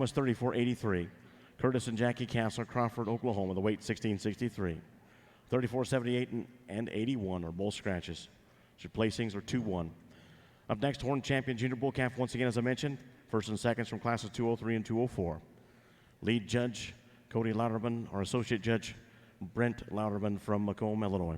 was 34.83. Curtis and Jackie Castle, Crawford, Oklahoma, the weight 16.63. 34.78 and 81 are both scratches. So placings are 2-1. Up next, Horn Champion Junior Bull Calf, once again, as I mentioned, first and seconds from classes 203 and 204. Lead judge, Cody Louderman, our associate judge, Brent Louderman from Macomb, Illinois.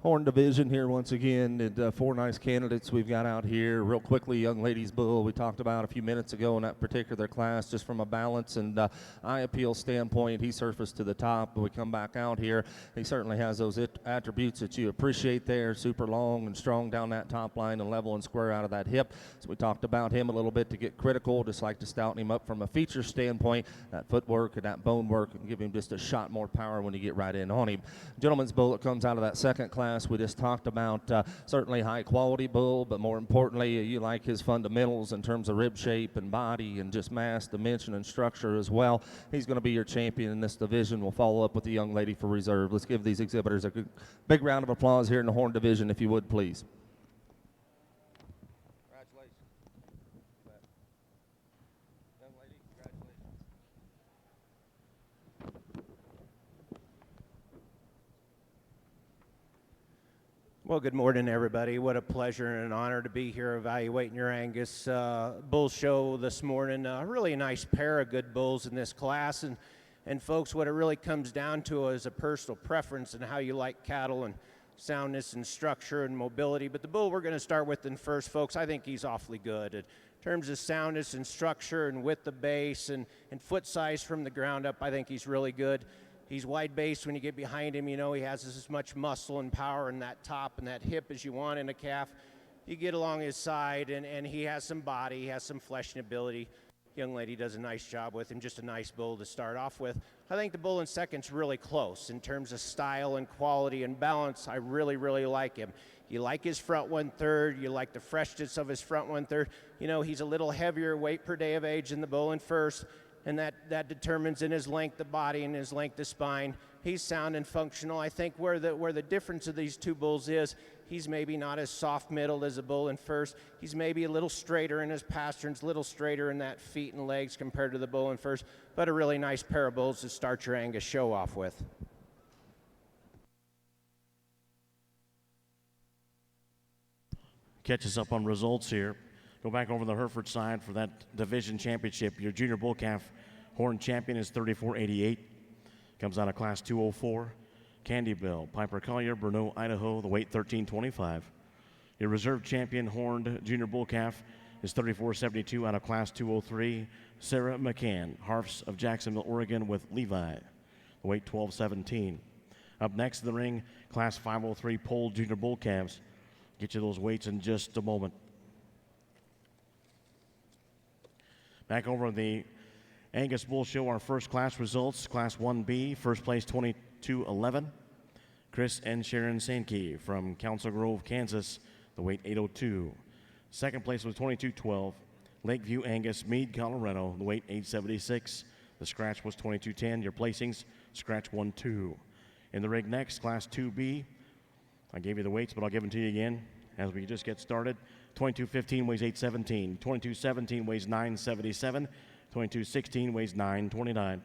Horn division here once again, and 4 nice candidates we've got out here. Real quickly, young ladies bull we talked about a few minutes ago in that particular class, just from a balance and eye appeal standpoint. He surfaced to the top. When we come back out here, he certainly has those attributes that you appreciate there. Super long and strong down that top line and level and square out of that hip. So we talked about him a little bit to get critical, just like to stouten him up from a feature standpoint, that footwork and that bone work, and give him just a shot more power when you get right in on him. Gentleman's bull that comes out of that second class we just talked about, certainly high quality bull, but more importantly, you like his fundamentals in terms of rib shape and body and just mass, dimension, and structure as well. He's going to be your champion in this division. We'll follow up with the young lady for reserve. Let's give these exhibitors a big round of applause here in the Horn division, if you would, please. Well, good morning, everybody. What a pleasure and an honor to be here evaluating your Angus bull show this morning. Really a nice pair of good bulls in this class. And folks, what it really comes down to is a personal preference and how you like cattle and soundness and structure and mobility. But the bull we're going to start with in first, folks, I think he's awfully good. In terms of soundness and structure and width of base and foot size from the ground up, I think he's really good. He's wide based. When you get behind him, you know he has as much muscle and power in that top and that hip as you want in a calf. You get along his side, and he has some body, he has some flesh and ability. Young lady does a nice job with him, just a nice bull to start off with. I think the bull in second's really close in terms of style and quality and balance. I really, really like him. You like his front 1/3, you like the freshness of his front 1/3. You know, he's a little heavier weight per day of age than the bull in first, and that determines in his length of body and his length of spine. He's sound and functional. I think where the difference of these two bulls is, he's maybe not as soft-middled as a bull in first. He's maybe a little straighter in his pasterns, a little straighter in that feet and legs compared to the bull in first, but a really nice pair of bulls to start your Angus show off with. Catch us up on results here. Go back over the Hereford side for that division championship. Your junior bull calf horn champion is 34.88. Comes out of class 204. Candy Bill, Piper Collier, Brno, Idaho, the weight 13.25. Your reserve champion horned junior bull calf is 34.72 out of class 203. Sarah McCann, Harfs of Jacksonville, Oregon, with Levi, the weight 12.17. Up next in the ring, class 503 pole junior bull calves. Get you those weights in just a moment. Back over the Angus Bull Show, our first class results. Class 1B, first place 22.11. Chris and Sharon Sankey from Council Grove, Kansas, the weight 802. Second place was 22.12. Lakeview Angus Meade, Colorado, the weight 876. The scratch was 22.10. Your placings, scratch 1-2. In the rig next, Class 2B. I gave you the weights, but I'll give them to you again as we just get started. 22.15 weighs 817. 22.17 weighs 977. 22.16 weighs 929.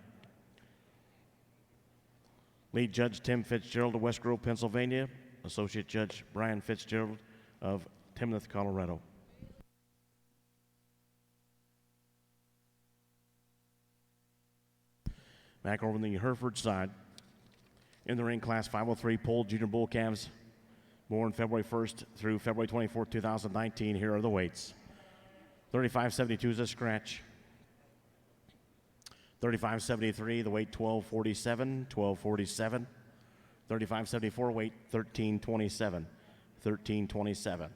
Lead Judge Tim Fitzgerald of West Grove, Pennsylvania. Associate Judge Brian Fitzgerald of Timnath, Colorado. Back over on the Hereford side. In the ring, Class 503 pole junior bull calves, born February 1st through February 24th, 2019. Here are the weights. 35.72 is a scratch. 35.73, the weight 12.47, 12.47. 35.74, weight 13.27, 13.27.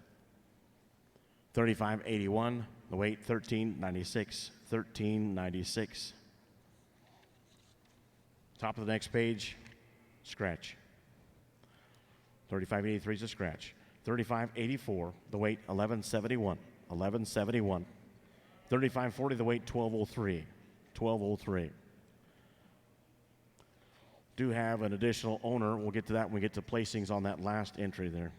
35.81, the weight 13.96, 13.96. Top of the next page, scratch. 35.83 is a scratch. 35.84, the weight 11.71, 11.71. 35.40, the weight 12.03, 12.03. Do have an additional owner. We'll get to that when we get to placings on that last entry there.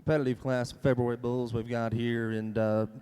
Competitive class February bulls we've got here, and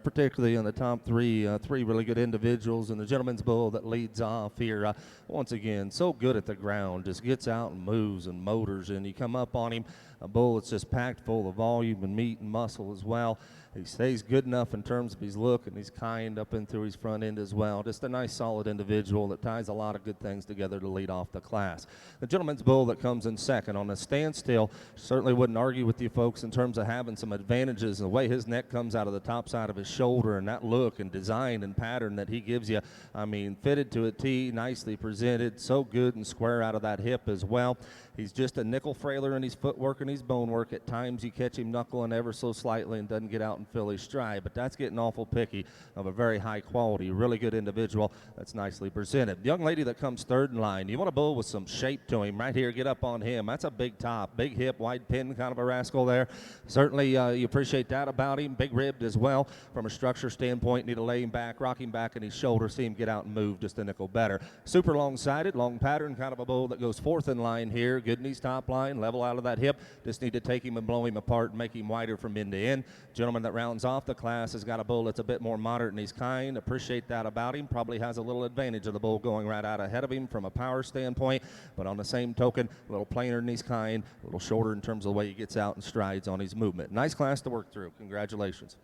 particularly on the top three really good individuals. And the gentleman's bull that leads off here, once again, so good at the ground, just gets out and moves and motors, and you come up on him, a bull that's just packed full of volume and meat and muscle as well. He stays good enough in terms of his look, and he's kind up and through his front end as well. Just a nice, solid individual that ties a lot of good things together to lead off the class. The gentleman's bull that comes in second on a standstill, certainly wouldn't argue with you folks in terms of having some advantages. The way his neck comes out of the top side of his shoulder and that look and design and pattern that he gives you, I mean, fitted to a T, nicely presented, so good and square out of that hip as well. He's just a nickel frailer in his footwork and his bone work. At times you catch him knuckling ever so slightly and doesn't get out and fill his stride, but that's getting awful picky of a very high quality, really good individual that's nicely presented. The young lady that comes third in line, you want a bull with some shape to him right here, get up on him. That's a big top, big hip, wide pin kind of a rascal there. Certainly you appreciate that about him. Big ribbed as well from a structure standpoint. Need to lay him back, rock him back in his shoulder, see him get out and move just a nickel better. Super long-sided, long pattern, kind of a bull that goes fourth in line here. Good in his top line, level out of that hip. Just need to take him and blow him apart and make him wider from end to end. Gentleman that rounds off the class has got a bull that's a bit more moderate in his kind. Appreciate that about him. Probably has a little advantage of the bull going right out ahead of him from a power standpoint, but on the same token, a little plainer in his kind, a little shorter in terms of the way he gets out and strides on his movement. Nice class to work through. Congratulations.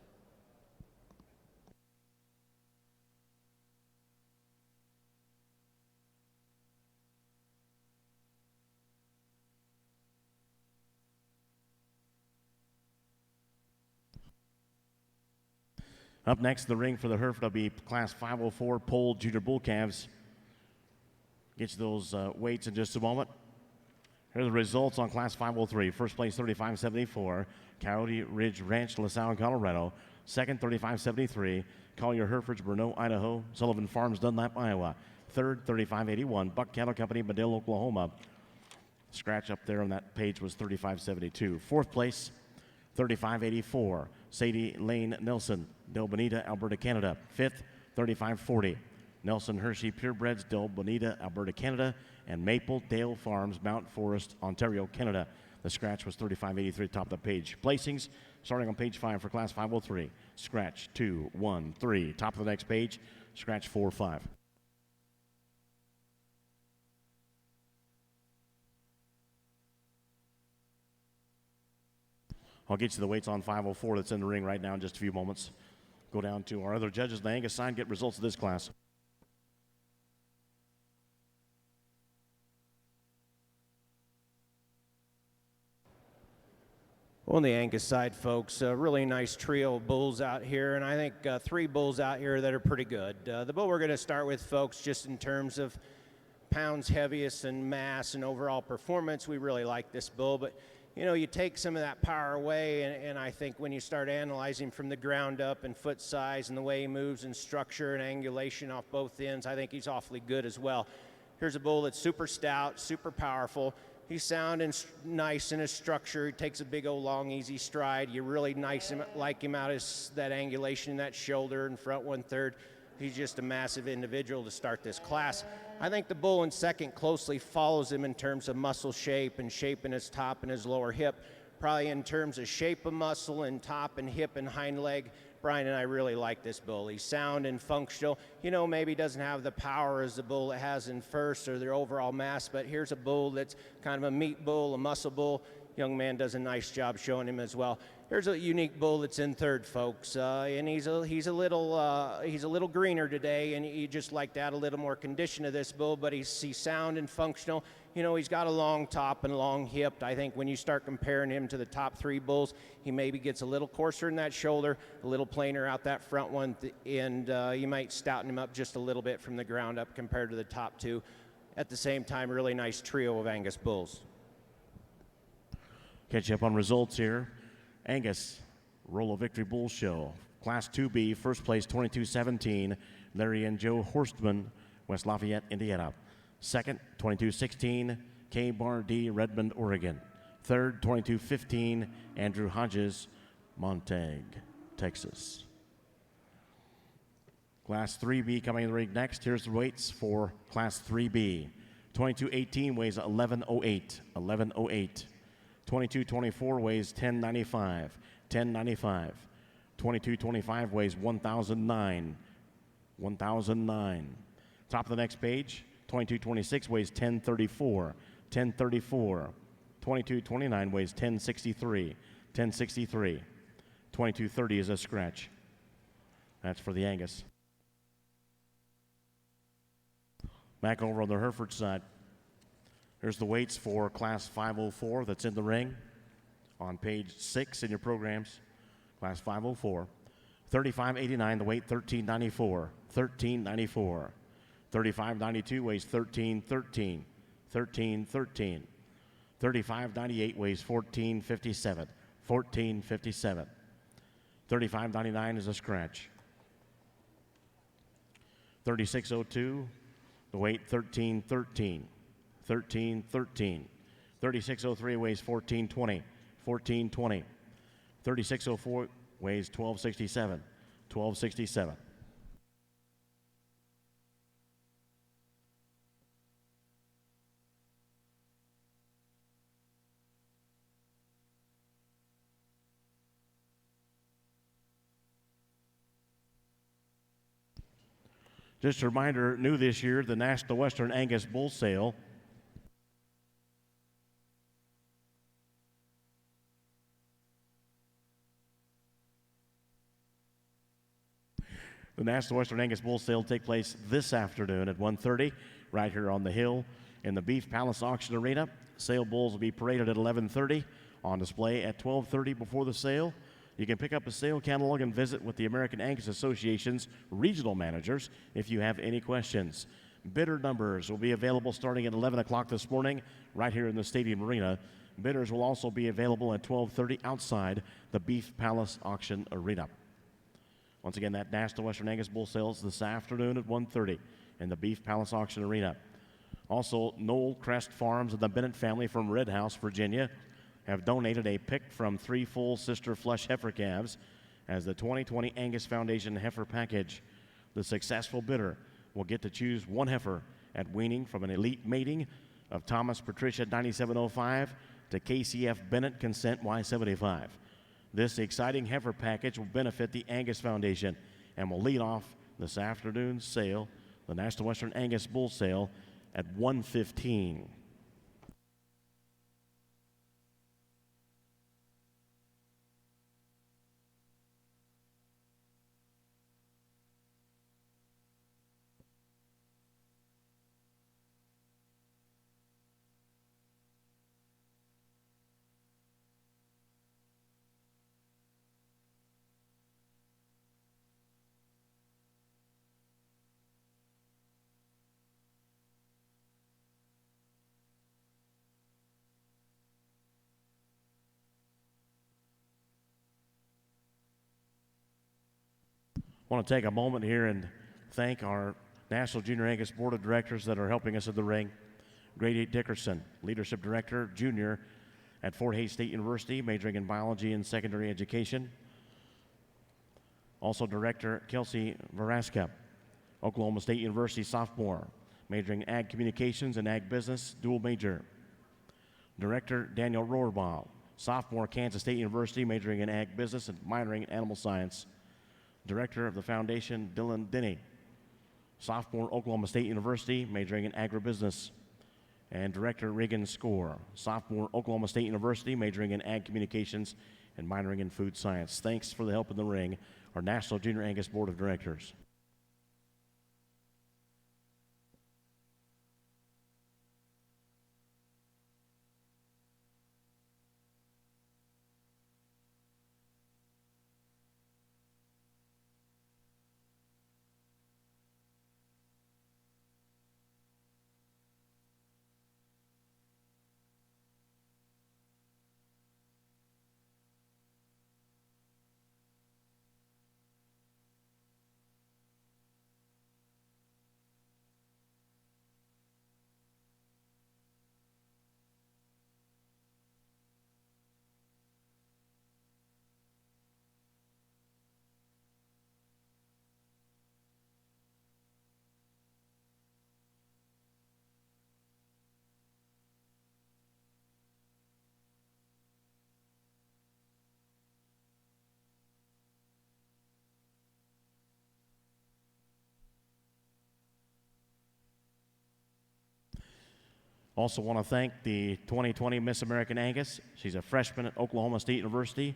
Up next, the ring for the Hereford will be Class 504 Pole Junior Bull Calves. Get you those weights in just a moment. Here are the results on Class 503. First place, 35.74, Coyote Ridge Ranch, LaSalle, Colorado. Second, 35.73, Collier Hereford's Bruneau, Idaho. Sullivan Farms, Dunlap, Iowa. Third, 35.81, Buck Cattle Company, Medill, Oklahoma. Scratch up there on that page was 35.72. Fourth place, 35.84, Sadie Lane Nelson, Del Bonita, Alberta, Canada. Fifth, 35.40, Nelson Hershey Purebreds, Del Bonita, Alberta, Canada. And Maple Dale Farms, Mount Forest, Ontario, Canada. The scratch was 35.83, top of the page. Placings, starting on page 5 for Class 503. Scratch 2, 1, 3. Top of the next page, scratch 4, 5. I'll get you the weights on 504 that's in the ring right now in just a few moments. Go down to our other judges, the Angus side, get results of this class. On the Angus side, folks, a really nice trio of bulls out here, and I think 3 bulls out here that are pretty good. The bull we're going to start with, folks, just in terms of pounds heaviest and mass and overall performance, we really like this bull, but you know, you take some of that power away, and I think when you start analyzing from the ground up and foot size and the way he moves and structure and angulation off both ends, I think he's awfully good as well. Here's a bull that's super stout, super powerful. He's sound and nice in his structure. He takes a big old long easy stride. You really like him out as that angulation in that shoulder and front 1/3. He's just a massive individual to start this class. I think the bull in second closely follows him in terms of muscle shape and shape in his top and his lower hip. Probably in terms of shape of muscle and top and hip and hind leg, Brian and I really like this bull. He's sound and functional. You know, maybe doesn't have the power as the bull it has in first or their overall mass, but here's a bull that's kind of a meat bull, a muscle bull. Young man does a nice job showing him as well. Here's a unique bull that's in third, folks, and he's a little greener today, and you just like to add a little more condition to this bull, but he's sound and functional. You know, he's got a long top and long hip. I think when you start comparing him to the top 3 bulls, he maybe gets a little coarser in that shoulder, a little plainer out that front one, and you might stouten him up just a little bit from the ground up compared to the top 2. At the same time, really nice trio of Angus bulls. Catch you up on results here. Angus, Roll of Victory Bull Show. Class 2B, first place 22-17, Larry and Joe Horstman, West Lafayette, Indiana. Second, 22-16, K. Bar D, Redmond, Oregon. Third, 22-15, Andrew Hodges, Montague, Texas. Class 3B coming in the ring next. Here's the weights for Class 3B. 22-18 weighs 1108, 1108. 22-24 weighs 1095, 1095. 22-25 weighs 1009, 1009. Top of the next page, 22-26 weighs 1034, 1034. 22-29 weighs 1063, 1063. 22-30 is a scratch. That's for the Angus. Back over on the Hereford side. Here's the weights for Class 504 that's in the ring on page 6 in your programs. Class 504. 35.89, the weight 13.94, 13.94. 35.92 weighs 13.13, 13.13. 35.98 weighs 14.57, 14.57. 35.99 is a scratch. 36.02, the weight 13.13. 13.13. 36.03 weighs 14.20, 14.20. 36.04 weighs 12.67, 12.67. Just a reminder, new this year, the National Western Angus Bull Sale. The National Western Angus Bull Sale will take place this afternoon at 1:30 right here on the hill in the Beef Palace Auction Arena. Sale bulls will be paraded at 11:30, on display at 12:30 before the sale. You can pick up a sale catalog and visit with the American Angus Association's regional managers if you have any questions. Bidder numbers will be available starting at 11 o'clock this morning right here in the Stadium Arena. Bidders will also be available at 12:30 outside the Beef Palace Auction Arena. Once again, that National Western Angus Bull sales this afternoon at 1:30 in the Beef Palace Auction Arena. Also, Knoll Crest Farms and the Bennett family from Red House, Virginia, have donated a pick from 3 full sister flush heifer calves as the 2020 Angus Foundation heifer package. The successful bidder will get to choose one heifer at weaning from an elite mating of Thomas Patricia 9705 to KCF Bennett Consent Y75. This exciting heifer package will benefit the Angus Foundation and will lead off this afternoon's sale, the National Western Angus Bull Sale, at 1:15. I want to take a moment here and thank our National Junior Angus Board of Directors that are helping us in the ring. Grady Dickerson, Leadership Director, Junior at Fort Hays State University, majoring in biology and secondary education. Also Director Kelsey Veraska, Oklahoma State University sophomore, majoring in ag communications and ag business, dual major. Director Daniel Rohrbaugh, sophomore, Kansas State University, majoring in ag business and minoring in animal science. Director of the Foundation, Dylan Denny, sophomore, Oklahoma State University, majoring in agribusiness. And Director Reagan Score, sophomore, Oklahoma State University, majoring in ag communications and minoring in food science. Thanks for the help in the ring, our National Junior Angus Board of Directors. Also want to thank the 2020 Miss American Angus. She's a freshman at Oklahoma State University,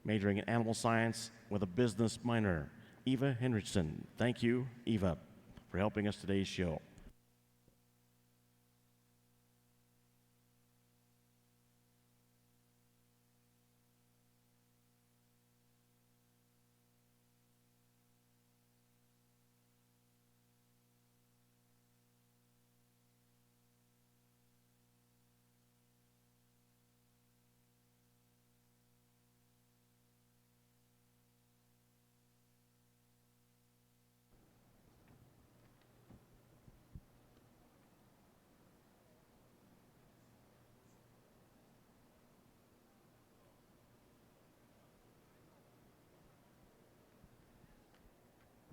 majoring in animal science with a business minor, Eva Henrichsen. Thank you, Eva, for helping us today's show.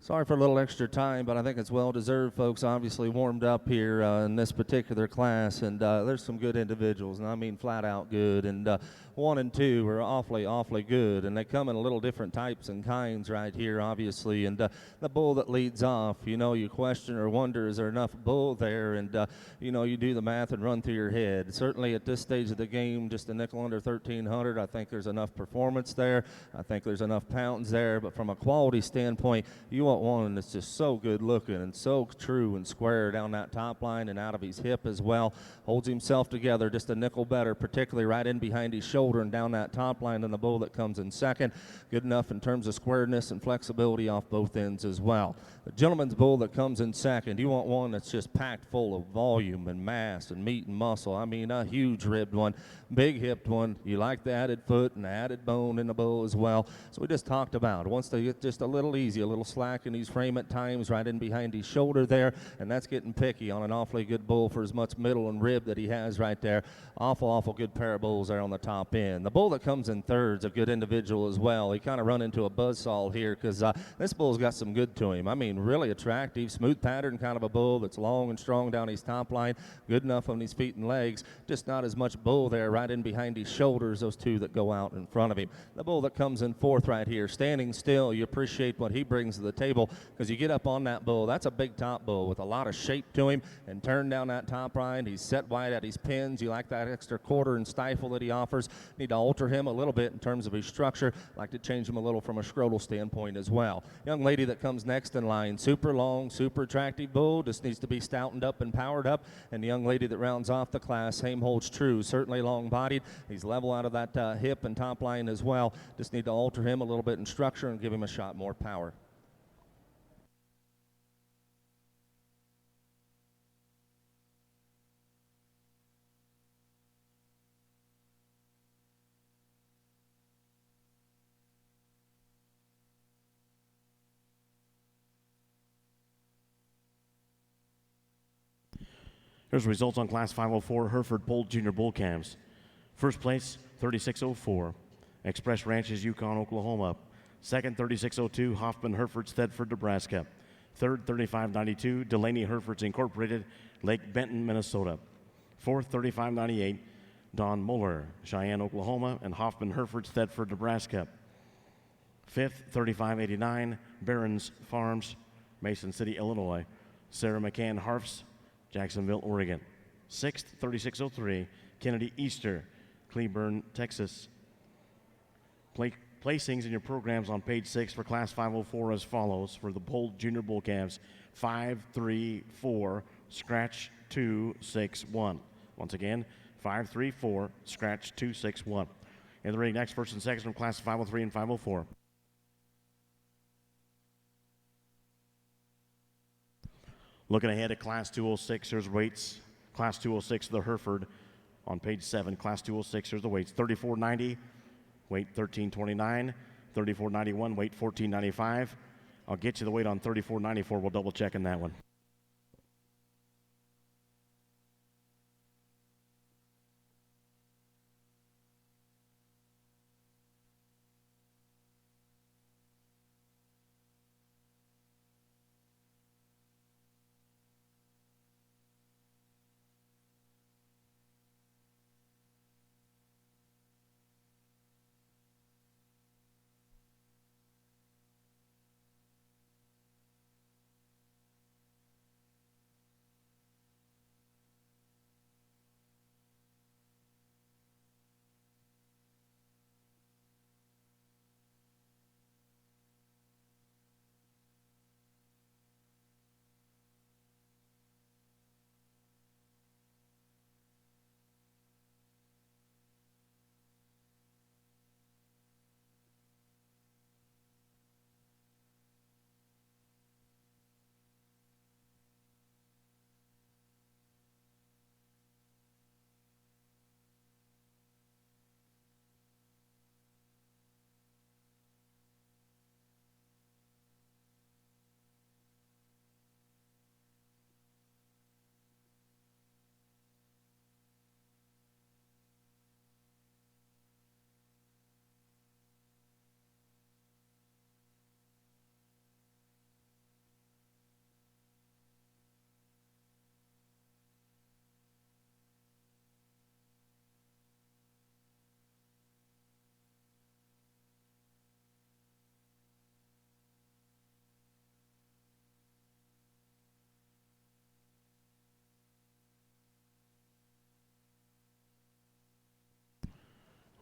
Sorry for a little extra time, but I think it's well-deserved. Folks obviously warmed up here in this particular class, and there's some good individuals, and I mean flat-out good. And 1 and 2 are awfully good, and they come in a little different types and kinds right here, obviously. And the bull that leads off, you know, you question or wonder, is there enough bull there? And, you know, you do the math and run through your head. Certainly at this stage of the game, just a nickel under 1,300, I think there's enough performance there. I think there's enough pounds there. But from a quality standpoint, you want want one that's just so good looking and so true and square down that top line and out of his hip as well. Holds himself together just a nickel better, particularly right in behind his shoulder and down that top line than the bull that comes in second. Good enough in terms of squareness and flexibility off both ends as well. The gentleman's bull that comes in second, you want one that's just packed full of volume and mass and meat and muscle. I mean, a huge ribbed one, big hipped one. You like the added foot and the added bone in the bull as well. So we just talked about, wants to get just a little easy, a little slack in his frame at times, right in behind his shoulder there, and that's getting picky on an awfully good bull for as much middle and rib that he has right there. Awful good pair of bulls there on the top end. The bull that comes in third's a good individual as well. He kind of run into a buzzsaw here because this bull's got some good to him. I mean, really attractive, smooth pattern kind of a bull that's long and strong down his top line, good enough on his feet and legs, just not as much bull there right in behind his shoulders, those two that go out in front of him. The bull that comes in fourth right here, standing still, you appreciate what he brings to the table because you get up on that bull. That's a big top bull with a lot of shape to him and turn down that top line. He's set wide at his pins. You like that extra quarter and stifle that he offers. Need to alter him a little bit in terms of his structure. Like to change him a little from a scrotal standpoint as well. Young lady that comes next in line, super long, super attractive bull, just needs to be stoutened up and powered up. And the young lady that rounds off the class, same holds true, certainly long-bodied. He's level out of that hip and top line as well. Just need to alter him a little bit in structure and give him a shot more power. Here's the results on Class 504 Hereford Bull Junior Bull Calves. First place, 3604, Express Ranches, Yukon, Oklahoma. Second, 3602, Hoffman Hereford, Thedford, Nebraska. Third, 3592, Delaney Herefords Incorporated, Lake Benton, Minnesota. Fourth, 3598, Don Muller, Cheyenne, Oklahoma, and Hoffman Herefords, Thedford, Nebraska. Fifth, 3589, Barron's Farms, Mason City, Illinois. Sarah McCann Harfs, Jacksonville, Oregon. Sixth, 3603, Kennedy Easter, Cleburne, Texas. Placings in your programs on page 6 for Class 504 as follows. For the Bull Junior Bull Calves, 5, 3, 4, scratch 2, 6, 1. Once again, 5, 3, 4, scratch 2, 6, 1. In the ring, next, first and second from Class 503 and 504. Looking ahead at Class 206, here's weights. Class 206, the Hereford on page 7. Class 206, here's the weights. 3490, weight 1329. 3491, weight 1495. I'll get you the weight on 3494. We'll double check in that one.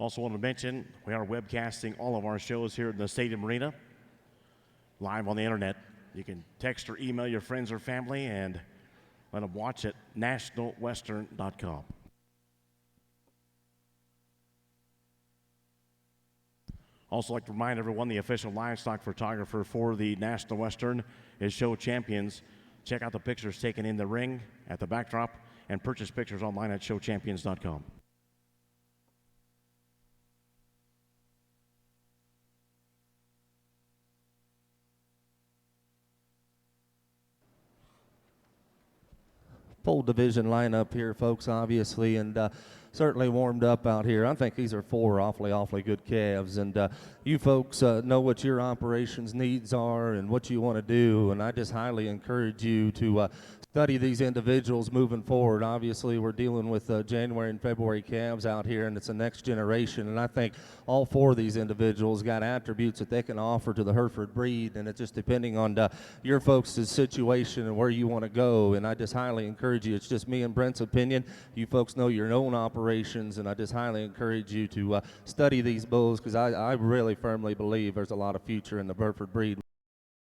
Also want to mention, we are webcasting all of our shows here in the Stadium Arena, live on the internet. You can text or email your friends or family and let them watch at nationalwestern.com. Also like to remind everyone the official livestock photographer for the National Western is Show Champions. Check out the pictures taken in the ring, at the backdrop, and purchase pictures online at showchampions.com. Full division lineup here, folks, obviously, and certainly warmed up out here. I think these are four awfully good calves, and you folks know what your operations needs are and what you want to do, and I just highly encourage you to study these individuals moving forward. Obviously, we're dealing with January and February calves out here, and it's the next generation, and I think all four of these individuals got attributes that they can offer to the Hereford breed, and it's just depending on your folks' situation and where you want to go, and I just highly encourage you. It's just me and Brent's opinion. You folks know your own operations, and I just highly encourage you to study these bulls, because I really firmly believe there's a lot of future in the Hereford breed.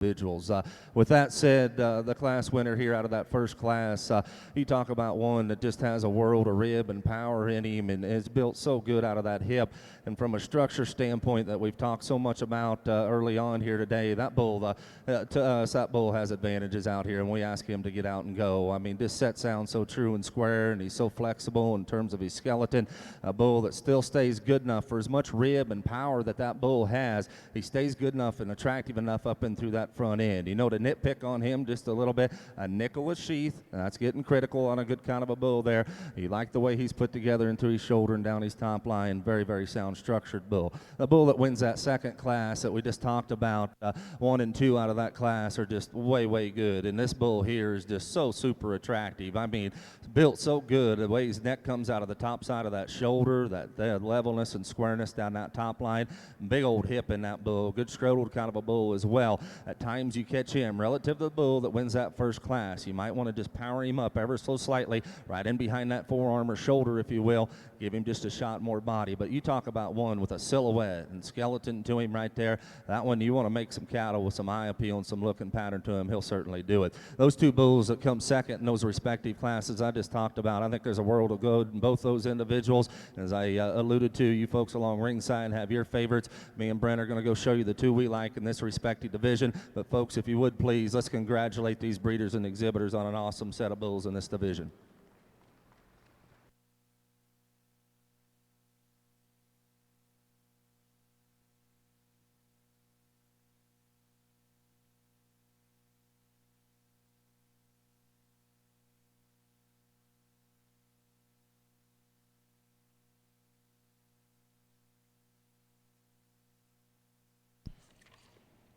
Individuals. With that said, the class winner here out of that first class, you talk about one that just has a world of rib and power in him and is built so good out of that hip. And from a structure standpoint that we've talked so much about early on here today, that bull, to us, that bull has advantages out here, and we ask him to get out and go. I mean, this set sounds so true and square, and he's so flexible in terms of his skeleton. A bull that still stays good enough for as much rib and power that that bull has. He stays good enough and attractive enough up and through that front end. You know, to nitpick on him just a little bit, a Nicholas sheath, that's getting critical on a good kind of a bull there. You like the way he's put together into his shoulder and down his top line. Very sound structured bull. The bull that wins that second class that we just talked about, 1 and 2 out of that class are just way good, and this bull here is just so super attractive. I mean, built so good, the way his neck comes out of the top side of that shoulder, that levelness and squareness down that top line, big old hip in that bull, good scrotal kind of a bull as well. At times you catch him relative to the bull that wins that first class, you might want to just power him up ever so slightly right in behind that forearm or shoulder, if you will, give him just a shot more body. But you talk about one with a silhouette and skeleton to him right there, that one you want to make some cattle with some eye appeal and some look and pattern to him, he'll certainly do it. Those two bulls that come second in those respective classes I just talked about, I think there's a world of good in both those individuals. As I alluded to, you folks along ringside have your favorites. Me and Brent are going to go show you the two we like in this respective division. But folks, if you would please, let's congratulate these breeders and exhibitors on an awesome set of bulls in this division.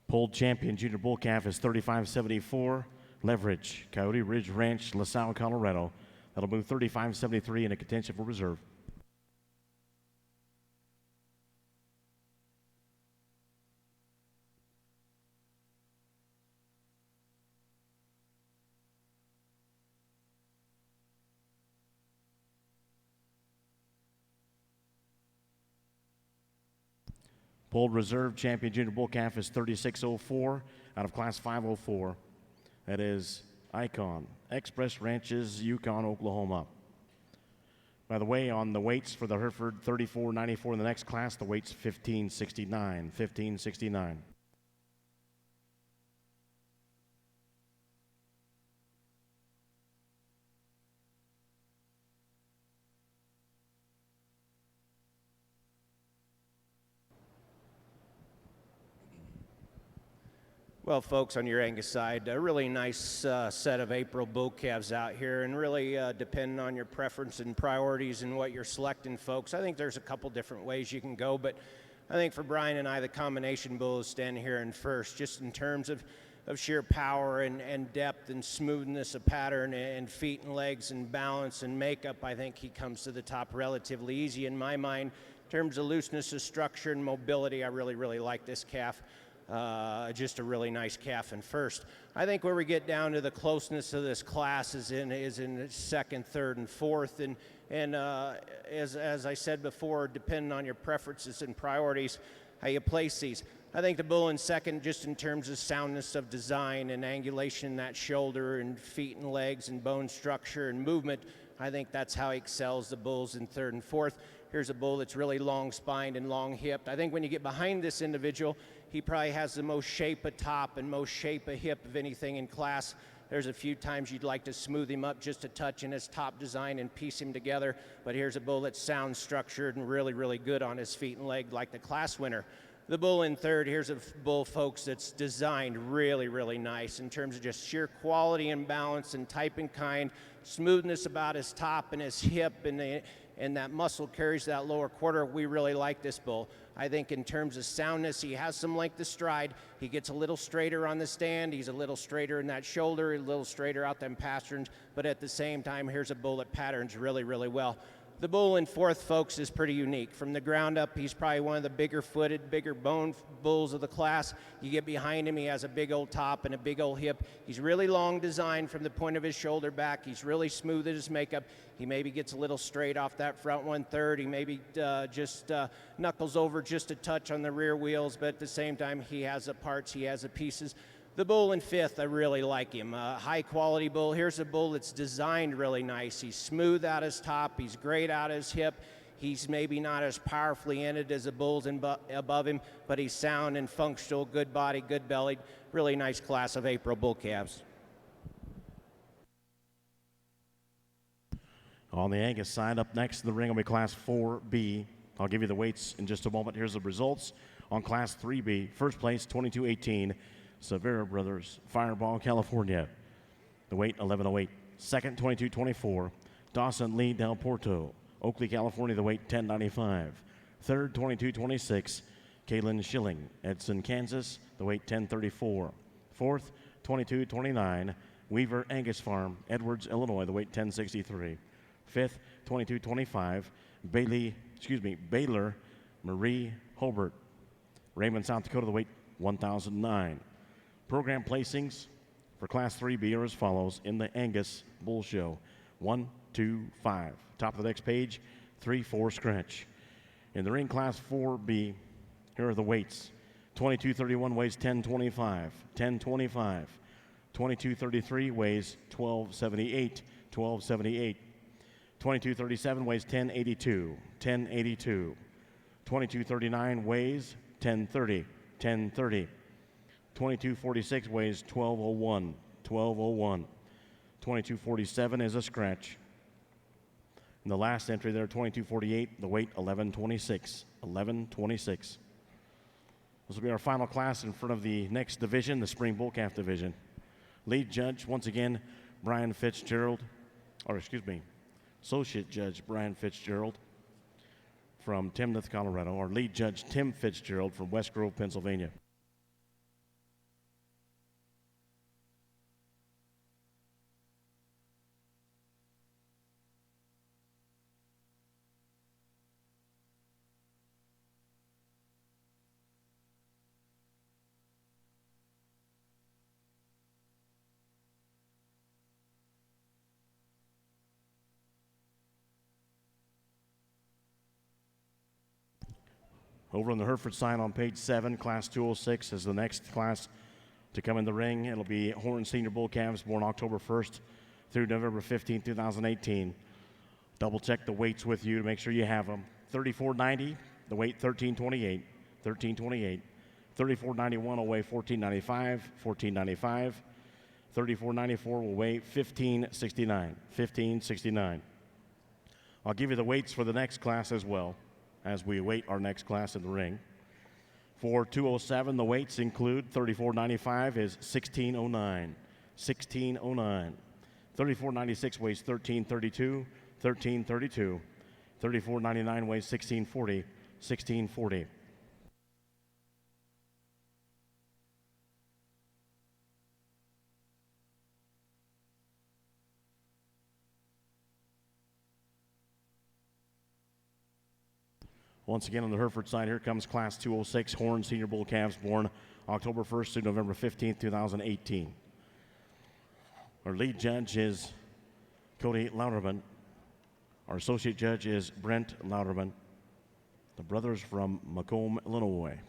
Polled champion junior bull calf is 3574, Leverage, Coyote Ridge Ranch, LaSalle, Colorado. That'll move 3573 into contention for reserve. Polled reserve champion junior bull calf is 3604 out of class 504. That is Icon, Express Ranches, Yukon, Oklahoma. By the way, on the weights for the Hereford 3494 in the next class, the weight's 1569. Well, folks, on your Angus side, a really nice set of April bull calves out here, and really depending on your preference and priorities and what you're selecting, folks, I think there's a couple different ways you can go, but I think for Brian and I, the combination bull is standing here in first, just in terms of sheer power and depth and smoothness of pattern and feet and legs and balance and makeup. I think he comes to the top relatively easy in my mind. In terms of looseness of structure and mobility, I really like this calf. Just a really nice calf in first. I think where we get down to the closeness of this class is in second, third, and fourth. And as I said before, depending on your preferences and priorities, how you place these. I think the bull in second, just in terms of soundness of design and angulation in that shoulder and feet and legs and bone structure and movement, I think that's how he excels. The bulls in third and fourth. Here's a bull that's really long-spined and long-hipped. I think when you get behind this individual, he probably has the most shape of top and most shape of hip of anything in class. There's a few times you'd like to smooth him up just a touch in his top design and piece him together, but here's a bull that's sound structured and really, really good on his feet and leg like the class winner. The bull in third, here's a bull, folks, that's designed really, really nice in terms of just sheer quality and balance and type and kind, smoothness about his top and his hip, and that muscle carries that lower quarter. We really like this bull. I think in terms of soundness, he has some length of stride. He gets a little straighter on the stand. He's a little straighter in that shoulder, a little straighter out them pasterns, but at the same time, here's a bull that patterns really, really well. The bull in fourth, folks, is pretty unique. From the ground up, he's probably one of the bigger footed, bigger bone bulls of the class. You get behind him, he has a big old top and a big old hip. He's really long designed from the point of his shoulder back. He's really smooth in his makeup. He maybe gets a little straight off that front 1/3. He maybe just knuckles over just a touch on the rear wheels, but at the same time, he has the parts, he has the pieces. The bull in fifth, I really like him. High quality bull. Here's a bull that's designed really nice. He's smooth out his top. He's great out his hip. He's maybe not as powerfully ended as the bulls above him, but he's sound and functional, good body, good bellied. Really nice class of April bull calves. On the Angus side, up next in the ring will be Class 4B. I'll give you the weights in just a moment. Here's the results. On Class 3B, first place, 22-18. Severa Brothers, Fireball, California. The weight, 1108. Second, 2224. Dawson Lee Del Porto, Oakley, California. The weight, 1095. Third, 2226. Kaylin Schilling, Edson, Kansas. The weight, 1034. Fourth, 2229. Weaver Angus Farm, Edwards, Illinois. The weight, 1063. Fifth, 2225. Baylor Marie Hobart, Raymond, South Dakota. The weight, 1009. Program placings for Class 3B are as follows in the Angus Bull Show. 1, 2, 5. Top of the next page, 3, 4 scratch. In the ring Class 4B, here are the weights. 2231 weighs 1025, 1025. 2233 weighs 1278, 1278. 2237 weighs 1082, 1082. 2239 weighs 1030, 1030. 2246 weighs 1201, 1201. 2247 is a scratch. And the last entry there, 2248, the weight 1126, 1126. This will be our final class in front of the next division, the Spring Bull Calf Division. Lead judge, once again, Associate Judge Brian Fitzgerald from Timnath, Colorado. Our lead judge, Tim Fitzgerald from West Grove, Pennsylvania. Over on the Hereford side on page 7, Class 206 is the next class to come in the ring. It'll be Horn Senior Bull Calves born October 1st through November 15, 2018. Double check the weights with you to make sure you have them. 3490, the weight 1328, 1328. 3491 will weigh 1495, 1495. 3494 will weigh 1569, 1569. I'll give you the weights for the next class as well, as we await our next class in the ring. For 207, the weights include 3495 is 1609, 1609. 3496 weighs 1332, 1332. 3499 weighs 1640, 1640. Once again on the Hereford side, here comes Class 206 Horn Senior Bull Calves born October 1st to November 15th, 2018. Our lead judge is Cody Louderman. Our associate judge is Brent Louderman. The brothers from Macomb, Illinois.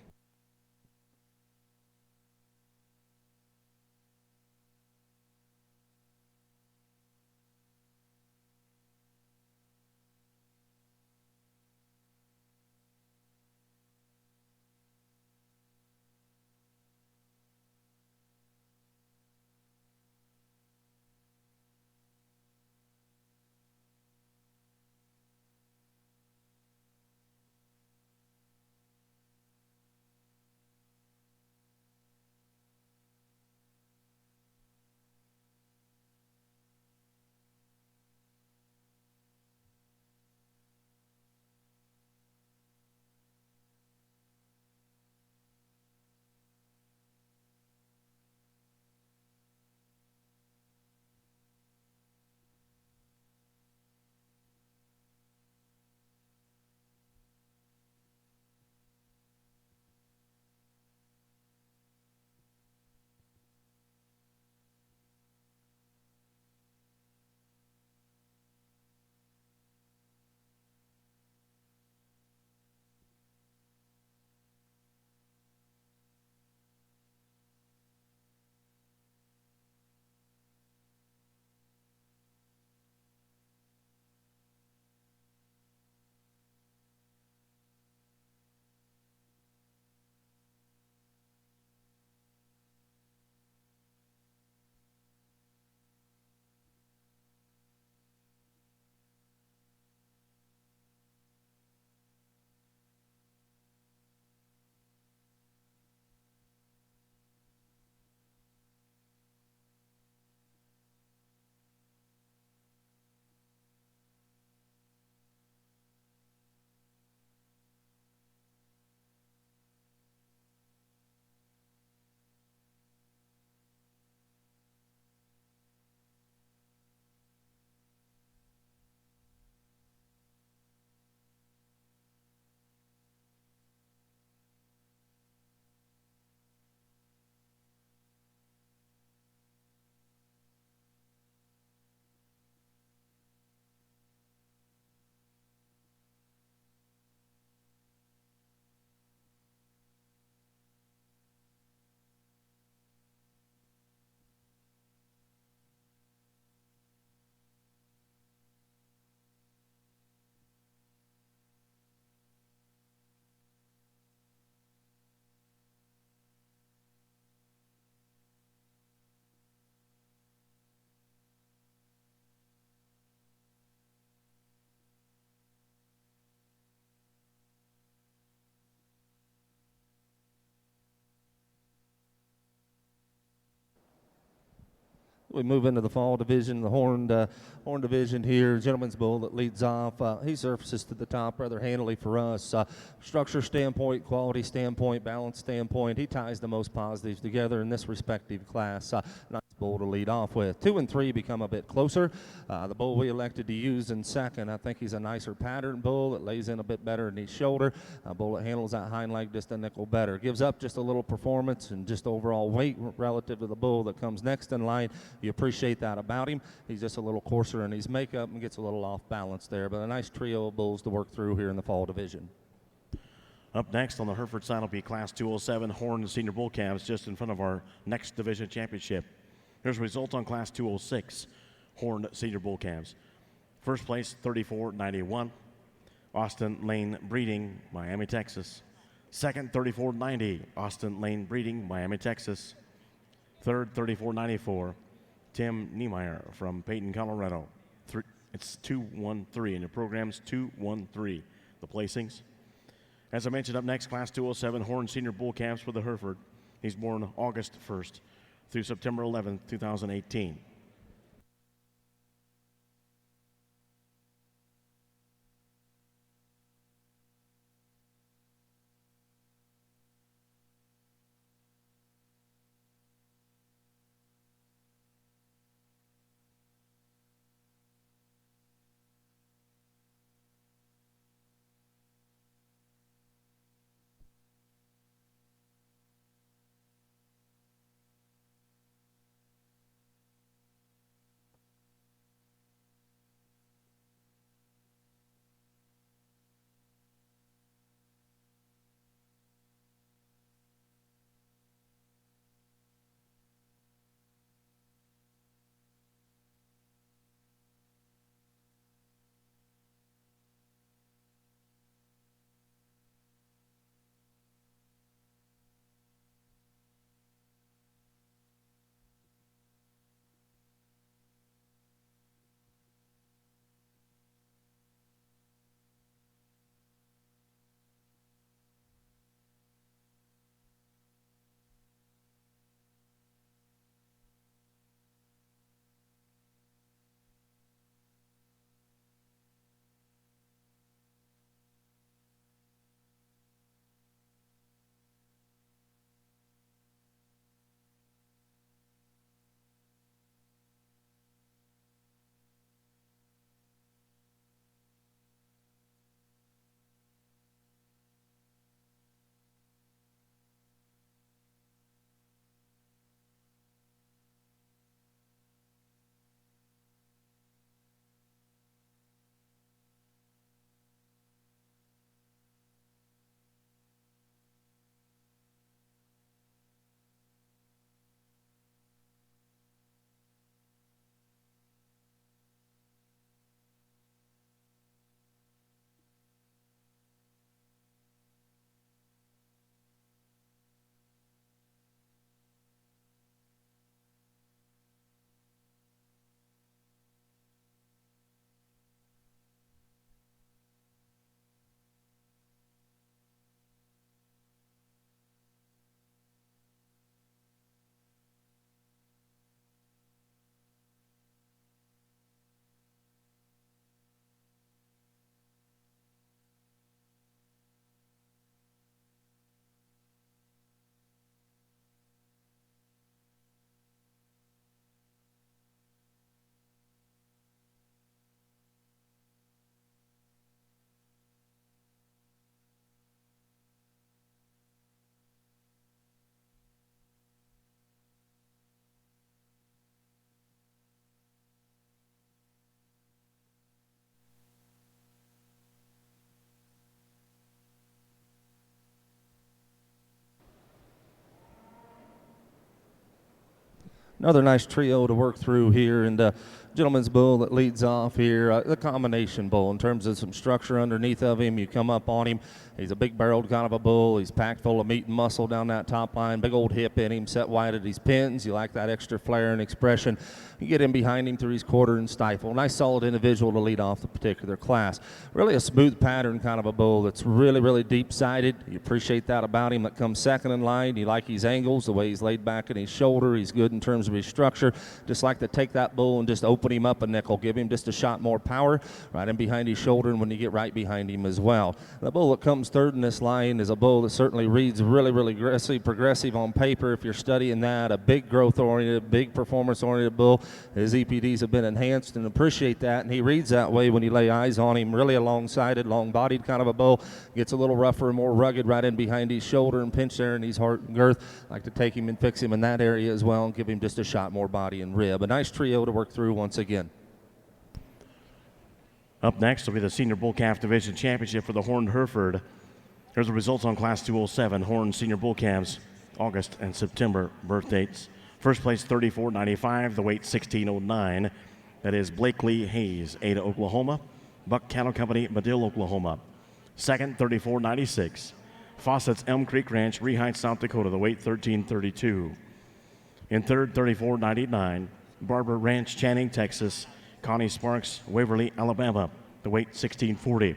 We move into the fall division, the horn division here. Gentleman's bull that leads off. He surfaces to the top rather handily for us. Structure standpoint, quality standpoint, balance standpoint, he ties the most positives together in this respective class. Nice bull to lead off with. 2 and 3 become a bit closer. The bull we elected to use in second, I think he's a nicer pattern bull that lays in a bit better in his shoulder. A bull that handles that hind leg just a nickel better. Gives up just a little performance and just overall weight relative to the bull that comes next in line. You appreciate that about him. He's just a little coarser in his makeup and gets a little off balance there, but a nice trio of bulls to work through here in the fall division. Up next on the Hereford side will be Class 207 Horn Senior Bull Calves, just in front of our next division championship. Here's results on Class 206 Horn Senior Bull Calves. First place, 34.91, Austin Lane Breeding, Miami, Texas. Second, 34.90, Austin Lane Breeding, Miami, Texas. Third, 34.94, Tim Niemeyer from Peyton, Colorado. It's 213, and the program's 213, the placings. As I mentioned, up next, Class 207 Horn Senior Bull Calves for the Hereford. He's born August 1st through September 11th, 2018. Another nice trio to work through here, and gentleman's bull that leads off here, the combination bull in terms of some structure underneath of him. You come up on him, he's a big barreled kind of a bull. He's packed full of meat and muscle down that top line, big old hip in him, set wide at his pins. You like that extra flair and expression. You get in behind him through his quarter and stifle. Nice solid individual to lead off the particular class. Really a smooth pattern kind of a bull that's really, really deep-sided. You appreciate that about him. That comes second in line. You like his angles, the way he's laid back in his shoulder. He's good in terms terms of his structure. Just like to take that bull and just open him up a nickel, give him just a shot more power right in behind his shoulder and when you get right behind him as well. The bull that comes third in this line is a bull that certainly reads really, really progressive on paper if you're studying that. A big growth-oriented, big performance-oriented bull. His EPDs have been enhanced and appreciate that, and he reads that way when you lay eyes on him. Really a long-sided, long-bodied kind of a bull. Gets a little rougher and more rugged right in behind his shoulder and pinch there in his heart and girth. Like to take him and fix him in that area as well and give him just a shot more body and rib. A nice trio to work through once again. Up next will be the Senior Bull Calf Division Championship for the Horned Hereford. Here's the results on Class 207 Horned Senior Bull Calves, August and September birth dates. First place 34.95, the weight 16.09. That is Blakely Hayes, Ada, Oklahoma. Buck Cattle Company, Madill, Oklahoma. Second 34.96. Fawcett's Elm Creek Ranch, Reheight, South Dakota, the weight 13.32. In third 34.99, Barber Ranch, Channing, Texas. Connie Sparks, Waverly, Alabama, the weight 16.40.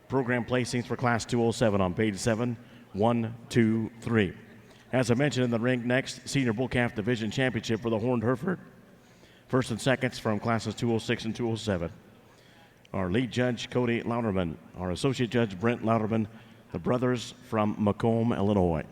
Program placings for Class 207 on page 7, 1, 2, 3. As I mentioned in the ring next, Senior Bull Calf Division Championship for the Horned Hereford. First and seconds from classes 206 and 207. Our lead judge, Cody Louderman. Our associate judge, Brent Louderman. The brothers from Macomb, Illinois.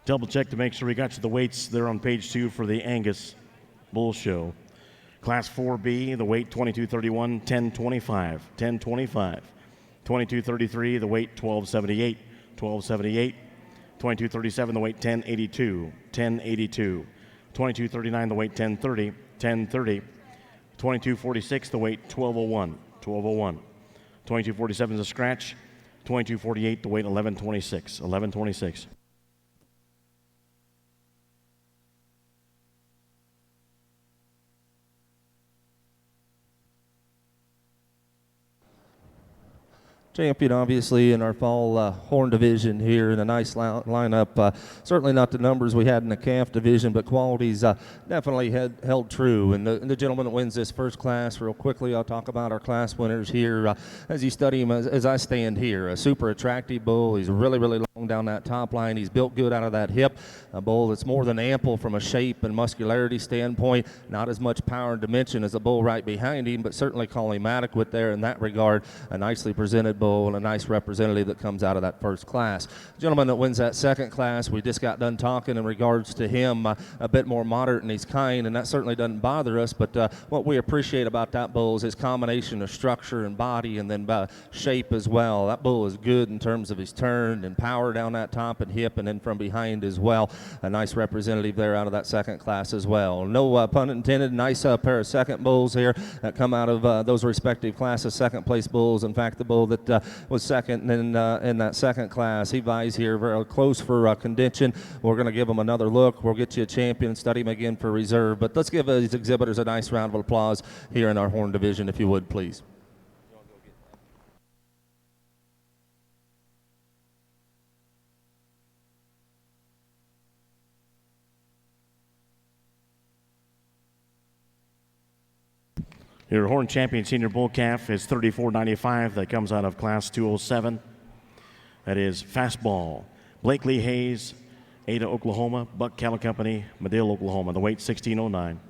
Double check to make sure we got you the weights there on page 2 for the Angus Bull Show. Class 4B, the weight 2231, 1025, 1025. 2233, the weight 1278, 1278. 2237, the weight 1082, 1082. 2239, the weight 1030, 1030. 2246, the weight 1201, 1201. 2247 is a scratch. 2248, the weight 1126, 1126. Champion, obviously, in our fall horn division here in a nice lineup. Certainly not the numbers we had in the calf division, but qualities definitely held true. And the gentleman that wins this first class, real quickly, I'll talk about our class winners here. As you study him, as I stand here, a super attractive bull. He's really, really long down that top line. He's built good out of that hip. A bull that's more than ample from a shape and muscularity standpoint. Not as much power and dimension as the bull right behind him, but certainly call him adequate there in that regard. A nicely presented bull and a nice representative that comes out of that first class. Gentleman that wins that second class, we just got done talking in regards to him, a bit more moderate in his kind, and that certainly doesn't bother us, but what we appreciate about that bull is his combination of structure and body and then shape as well. That bull is good in terms of his turn and power down that top and hip and then from behind as well. A nice representative there out of that second class as well. No pun intended, nice pair of second bulls here that come out of those respective classes, second place bulls. In fact, the bull that was second in that second class, he vies here very close for contention. We're going to give him another look. We'll get you a champion, study him again for reserve. But let's give these exhibitors a nice round of applause here in our horn division, if you would, please. Your Horn Champion Senior Bull Calf is $34.95. That comes out of Class 207. That is Fastball. Blakely Hayes, Ada, Oklahoma. Buck Cattle Company, Madill, Oklahoma. The weight 1609.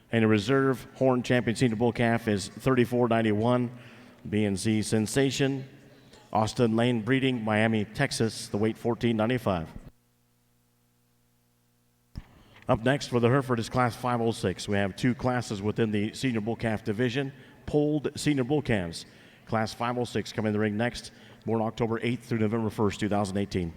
And a reserve Horn Champion Senior Bull Calf is $34.91. B&Z Sensation, Austin Lane Breeding, Miami, Texas. The weight $14.95. Up next for the Hereford is Class 506. We have two classes within the Senior Bull Calf division, polled Senior Bull Calves. Class 506 coming in the ring next, born October 8th through November 1st, 2018.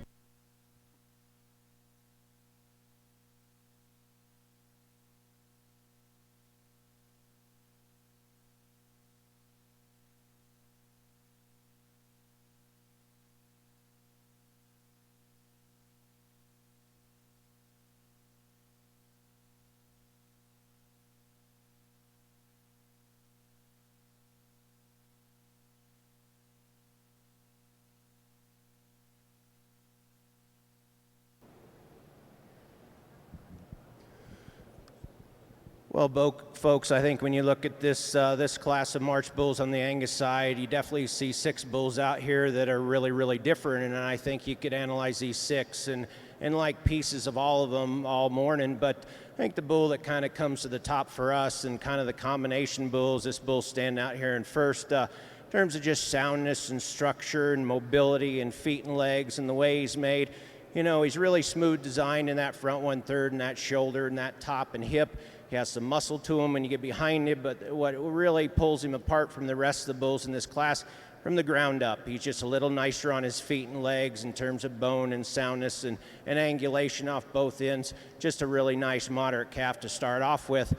Well, folks, I think when you look at this this class of March bulls on the Angus side, you definitely see 6 bulls out here that are really, really different. And I think you could analyze these 6 and like pieces of all of them all morning. But I think the bull that kind of comes to the top for us and kind of the combination bulls, this bull standing out here in first. In terms of just soundness and structure and mobility and feet and legs and the way he's made, you know, he's really smooth designed in that front 1/3 and that shoulder and that top and hip. He has some muscle to him when you get behind him, but what really pulls him apart from the rest of the bulls in this class, from the ground up, he's just a little nicer on his feet and legs in terms of bone and soundness and angulation off both ends. Just a really nice moderate calf to start off with.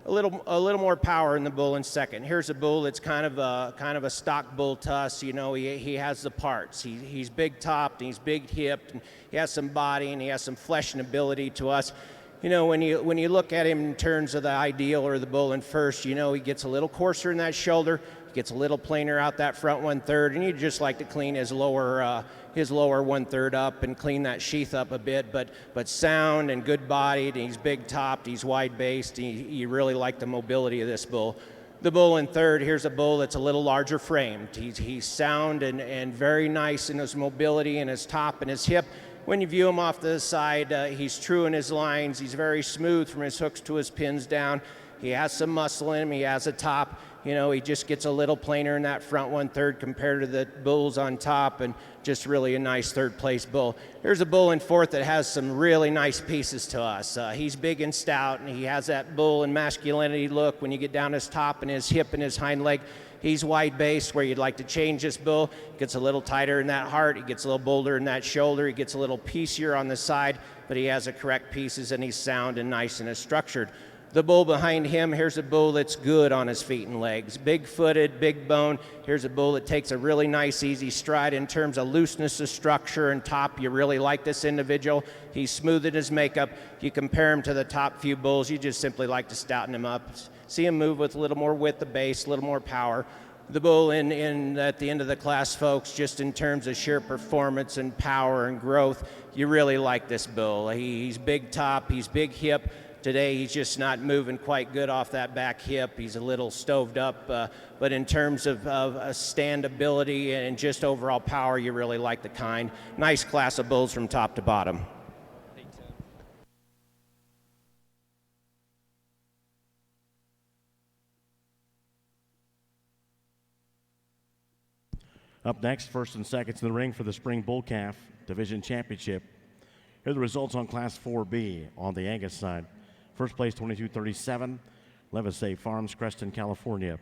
A little more power in the bull in second. Here's a bull that's kind of a stock bull to us. You know, he has the parts. He's big topped, and he's big hipped, and he has some body, and he has some flesh and ability to us. You know, when you look at him in terms of the ideal or the bull in first, you know, he gets a little coarser in that shoulder, he gets a little plainer out that front 1/3, and you'd just like to clean his lower 1/3 up and clean that sheath up a bit, but sound and good bodied, and he's big topped, he's wide based, you really like the mobility of this bull. The bull in third, here's a bull that's a little larger framed. He's sound and very nice in his mobility and his top and his hip. When you view him off to the side, he's true in his lines. He's very smooth from his hooks to his pins down. He has some muscle in him. He has a top. You know, he just gets a little plainer in that front 1/3 compared to the bulls on top, and just really a nice third place bull. Here's a bull in fourth that has some really nice pieces to us. He's big and stout, and he has that bull and masculinity look when you get down his top and his hip and his hind leg. He's wide based where you'd like to change this bull. Gets a little tighter in that heart. He gets a little bolder in that shoulder. He gets a little piecier on the side, but he has the correct pieces, and he's sound and nice and is structured. The bull behind him, here's a bull that's good on his feet and legs. Big-footed, big bone. Here's a bull that takes a really nice, easy stride in terms of looseness of structure and top. You really like this individual. He's smooth in his makeup. You compare him to the top few bulls, you just simply like to stouten him up. See him move with a little more width of base, a little more power. The bull in at the end of the class, folks, just in terms of sheer performance and power and growth, you really like this bull. He's big top, he's big hip. Today he's just not moving quite good off that back hip. He's a little stoved up, but in terms of standability and just overall power, you really like the kind. Nice class of bulls from top to bottom. Up next, first and seconds in the ring for the Spring Bull Calf Division Championship. Here are the results on Class 4B on the Angus side. First place, 22:37, Levisay Farms, Creston, California.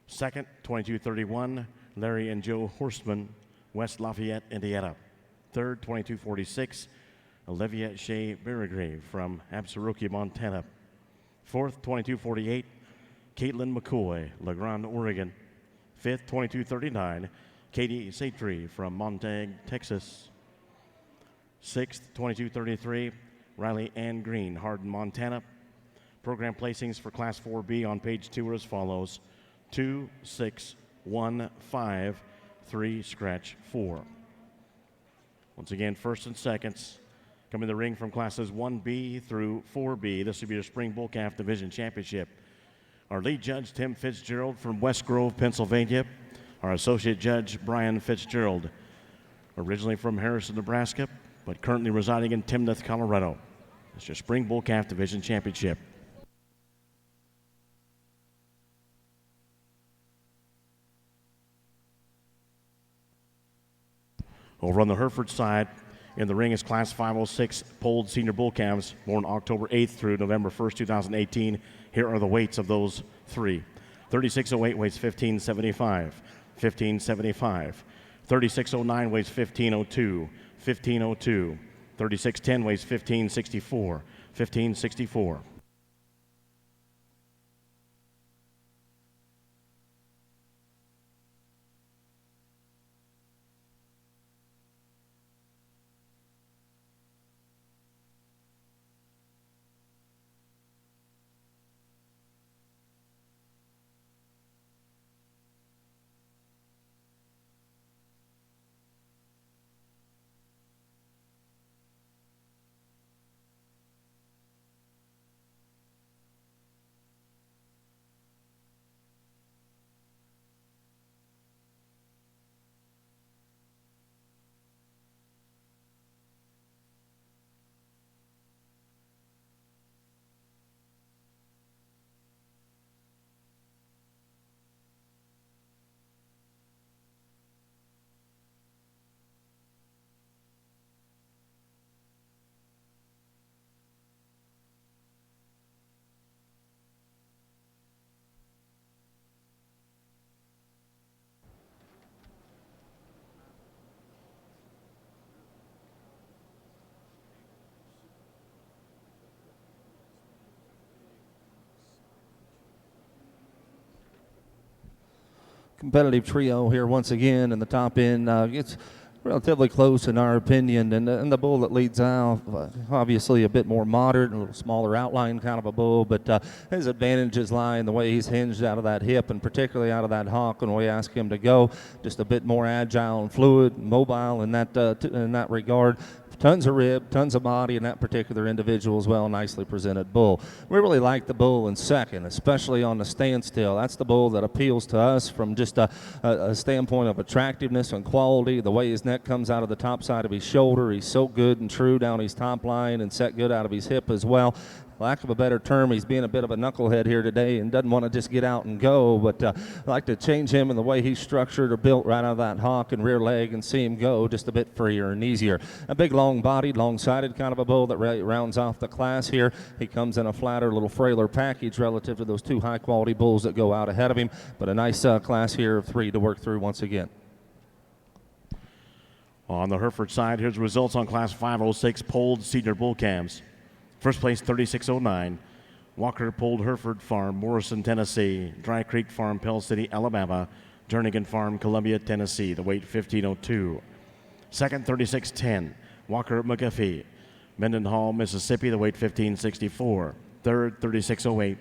Second, 22:31, Larry and Joe Horstman, West Lafayette, Indiana. Third, 22:46, Olivia Shea Berrigrave from Absaroka, Montana. Fourth, 22:48, Caitlin McCoy, LeGrand, Oregon. Fifth, 22:39, Katie Satry from Montague, Texas. Sixth, 22:33, Riley Ann Green, Hardin, Montana. Program placings for Class 4B on page 2 are as follows: 2, 6, 1, 5, 3, scratch 4. Once again, first and seconds come in the ring from classes 1B through 4B. This will be the Spring Bull Calf Division Championship. Our lead judge, Tim Fitzgerald from West Grove, Pennsylvania. Our associate judge, Brian Fitzgerald, originally from Harrison, Nebraska, but currently residing in Timnath, Colorado. It's your Spring Bull Calf Division Championship. Over on the Hereford side, In the ring is Class 506 polled senior bull calves born October 8th through November 1st, 2018. Here are the weights of those three. 3608 weighs 1575, 1575. 3609 weighs 1502, 1502. 3610 weighs 1564, 1564. Competitive trio here once again, and the top end gets relatively close in our opinion, and the bull that leads out, obviously a bit more modern, a little smaller outline kind of a bull, but his advantages lie in the way he's hinged out of that hip, and particularly out of that hock when we ask him to go. Just a bit more agile and fluid, mobile in that regard. Tons of rib, tons of body in that particular individual as well. Nicely presented bull. We really like the bull in second, especially on the standstill. That's the bull that appeals to us from just a standpoint of attractiveness and quality. The way his neck comes out of the top side of his shoulder. He's so good and true down his top line and set good out of his hip as well. Lack of a better term, he's being a bit of a knucklehead here today and doesn't want to just get out and go, but I like to change him in the way he's structured or built right out of that hock and rear leg and see him go just a bit freer and easier. A big long-bodied, long-sided kind of a bull that rounds off the class here. He comes in a flatter, little frailer package relative to those two high-quality bulls that go out ahead of him, but a nice class here of three to work through once again. On the Hereford side, here's the results on Class 506 polled senior bull calves. First place, 3609. Walker Polled Hereford Farm, Morrison, Tennessee. Dry Creek Farm, Pell City, Alabama. Jernigan Farm, Columbia, Tennessee. The weight, 1502. Second, 3610. Walker McGuffey, Mendenhall, Mississippi. The weight, 1564. Third, 3608.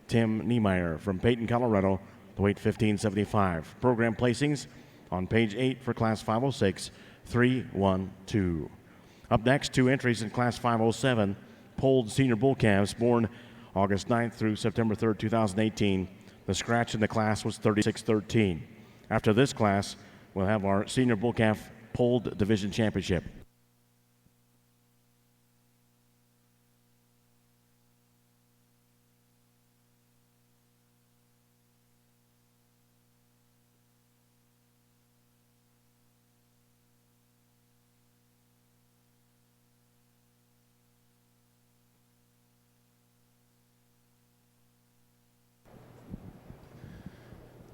Tim Niemeyer from Peyton, Colorado. The weight, 1575. Program placings on page 8 for Class 506, 312. Up next, two entries in Class 507. Polled senior bull calves born August 9th through September 3rd, 2018. The scratch in the class was 3613. After this class, we'll have our senior bull calf polled division championship.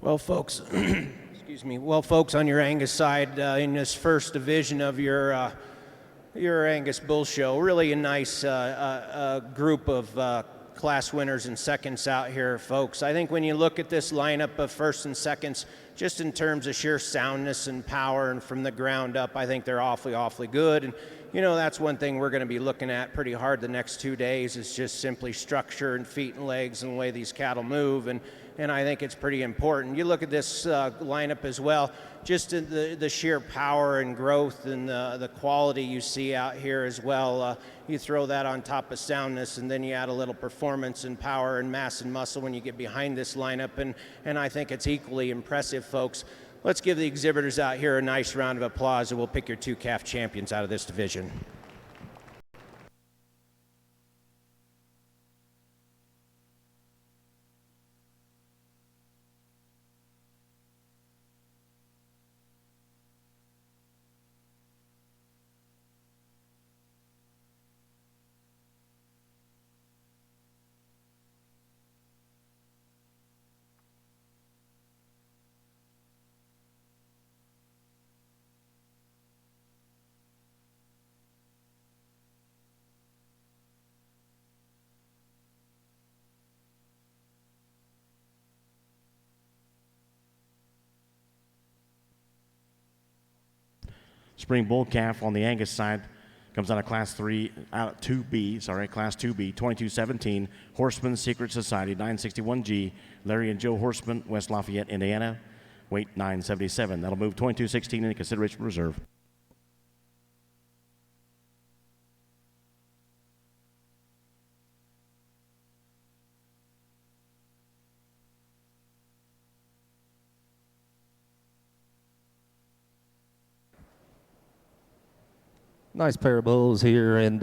Well, folks, excuse me. Well, folks, on your Angus side, in this first division of your Angus Bull Show, really a nice group of class winners and seconds out here, folks. I think when you look at this lineup of firsts and seconds, just in terms of sheer soundness and power and from the ground up, I think they're awfully good. And you know, that's one thing we're going to be looking at pretty hard the next 2 days is just simply structure and feet and legs and the way these cattle move. And I think it's pretty important. You look at this lineup as well, just the sheer power and growth and the quality you see out here as well. You throw that on top of soundness, and then you add a little performance and power and mass and muscle when you get behind this lineup, and I think it's equally impressive, folks. Let's give the exhibitors out here a nice round of applause, and we'll pick your two calf champions out of this division. Spring bull calf on the Angus side comes out of Class 2B, Class 2B, 22-17, Horseman Secret Society, 961G, Larry and Joe Horseman, West Lafayette, Indiana, weight 977. That'll move 22-16 into consideration reserve. Nice pair of bulls here, and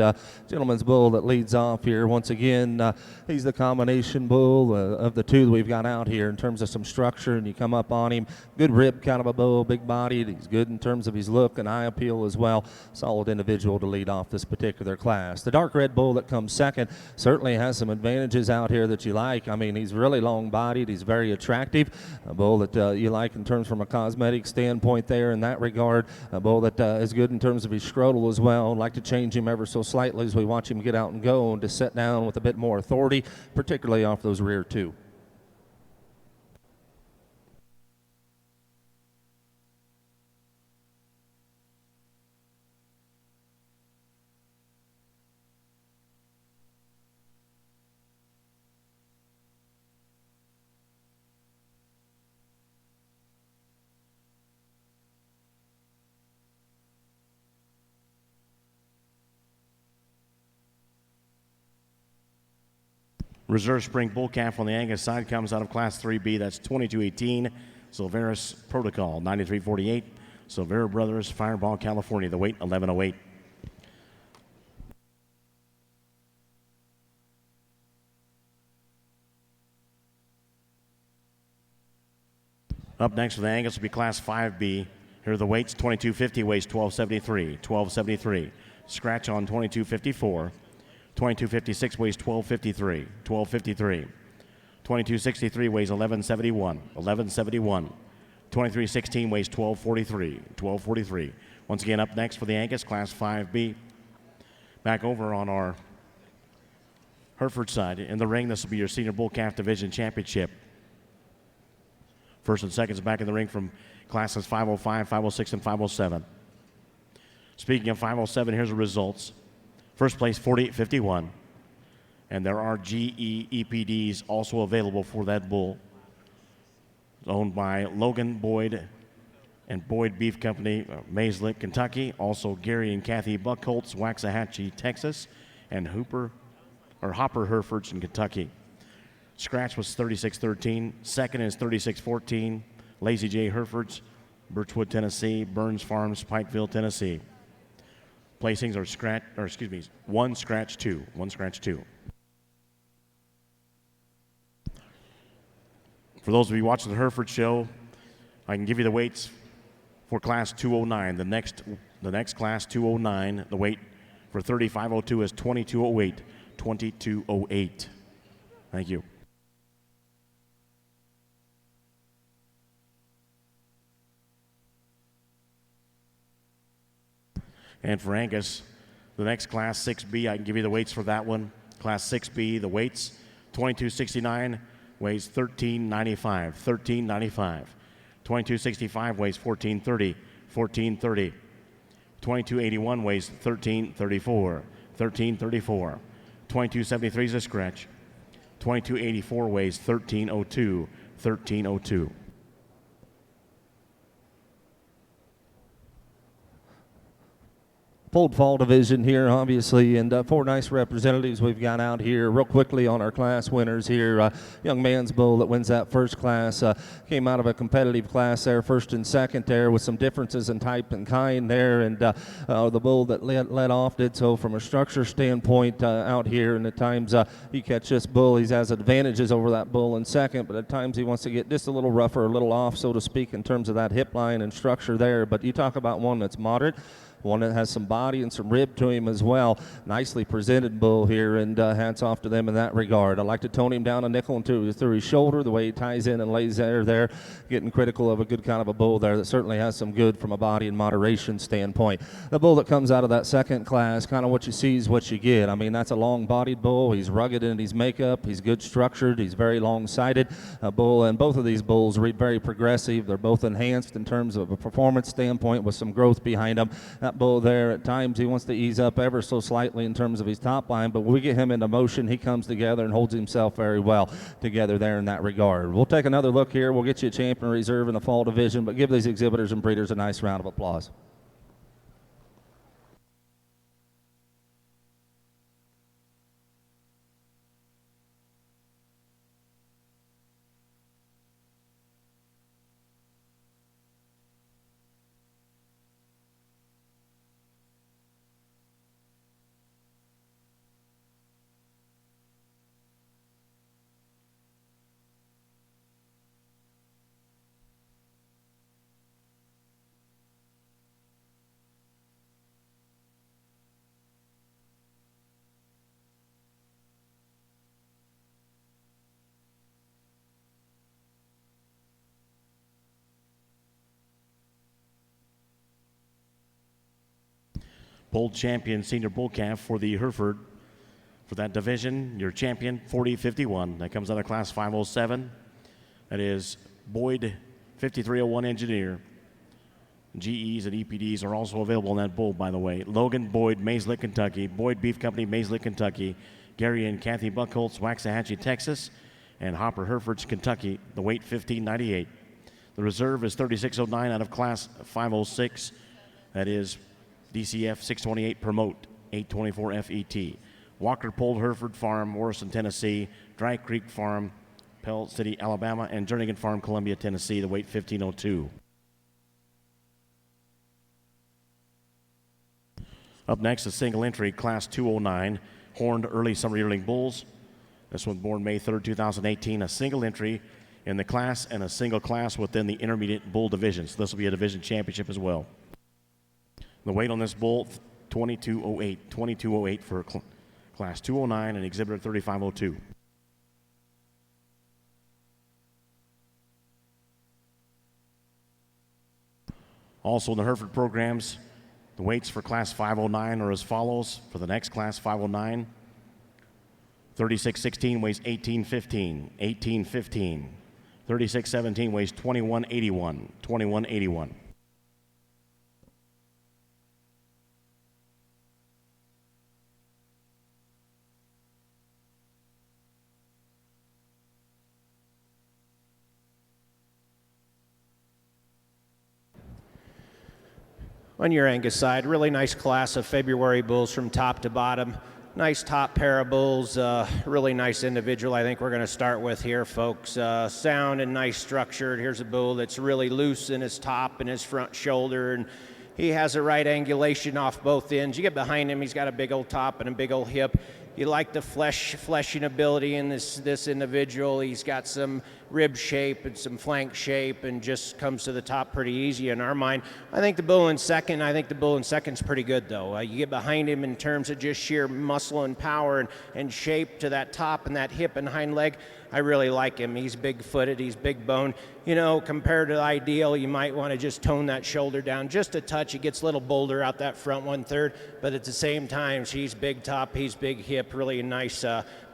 gentleman's bull that leads off here. Once again, he's the combination bull of the two that we've got out here in terms of some structure, and you come up on him. Good rib kind of a bull, big bodied. He's good in terms of his look and eye appeal as well. Solid individual to lead off this particular class. The dark red bull that comes second certainly has some advantages out here that you like. I mean, he's really long bodied. He's very attractive. A bull that you like in terms from a cosmetic standpoint there in that regard. A bull that is good in terms of his scrotal as well. I'd like to change him ever so slightly as we watch him get out and go and to sit down with a bit more authority, particularly off those rear two. Reserve spring bull calf on the Angus side comes out of Class 3B. That's 22-18. Silveris Protocol, 93-48. Silvera Brothers, Fireball, California. The weight, 1108. Up next for the Angus will be Class 5B. Here are the weights. 2250 weighs 1273. 1273. Scratch on 2254. 2256 weighs 1253. 1253. 2263 weighs 1171. 1171. 2316 weighs 1243. 1243. Once again, up next for the Angus, Class 5B. Back over on our Hereford side. In the ring, this will be your Senior Bull Calf Division Championship. First and seconds back in the ring from classes 505, 506, and 507. Speaking of 507, here's the results. First place, 48.51. And there are GE EPDs also available for that bull. It's owned by Logan Boyd and Boyd Beef Company, Mayslick, Kentucky. Also Gary and Kathy Buckholtz, Waxahachie, Texas. And Hopper Herefords in Kentucky. Scratch was 36-13. Second is 36-14. Lazy J Herefords, Birchwood, Tennessee. Burns Farms, Pikeville, Tennessee. Placings are one scratch two. For those of you watching the Hereford show, I can give you the weights for Class 209. The next Class 209, the weight for 3502 is 2208. 2208. Thank you. And for Angus, the next Class 6B, I can give you the weights for that one. Class 6B, the weights, 2269 weighs 1395. 1395. 2265 weighs 1430. 1430. 2281 weighs 1334. 1334. 2273 is a scratch. 2284 weighs 1302. 1302. Pulled fall division here, obviously, and four nice representatives we've got out here. Real quickly on our class winners here. Young man's bull that wins that first class came out of a competitive class there, first and second there, with some differences in type and kind there. And the bull that led off did so from a structure standpoint out here. And at times he catch this bull, he has advantages over that bull in second, but at times he wants to get just a little rougher, a little off, so to speak, in terms of that hip line and structure there. But you talk about one that's moderate. one that has some body and some rib to him as well. Nicely presented bull here, and hats off to them in that regard. I like to tone him down a nickel and two through his shoulder, the way he ties in and lays there, getting critical of a good kind of a bull there that certainly has some good from a body and moderation standpoint. The bull that comes out of that second class, kind of what you see is what you get. I mean, that's a long-bodied bull. He's rugged in his makeup. He's good structured. He's very long-sided bull, and both of these bulls read very progressive. They're both enhanced in terms of a performance standpoint with some growth behind them. That bull there, at times, he wants to ease up ever so slightly in terms of his top line, but when we get him into motion, he comes together and holds himself very well together there in that regard. We'll take another look here. We'll get you a champion reserve in the fall division, but give these exhibitors and breeders a nice round of applause. Bull champion senior bull calf for the Hereford. For that division, your champion, 40-51. That comes out of class 507. That is Boyd, 5301 engineer. GEs and EPDs are also available in that bull, by the way. Logan Boyd, Mayslick, Kentucky. Boyd Beef Company, Mayslick, Kentucky. Gary and Kathy Buckholz, Waxahachie, Texas. And Hopper Hereford's Kentucky, the weight 1598. The reserve is 3609 out of class 506. That is DCF 628 Promote 824 FET. Walker Polled Hereford Farm, Morrison, Tennessee. Dry Creek Farm, Pell City, Alabama. And Jernigan Farm, Columbia, Tennessee, the weight 1502. Up next, a single entry, class 209, horned early summer yearling bulls. This one born May 3rd, 2018, a single entry in the class and a single class within the intermediate bull division. So this will be a division championship as well. The weight on this bull, 2208. 2208 for class 209 and exhibitor 3502. Also in the Hereford programs, the weights for class 509 are as follows. For the next class 509, 3616 weighs 1815. 1815. 3617 weighs 2181. 2181. On your Angus side, really nice class of February bulls from top to bottom. Nice top pair of bulls, really nice individual I think we're going to start with here, folks. Sound and nice structured. Here's a bull that's really loose in his top and his front shoulder, and he has a right angulation off both ends. You get behind him, he's got a big old top and a big old hip. You like the fleshing ability in this individual. He's got some rib shape and some flank shape and just comes to the top pretty easy in our mind. I think the bull in second's pretty good, though. You get behind him in terms of just sheer muscle and power and shape to that top and that hip and hind leg. I really like him. He's big-footed, he's big bone. You know, compared to the ideal, you might want to just tone that shoulder down just a touch. He gets a little bolder out that front 1/3, but at the same time, he's big top, he's big hip, really a nice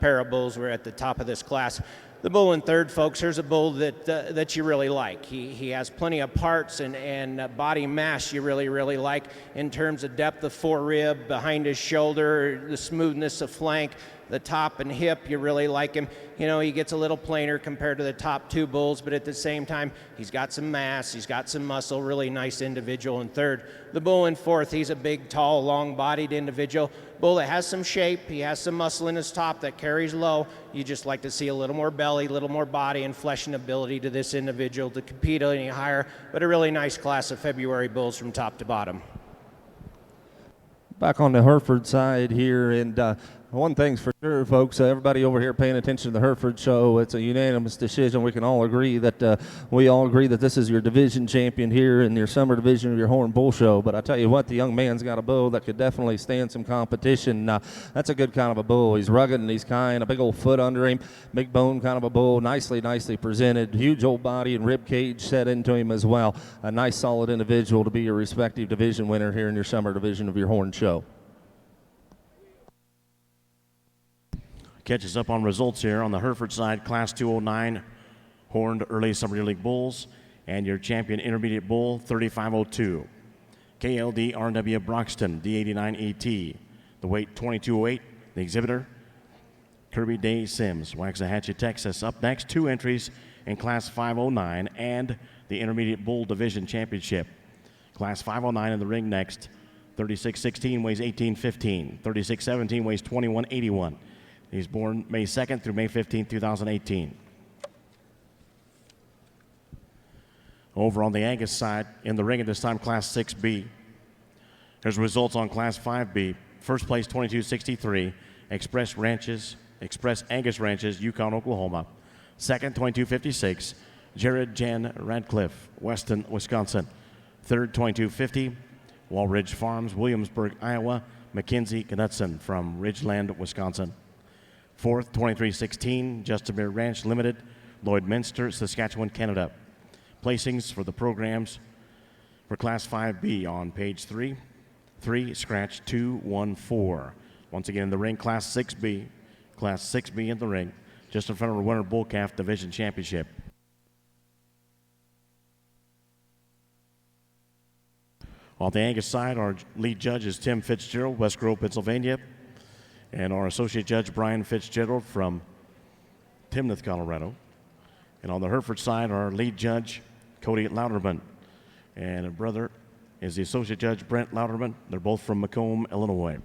pair of bulls. We're at the top of this class. The bull in third, folks, here's a bull that you really like. He has plenty of parts and body mass you really, really like in terms of depth of forerib, behind his shoulder, the smoothness of flank, the top and hip, you really like him. You know, he gets a little plainer compared to the top two bulls, but at the same time, he's got some mass, he's got some muscle, really nice individual in third. The bull in fourth, he's a big, tall, long-bodied individual. Bull that has some shape, he has some muscle in his top that carries low. You just like to see a little more belly, a little more body and flesh and ability to this individual to compete any higher, but a really nice class of February bulls from top to bottom. Back on the Hereford side here, and One thing's for sure, folks, everybody over here paying attention to the Hereford show, it's a unanimous decision. We can all agree that this is your division champion here in your summer division of your Horn Bull Show. But I tell you what, the young man's got a bull that could definitely stand some competition. That's a good kind of a bull. He's rugged and he's kind, a big old foot under him, big bone kind of a bull, nicely presented, huge old body and rib cage set into him as well. A nice solid individual to be your respective division winner here in your summer division of your Horn Show. Catches up on results here on the Hereford side, Class 209 Horned Early Summer Year League Bulls, and your champion intermediate bull, 3502. KLD RW Broxton, D89 ET. The weight, 2208. The exhibitor, Kirby Day Sims, Waxahachie, Texas. Up next, 2 entries in Class 509 and the Intermediate Bull Division Championship. Class 509 in the ring next. 3616 weighs 1815. 3617 weighs 2181. He's born May 2nd through May 15th, 2018. Over on the Angus side, in the ring at this time, Class 6B. Here's results on Class 5B. First place, 2263, Express Angus Ranches, Yukon, Oklahoma. Second, 2256, Jared Jan Radcliffe, Weston, Wisconsin. Third, 2250, Walridge Farms, Williamsburg, Iowa. Mackenzie Knudsen from Ridgeland, Wisconsin. Fourth, 2316, Justin Ranch Limited, Lloydminster, Saskatchewan, Canada. Placings for the programs for Class 5B on page 3. 3, scratch 214. Once again in the ring, Class 6B. Class 6B in the ring, just in front of the Winter Bull Calf Division Championship. On the Angus side, our lead judge is Tim Fitzgerald, West Grove, Pennsylvania. And our associate judge, Brian Fitzgerald from Timnath, Colorado. And on the Hereford side, our lead judge, Cody Louderman. And a brother is the associate judge, Brent Louderman. They're both from Macomb, Illinois.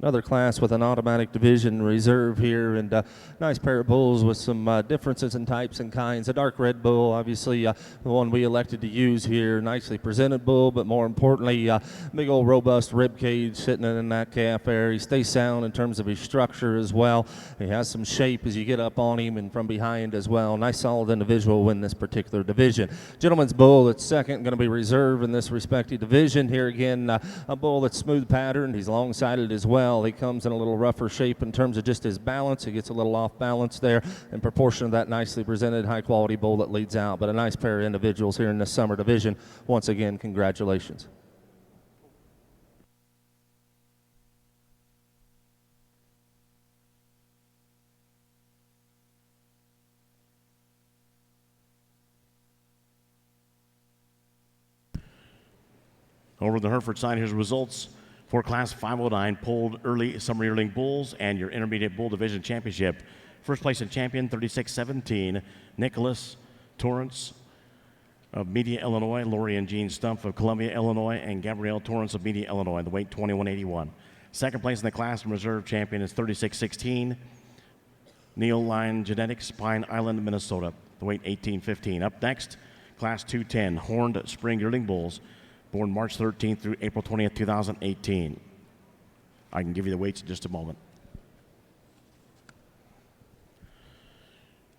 Another class with an automatic division reserve here, and nice pair of bulls with some differences in types and kinds. A dark red bull, obviously the one we elected to use here. Nicely presented bull, but more importantly, big old robust rib cage sitting in that calf there. He stays sound in terms of his structure as well. He has some shape as you get up on him and from behind as well. Nice solid individual win this particular division. Gentleman's bull that's second, going to be reserved in this respective division. Here again, a bull that's smooth patterned. He's long-sided as well. He comes in a little rougher shape in terms of just his balance. He gets a little off balance there in proportion to that nicely presented high quality bull that leads out. But a nice pair of individuals here in this summer division. Once again, congratulations. Over the Hereford side, here's the results for Class 509 pulled early summer yearling bulls and your intermediate bull division championship. First place in champion, 36-17, Nicholas Torrance of Media, Illinois, Lori and Jean Stumpf of Columbia, Illinois, and Gabrielle Torrance of Media, Illinois, the weight 2181. Second place in the class and reserve champion is 36-16, Neil Line Genetics, Pine Island, Minnesota, the weight 1815. Up next, Class 210, horned spring yearling bulls, born March 13th through April 20th, 2018. I can give you the weights in just a moment.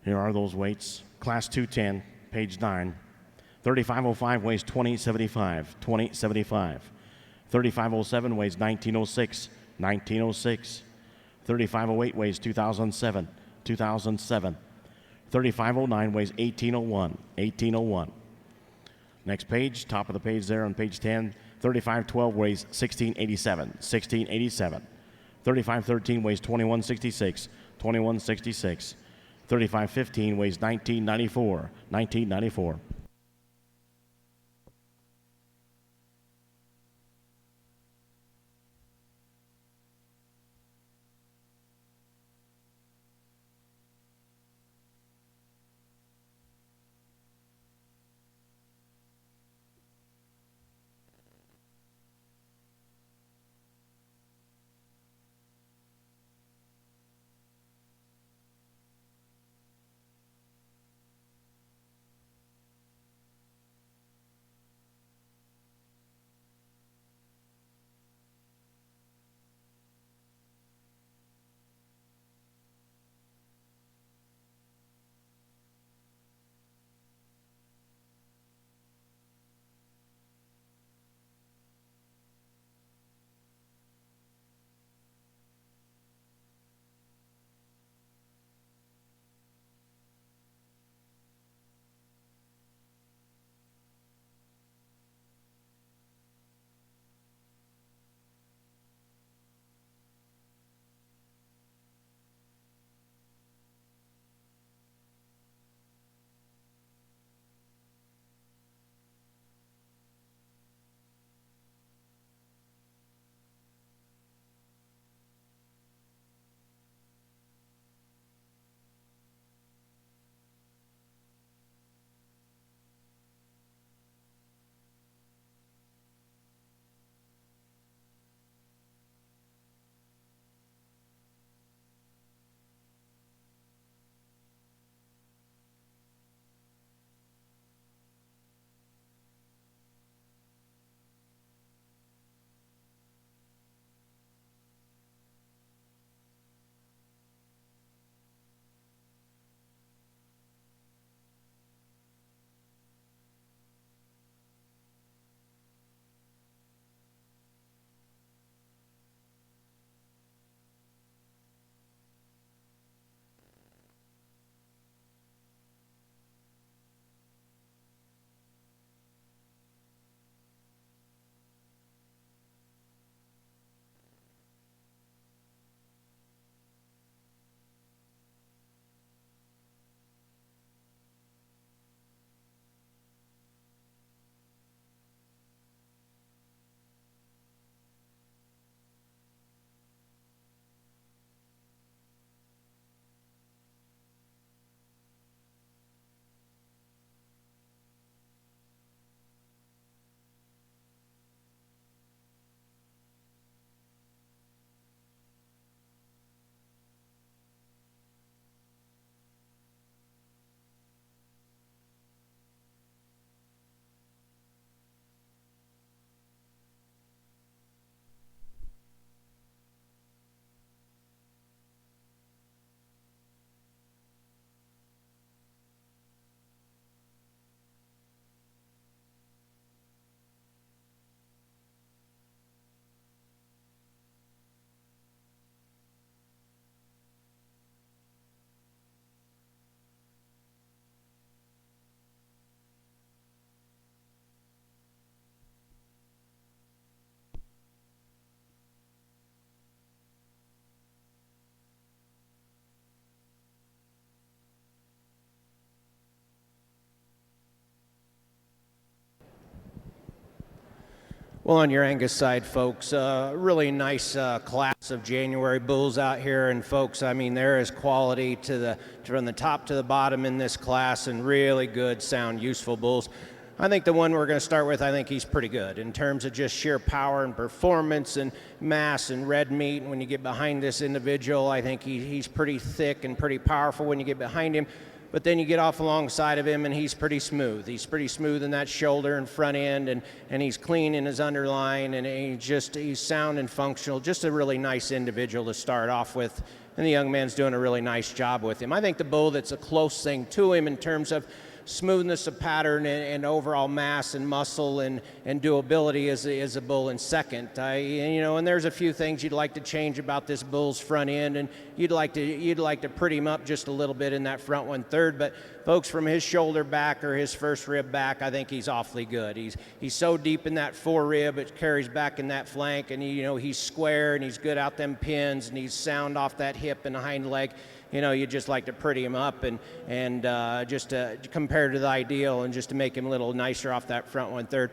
Here are those weights. Class 210, page 9. 3505 weighs 2075, 2075. 3507 weighs 1906, 1906. 3508 weighs 2007, 2007. 3509 weighs 1801, 1801. Next page, top of the page there on page 10. 3512 weighs 1687, 1687. 3513 weighs 2166, 2166. 3515 weighs 1994, 1994. Well, on your Angus side, folks, really nice class of January bulls out here, and folks, I mean, there is quality from the top to the bottom in this class, and really good, sound, useful bulls. I think the one we're going to start with, I think he's pretty good in terms of just sheer power and performance and mass and red meat. And when you get behind this individual, I think he's pretty thick and pretty powerful when you get behind him. But then you get off alongside of him and he's pretty smooth. He's pretty smooth in that shoulder and front end, and he's clean in his underline, and he's sound and functional. Just a really nice individual to start off with. And the young man's doing a really nice job with him. I think the bull that's a close thing to him in terms of smoothness of pattern and overall mass and muscle and doability is a bull in second. And there's a few things you'd like to change about this bull's front end, and you'd like to pretty him up just a little bit in that front 1/3. But folks, from his shoulder back or his first rib back, I think he's awfully good. He's so deep in that fore rib, it carries back in that flank, and he's square and he's good out them pins, and he's sound off that hip and hind leg. You just like to pretty him up and just compared to the ideal, and just to make him a little nicer off that front 1/3.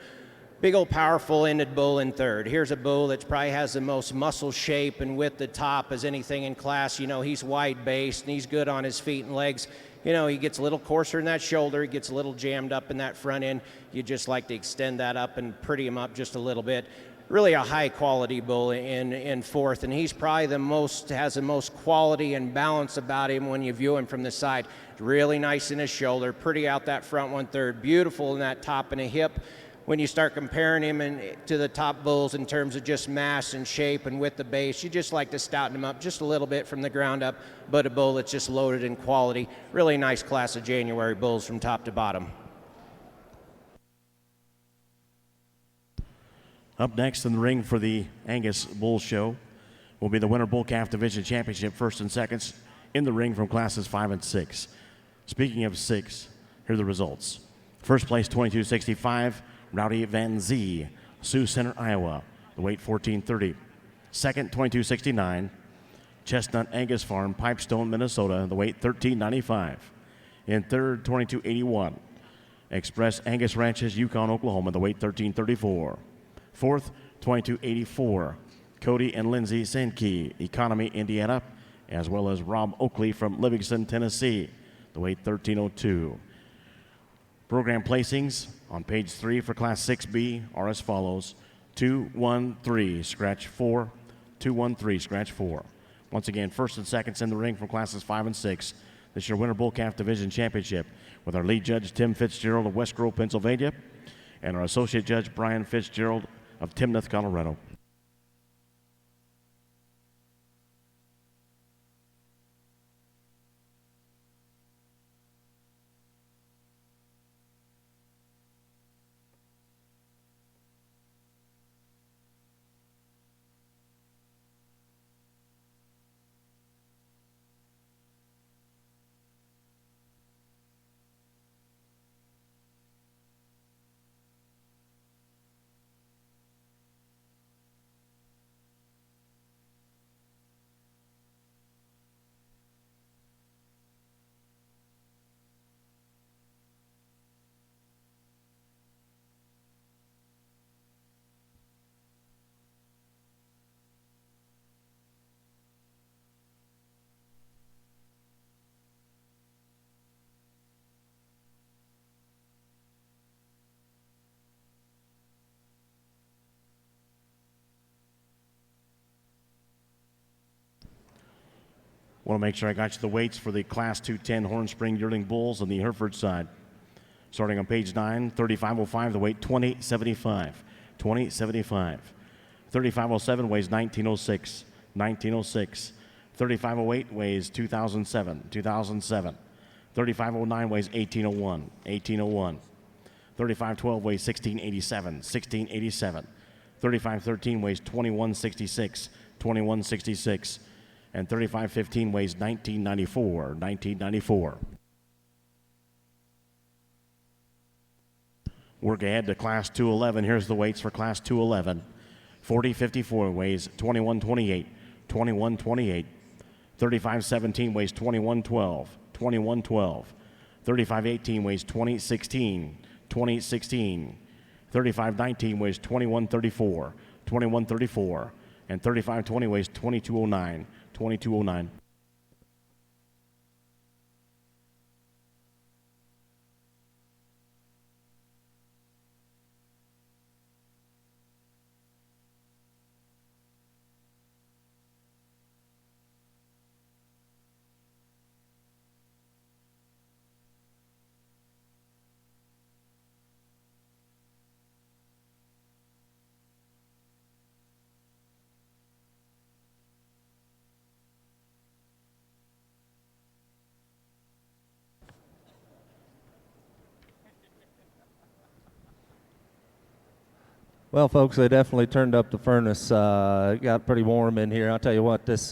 Big old powerful ended bull in third. Here's a bull that probably has the most muscle shape and width at top as anything in class. He's wide based and he's good on his feet and legs. He gets a little coarser in that shoulder. He gets a little jammed up in that front end. You just like to extend that up and pretty him up just a little bit. Really a high quality bull in fourth, and he's probably has the most quality and balance about him when you view him from the side. Really nice in his shoulder, pretty out that front 1/3, beautiful in that top and a hip. When you start comparing him to the top bulls in terms of just mass and shape and width of base, you just like to stouten him up just a little bit from the ground up, but a bull that's just loaded in quality. Really nice class of January bulls from top to bottom. Up next in the ring for the Angus Bull Show will be the Winter Bull Calf Division Championship, first and seconds in the ring from classes 5 and 6. Speaking of 6, here are the results. First place, 2265, Rowdy Van Zee, Sioux Center, Iowa, the weight 1430. Second, 2269, Chestnut Angus Farm, Pipestone, Minnesota, the weight 1395. In third, 2281, Express Angus Ranches, Yukon, Oklahoma, the weight 1334. Fourth, 2284, Cody and Lindsay Sankey, Economy, Indiana, as well as Rob Oakley from Livingston, Tennessee, the weight 1302. Program placings on page 3 for Class 6B are as follows: 213, scratch 4, 213, scratch 4. Once again, first and seconds in the ring from classes 5 and 6. This is your Winter Bull Calf Division Championship with our lead judge, Tim Fitzgerald of West Grove, Pennsylvania, and our associate judge, Brian Fitzgerald of Timnath, Colorado. Want to make sure I got you the weights for the Class 210 Horn Spring Yearling Bulls on the Hereford side. Starting on page 9, 3505, the weight 2075. 2075. 3507 weighs 1906. 1906. 3508 weighs 2007. 2007. 3509 weighs 1801. 1801. 3512 weighs 1687. 1687. 3513 weighs 2166. 2166. And 3515 weighs 1994, 1994. Work ahead to Class 211. Here's the weights for Class 211. 4054 weighs 2128, 2128. 3517 weighs 2112, 2112. 3518 weighs 2016, 2016. 35-19 weighs 21-34, 21-34, and 35-20 weighs 22-09, 22-09. Well, folks, they definitely turned up the furnace. It got pretty warm in here. I'll tell you what, this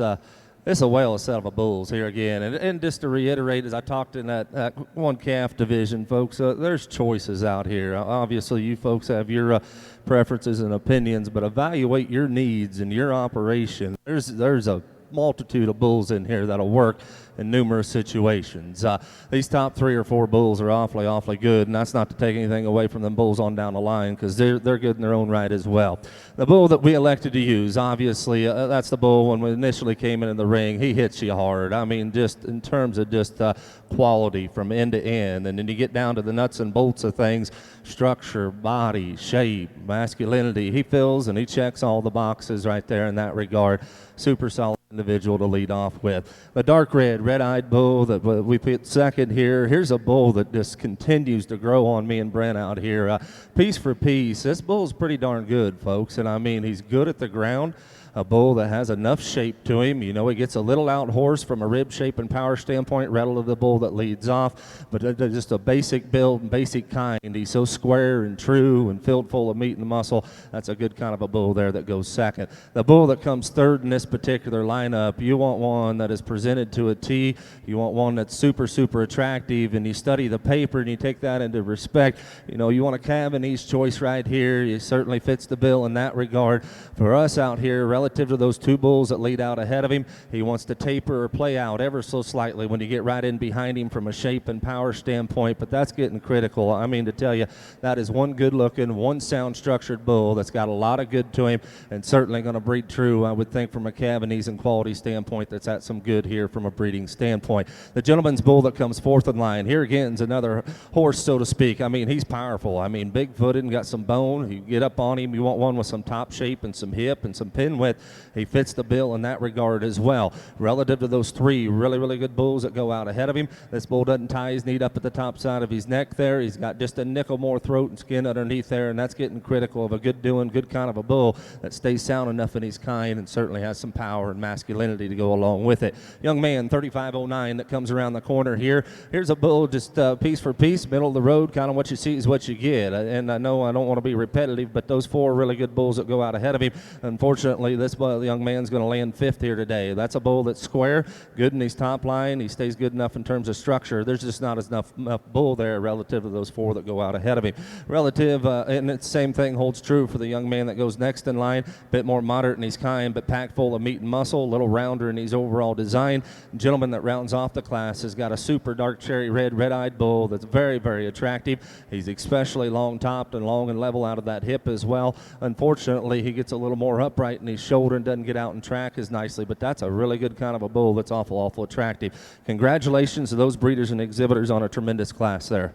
is a whale set of bulls here again. And just to reiterate, as I talked in that one calf division, folks, there's choices out here. Obviously, you folks have your preferences and opinions, but evaluate your needs and your operation. There's a multitude of bulls in here that'll work in numerous situations. These top 3 or 4 bulls are awfully good, and that's not to take anything away from them bulls on down the line, because they're good in their own right as well. The bull that we elected to use, obviously, that's the bull when we initially came in the ring. He hits you hard. I mean, just in terms of just quality from end to end, and then you get down to the nuts and bolts of things, structure, body, shape, masculinity. He fills and he checks all the boxes right there in that regard. Super solid individual to lead off with. The dark red-eyed bull that we put second here. Here's a bull that just continues to grow on me and Brent out here. Piece for piece, this bull's pretty darn good, folks, and I mean, he's good at the ground. A bull that has enough shape to him. You know, he gets a little out horse from a rib shape and power standpoint, relative to the bull that leads off, but just a basic build and basic kind. He's so square and true and filled full of meat and muscle. That's a good kind of a bull there that goes second. The bull that comes third in this particular lineup, you want one that is presented to a T. You want one that's super attractive, and you study the paper and you take that into respect. You know, you want a Cavanese choice right here. He certainly fits the bill in that regard. For us out here, relative to those 2 bulls that lead out ahead of him, he wants to taper or play out ever so slightly when you get right in behind him from a shape and power standpoint, but that's getting critical. I mean, to tell you, that is one good-looking, one sound-structured bull that's got a lot of good to him and certainly going to breed true, I would think, from a Cavanese and quality standpoint. That's at some good here from a breeding standpoint. The gentleman's bull that comes fourth in line, here again is another horse, so to speak. I mean, he's powerful. I mean, big-footed and got some bone. You get up on him, you want one with some top shape and some hip and some pin width. He fits the bill in that regard as well. Relative to those 3 really good bulls that go out ahead of him, this bull doesn't tie his knee up at the top side of his neck there. He's got just a nickel more throat and skin underneath there, and that's getting critical of a good kind of a bull that stays sound enough in his kind and certainly has some power and masculinity to go along with it. Young man, 3509, that comes around the corner here. Here's a bull just piece for piece, middle of the road, kind of what you see is what you get. And I know I don't want to be repetitive, but those 4 really good bulls that go out ahead of him, unfortunately, this the young man's going to land 5th here today. That's a bull that's square, good in his top line. He stays good enough in terms of structure. There's just not enough bull there relative to those 4 that go out ahead of him. Relative, and the same thing holds true for the young man that goes next in line. A bit more moderate in his kind, but packed full of meat and muscle, a little rounder in his overall design. The gentleman that rounds off the class has got a super dark cherry red-eyed bull that's very attractive. He's especially long-topped and long and level out of that hip as well. Unfortunately, he gets a little more upright in his shoulder and doesn't get out and track as nicely, but that's a really good kind of a bull that's awful attractive. Congratulations to those breeders and exhibitors on a tremendous class there.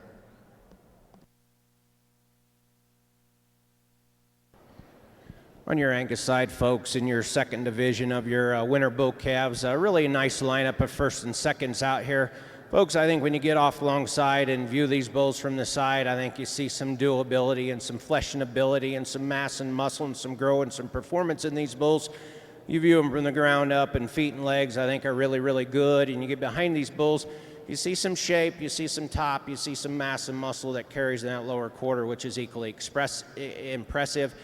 On your Angus side, folks, in your second division of your winter bull calves, a really nice lineup of first and seconds out here. Folks, I think when you get off alongside and view these bulls from the side, I think you see some durability and some fleshing ability and some mass and muscle and some grow and some performance in these bulls. You view them from the ground up, and feet and legs, I think, are really good. And you get behind these bulls, you see some shape, you see some top, you see some mass and muscle that carries in that lower quarter, which is equally impressive.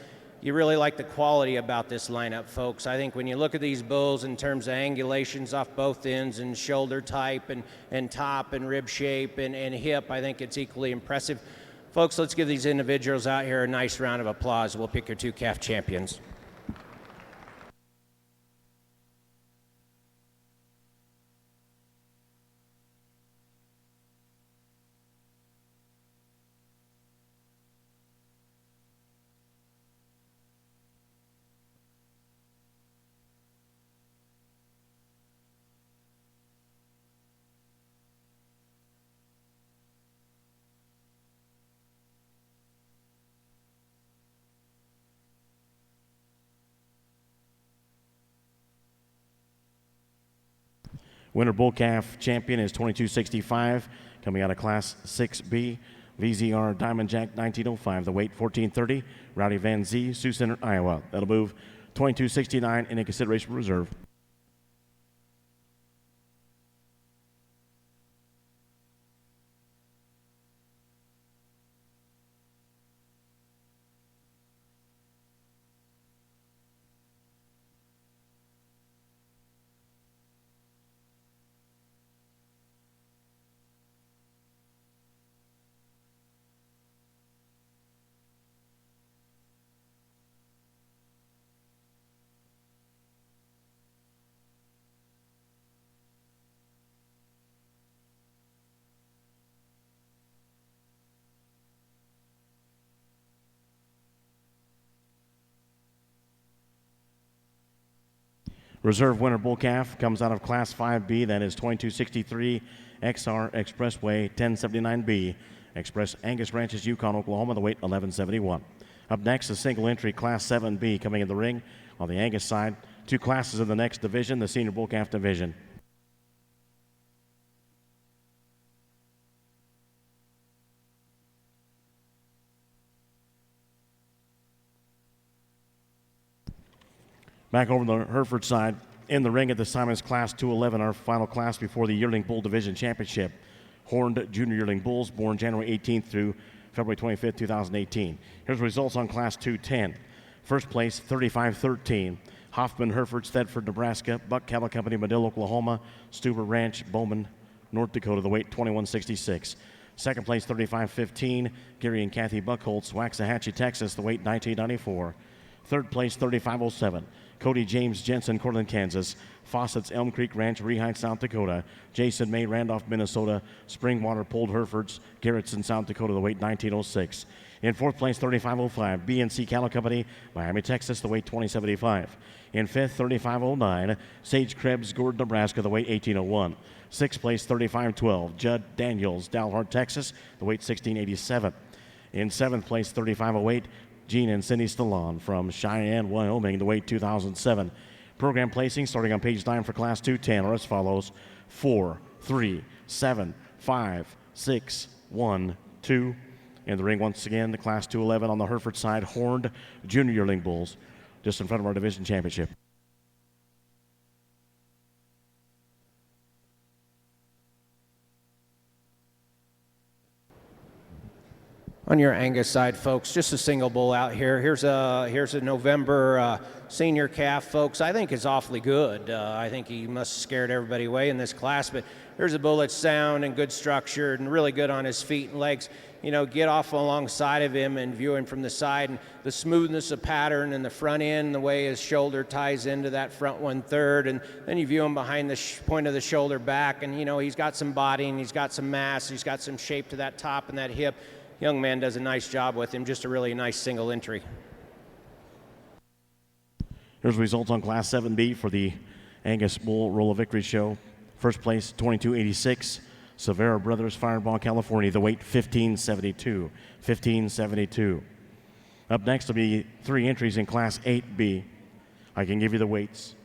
You really like the quality about this lineup, folks. I think when you look at these bulls in terms of angulations off both ends and shoulder type and top and rib shape and hip, I think it's equally impressive. Folks, let's give these individuals out here a nice round of applause. We'll pick your 2 calf champions. Winter Bull Calf champion is 2265, coming out of Class 6B. VZR Diamond Jack 1905, the weight 1430. Rowdy Van Z, Sioux Center, Iowa. That'll move 2269 in a consideration for reserve. Reserve winner Bull Calf comes out of Class 5B. That is 2263 XR Expressway 1079B. Express Angus Ranches, Yukon, Oklahoma. The weight 1171. Up next, a single entry Class 7B coming in the ring on the Angus side. Two classes in the next division, the Senior Bull Calf division. Back over the Hereford side, in the ring at the Simons Class 211, our final class before the Yearling Bull Division Championship. Horned Junior Yearling Bulls, born January 18th through February 25th, 2018. Here's results on Class 210. First place, 35-13. Hoffman, Hereford, Thedford, Nebraska. Buck Cattle Company, Medill, Oklahoma. Stuber Ranch, Bowman, North Dakota. The weight, 2166. Second place, 35-15. Gary and Kathy Buckholtz, Waxahachie, Texas. The weight, 1994. Third place, 3507. Cody James Jensen, Cortland, Kansas. Fawcett's Elm Creek Ranch, Rehine, South Dakota. Jason May, Randolph, Minnesota. Springwater, Pold, Hereford's, Garrettson, South Dakota. The weight, 1906. In fourth place, 3505. BNC Cattle Company, Miami, Texas. The weight, 2075. In fifth, 3509. Sage Krebs, Gordon, Nebraska. The weight, 1801. Sixth place, 3512. Judd Daniels, Dalhart, Texas. The weight, 1687. In seventh place, 3508. Gene and Cindy Stallone from Cheyenne, Wyoming, the weight 2007. Program placing starting on page 9 for Class 210 are as follows: 4, 3, 7, 5, 6, 1, 2. In the ring once again, the Class 211 on the Hereford side, Horned Junior Yearling Bulls, just in front of our division championship. On your Angus side, folks, just a single bull out here. Here's a November senior calf, folks. I think is awfully good. I think he must have scared everybody away in this class, but here's a bull that's sound and good structured and really good on his feet and legs. You know, get off alongside of him and view him from the side, and the smoothness of pattern in the front end, the way his shoulder ties into that front 1/3, and then you view him behind the point of the shoulder back, and you know, he's got some body and he's got some mass, he's got some shape to that top and that hip. Young man does a nice job with him, just a really nice single entry. Here's results on Class 7B for the Angus Bull Roll of Victory show. First place, 2286. Severa Brothers, Fireball, California. The weight, 1572. 1572. Up next will be 3 entries in Class 8B. I can give you the weights.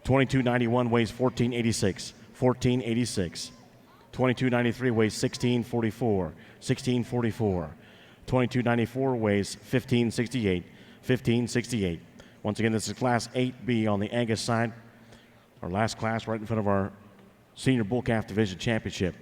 2291 weighs 1486. 1486. 2293 weighs 1644. 1644. 2294 weighs 1568. 1568. Once again, this is Class 8B on the Angus side. Our last class right in front of our Senior Bull Calf Division Championship.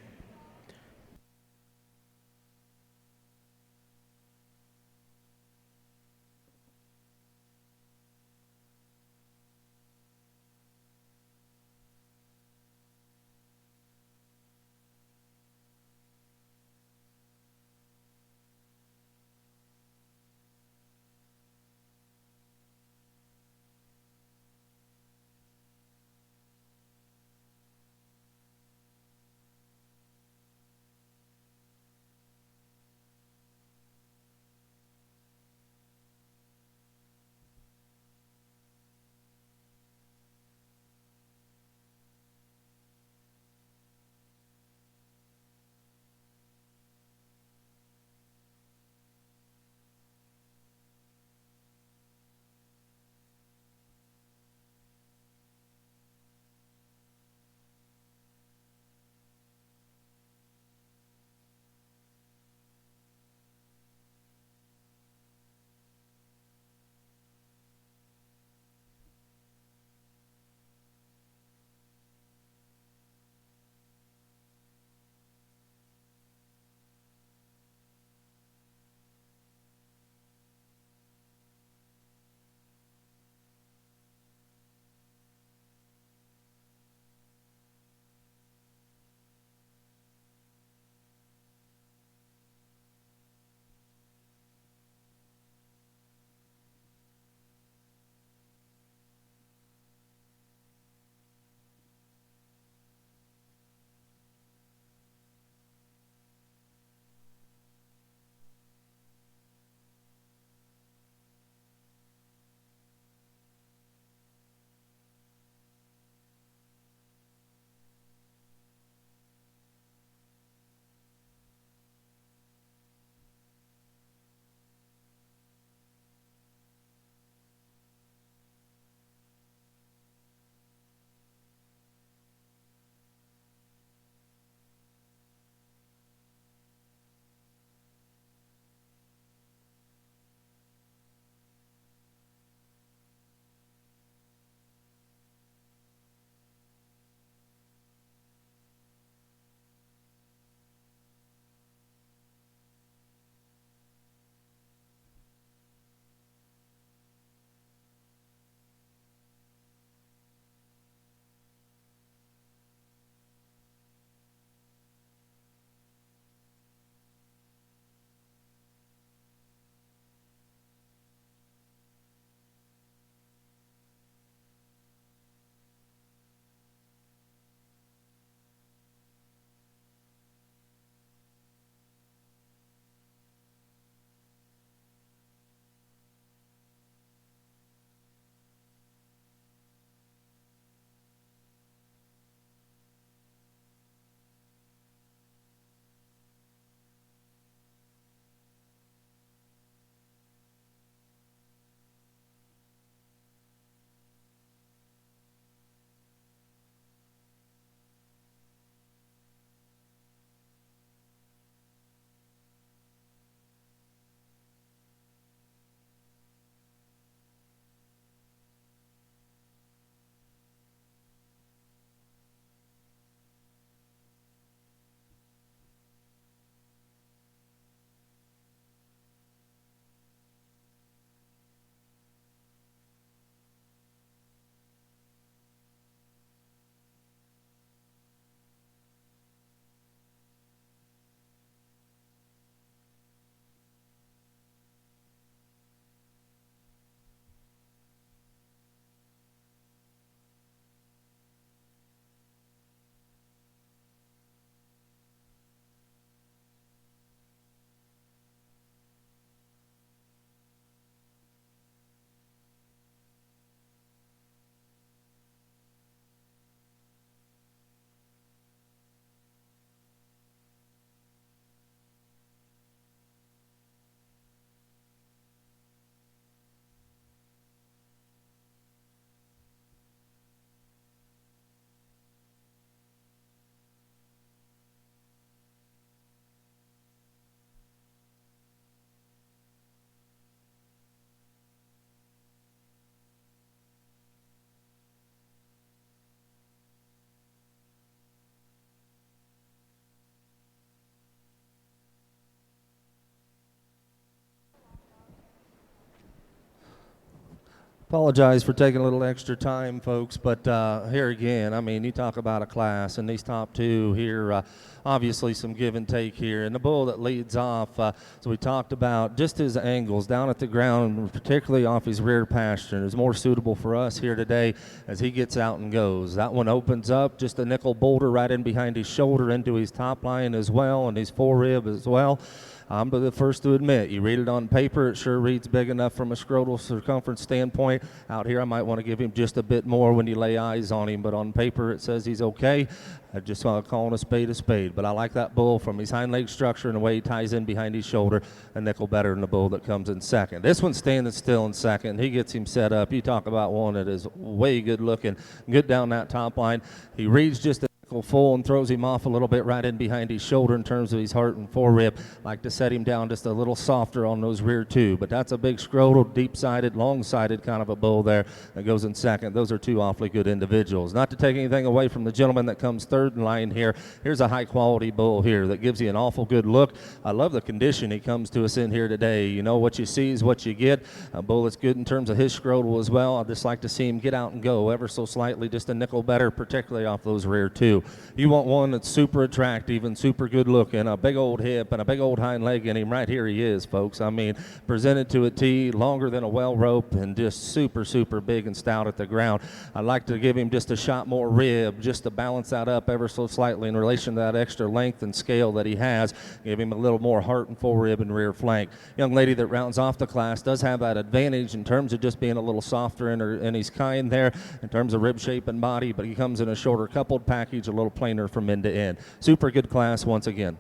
Apologize for taking a little extra time, folks, but here again, I mean, you talk about a class, and these top two here, obviously some give and take here. And the bull that leads off, so we talked about just his angles down at the ground, particularly off his rear pasture, is more suitable for us here today as he gets out and goes. That one opens up, just a nickel boulder right in behind his shoulder into his top line as well, and his forerib as well. I'm the first to admit, you read it on paper, it sure reads big enough from a scrotal circumference standpoint. Out here, I might want to give him just a bit more when you lay eyes on him, but on paper it says he's okay. I just calling a spade, but I like that bull from his hind leg structure and the way he ties in behind his shoulder, a nickel better than the bull that comes in second. This one's standing still in second. He gets him set up. You talk about one that is way good looking, good down that top line. He reads just a full and throws him off a little bit right in behind his shoulder in terms of his heart and forerib. Like to set him down just a little softer on those rear two, but that's a big scrotal, deep-sided, long-sided kind of a bull there that goes in second. Those are two awfully good individuals. Not to take anything away from the gentleman that comes third in line here. Here's a high-quality bull here that gives you an awful good look. I love the condition he comes to us in here today. You know, what you see is what you get. A bull that's good in terms of his scrotal as well. I'd just like to see him get out and go ever so slightly, just a nickel better, particularly off those rear two. You want one that's super attractive and super good looking, a big old hip and a big old hind leg in him. Right here he is, folks. I mean, presented to a tee, longer than a well rope, and just super, super big and stout at the ground. I'd like to give him just a shot more rib, just to balance that up ever so slightly in relation to that extra length and scale that he has. Give him a little more heart and forerib and rear flank. Young lady that rounds off the class does have that advantage in terms of just being a little softer in his kind there, in terms of rib shape and body, but he comes in a shorter coupled package, a little plainer from end to end. Super good class once again.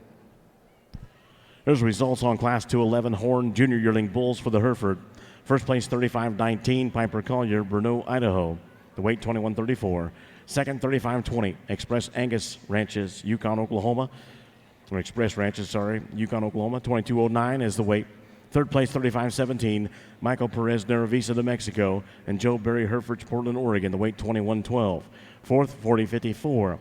Here's results on Class 211 Horn Junior Yearling Bulls for the Hereford. First place 35-19, Piper Collier, Bruneau, Idaho. The weight 21-34. Second 35-20, Express Angus Ranches, Yukon, Oklahoma. Or Express Ranches, sorry, Yukon, Oklahoma. 22-09 is the weight. Third place 35-17, Michael Perez, Naravisa, New Mexico. And Joe Berry, Hereford, Portland, Oregon. The weight 21-12. Fourth 40-54.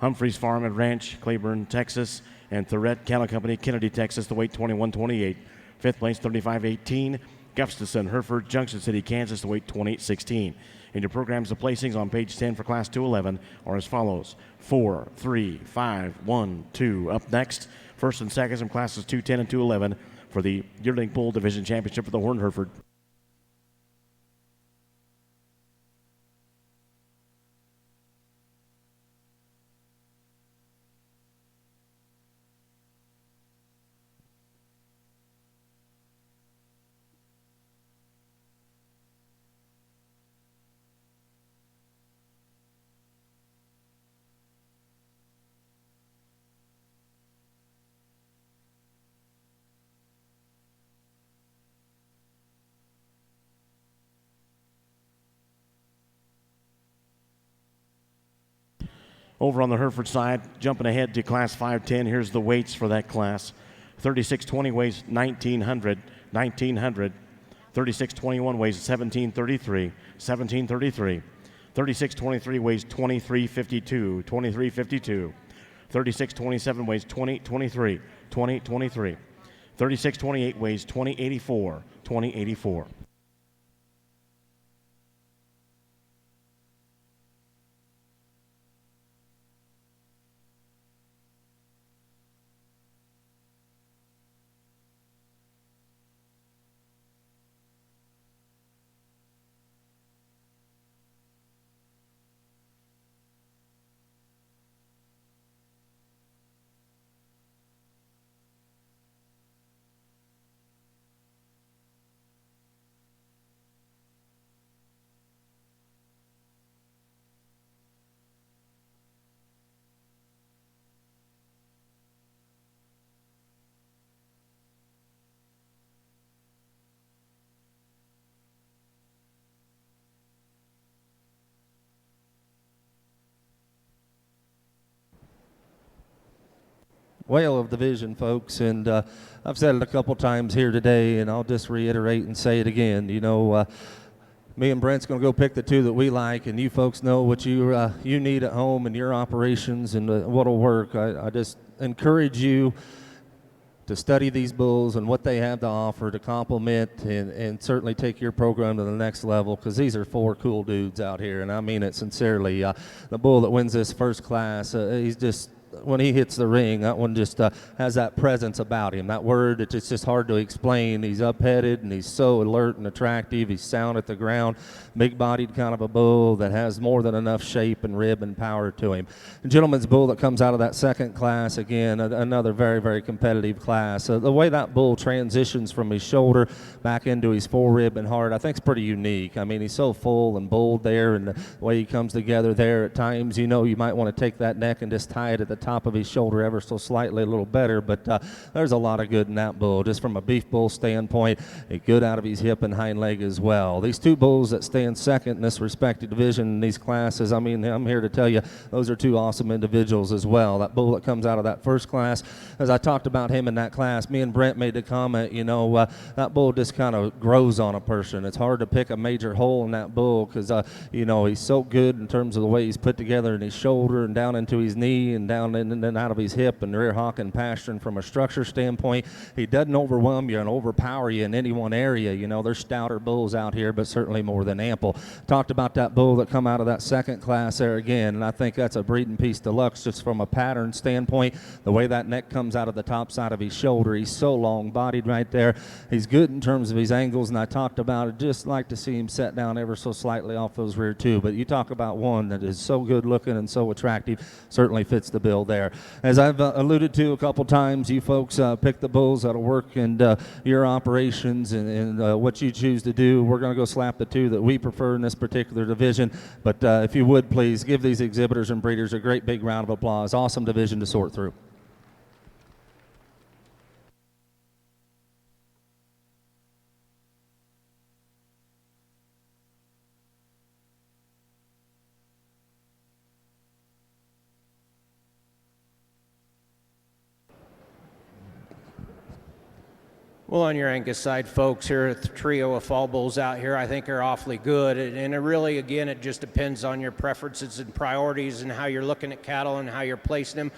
Humphreys Farm and Ranch, Claiborne, Texas, and Thorette Cattle Company, Kennedy, Texas, the weight 21-28. Fifth place, 35-18. Gustafson, Hereford, Junction City, Kansas, the weight 28-16. In your programs, the placings on page 10 for Class 211 are as follows: 4, 3, 5, 1, 2. Up next, first and seconds in Classes 210 and 211 for the Yearling Bull Division Championship for the Horn Hereford. Over on the Hereford side, jumping ahead to Class 510, here's the weights for that class. 3620 weighs 1900. 3621 weighs 1733. 3623 weighs 2352. 3627 weighs 2023. 3628 weighs 2084. Whale of division, folks, and I've said it a couple times here today, and I'll just reiterate and say it again. You know, me and Brent's going to go pick the two that we like, and you folks know what you need at home and your operations and what'll work. I just encourage you to study these bulls and what they have to offer to complement and certainly take your program to the next level, because these are 4 cool dudes out here, and I mean it sincerely. The bull that wins this first class, he's just, when he hits the ring, that one just has that presence about him. That word, it's just hard to explain. He's up-headed, and he's so alert and attractive. He's sound at the ground, big-bodied kind of a bull that has more than enough shape and rib and power to him. The gentleman's bull that comes out of that second class, again, another very, very competitive class. The way that bull transitions from his shoulder back into his forerib and heart, I think is pretty unique. I mean, he's so full and bold there, and the way he comes together there at times, you know, you might want to take that neck and just tie it at the top of his shoulder ever so slightly a little better, but there's a lot of good in that bull. Just from a beef bull standpoint, good out of his hip and hind leg as well. These 2 bulls that stand second in this respective division in these classes, I mean, I'm here to tell you, those are 2 awesome individuals as well. That bull that comes out of that first class, as I talked about him in that class, me and Brent made the comment, you know, that bull just kind of grows on a person. It's hard to pick a major hole in that bull because, you know, he's so good in terms of the way he's put together in his shoulder and down into his knee and down and then out of his hip and rear hock and pastern. From a structure standpoint, he doesn't overwhelm you and overpower you in any one area. You know, there's stouter bulls out here, but certainly more than ample. Talked about that bull that come out of that second class there again, and I think that's a breeding piece deluxe just from a pattern standpoint. The way that neck comes out of the top side of his shoulder, he's so long-bodied right there. He's good in terms of his angles, and I talked about it. Just like to see him set down ever so slightly off those rear 2, but you talk about one that is so good-looking and so attractive, certainly fits the bill there. As I've alluded to a couple times, you folks pick the bulls that'll work in your operations and what you choose to do. We're going to go slap the 2 that we prefer in this particular division, but if you would please give these exhibitors and breeders a great big round of applause. Awesome division to sort through. Well, on your Angus side, folks, here, the trio of fall bulls out here, I think are awfully good. And it really, again, it just depends on your preferences and priorities and how you're looking at cattle and how you're placing them.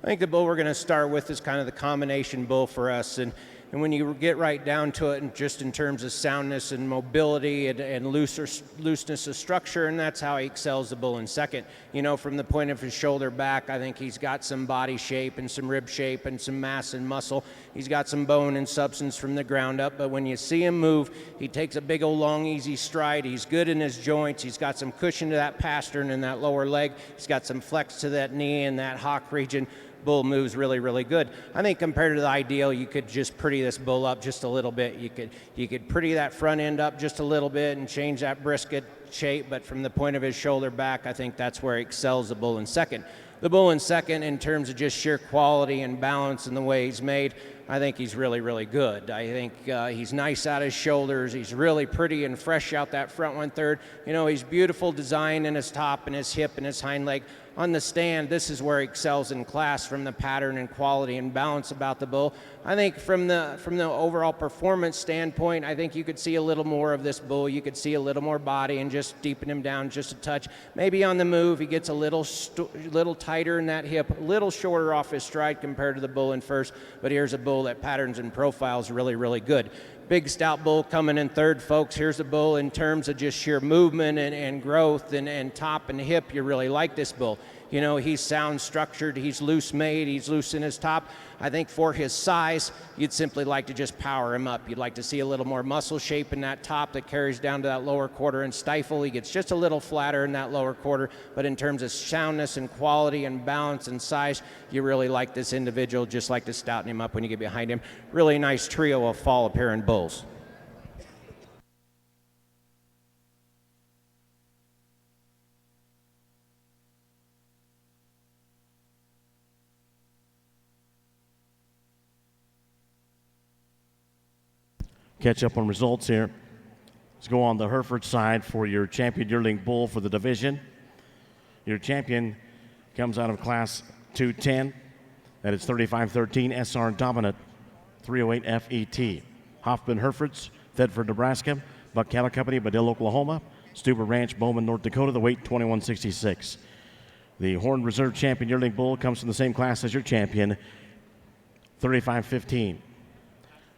I think the bull we're going to start with is kind of the combination bull for us. And when you get right down to it, and just in terms of soundness and mobility and looseness of structure, and that's how he excels the bull in second. You know, from the point of his shoulder back, I think he's got some body shape and some rib shape and some mass and muscle. He's got some bone and substance from the ground up, but when you see him move, he takes a big old long easy stride. He's good in his joints. He's got some cushion to that pastern and that lower leg. He's got some flex to that knee and that hock region. Bull moves really, really good. I think compared to the ideal, you could just pretty this bull up just a little bit. You could pretty that front end up just a little bit and change that brisket shape, but from the point of his shoulder back, I think that's where he excels the bull in second. The bull in second, in terms of just sheer quality and balance and the way he's made, I think he's really, really good. I think he's nice out his shoulders. He's really pretty and fresh out that front 1/3. You know, he's beautiful design in his top and his hip and his hind leg. On the stand, this is where he excels in class from the pattern and quality and balance about the bull. I think from the overall performance standpoint, I think you could see a little more of this bull. You could see a little more body and just deepen him down just a touch. Maybe on the move, he gets a little tighter in that hip, a little shorter off his stride compared to the bull in first, but here's a bull that patterns and profiles really, really good. Big stout bull coming in third, folks. Here's a bull in terms of just sheer movement and growth and top and hip. You really like this bull. You know, he's sound structured, he's loose made, he's loose in his top. I think for his size, you'd simply like to just power him up. You'd like to see a little more muscle shape in that top that carries down to that lower quarter and stifle. He gets just a little flatter in that lower quarter, but in terms of soundness and quality and balance and size, you really like this individual, just like to stouten him up when you get behind him. Really nice trio of fall appearing bulls. Catch up on results here. Let's go on the Hereford side for your champion yearling bull for the division. Your champion comes out of class 210. That is 3513 SR Dominant 308 FET. Hoffman Herefords, Thedford, Nebraska. Buck Cattle Company, Badil, Oklahoma. Stuber Ranch, Bowman, North Dakota. The weight 2166. The Horn Reserve champion yearling bull comes from the same class as your champion. 35-15.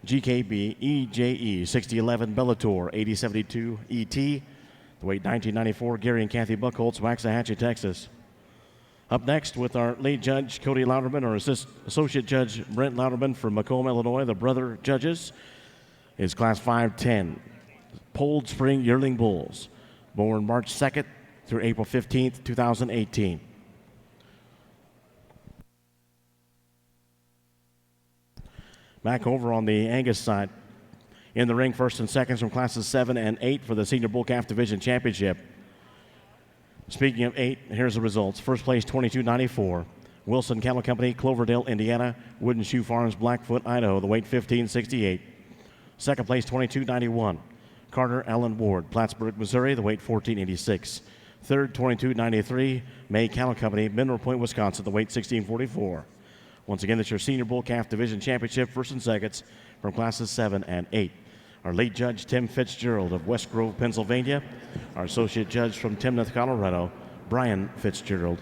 GKB EJE 6011 Bellator 8072 ET. The weight 1994, Gary and Kathy Buckholz, Waxahachie, Texas. Up next with our lead judge, Cody Louderman, our associate judge, Brent Louderman from Macomb, Illinois, the brother judges, is Class 5'10", Polled Spring Yearling Bulls, born March 2nd through April 15th, 2018. Back over on the Angus side, in the ring, first and seconds from classes 7 and 8 for the Senior Bull Calf Division Championship. Speaking of 8, here's the results. First place, 22.94. Wilson Cattle Company, Cloverdale, Indiana. Wooden Shoe Farms, Blackfoot, Idaho. The weight, 15.68. Second place, 22.91. Carter Allen Ward, Plattsburgh, Missouri. The weight, 14.86. Third, 22.93. May Cattle Company, Mineral Point, Wisconsin. The weight, 16.44. Once again, that's your Senior Bull Calf Division Championship, first and seconds from classes 7 and 8. Our lead judge, Tim Fitzgerald of West Grove, Pennsylvania. Our associate judge from Timnath, Colorado, Brian Fitzgerald.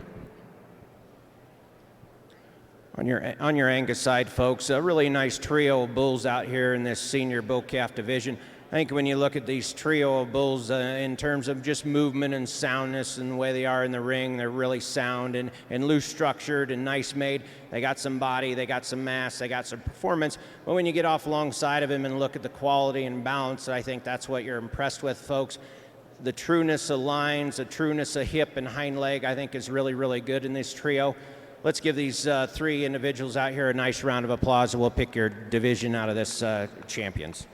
On your Angus side, folks, a really nice trio of bulls out here in this Senior Bull Calf Division. I think when you look at these trio of bulls in terms of just movement and soundness and the way they are in the ring, they're really sound and loose structured and nice made. They got some body, they got some mass, they got some performance. But when you get off alongside of him and look at the quality and balance, I think that's what you're impressed with, folks. The trueness of lines, the trueness of hip and hind leg, I think is really, really good in this trio. Let's give these three individuals out here a nice round of applause, and we'll pick your division out of this champions.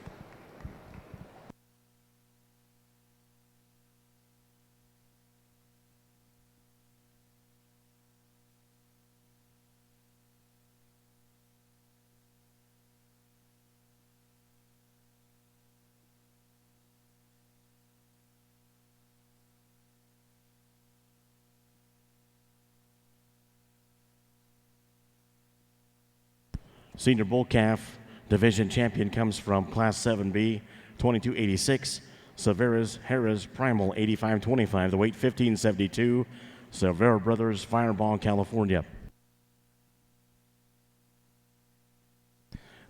Senior Bull Calf Division Champion comes from Class 7B, 2286. Severus Harris Primal, 8525. The weight, 1572. Severa Brothers, Fireball, California.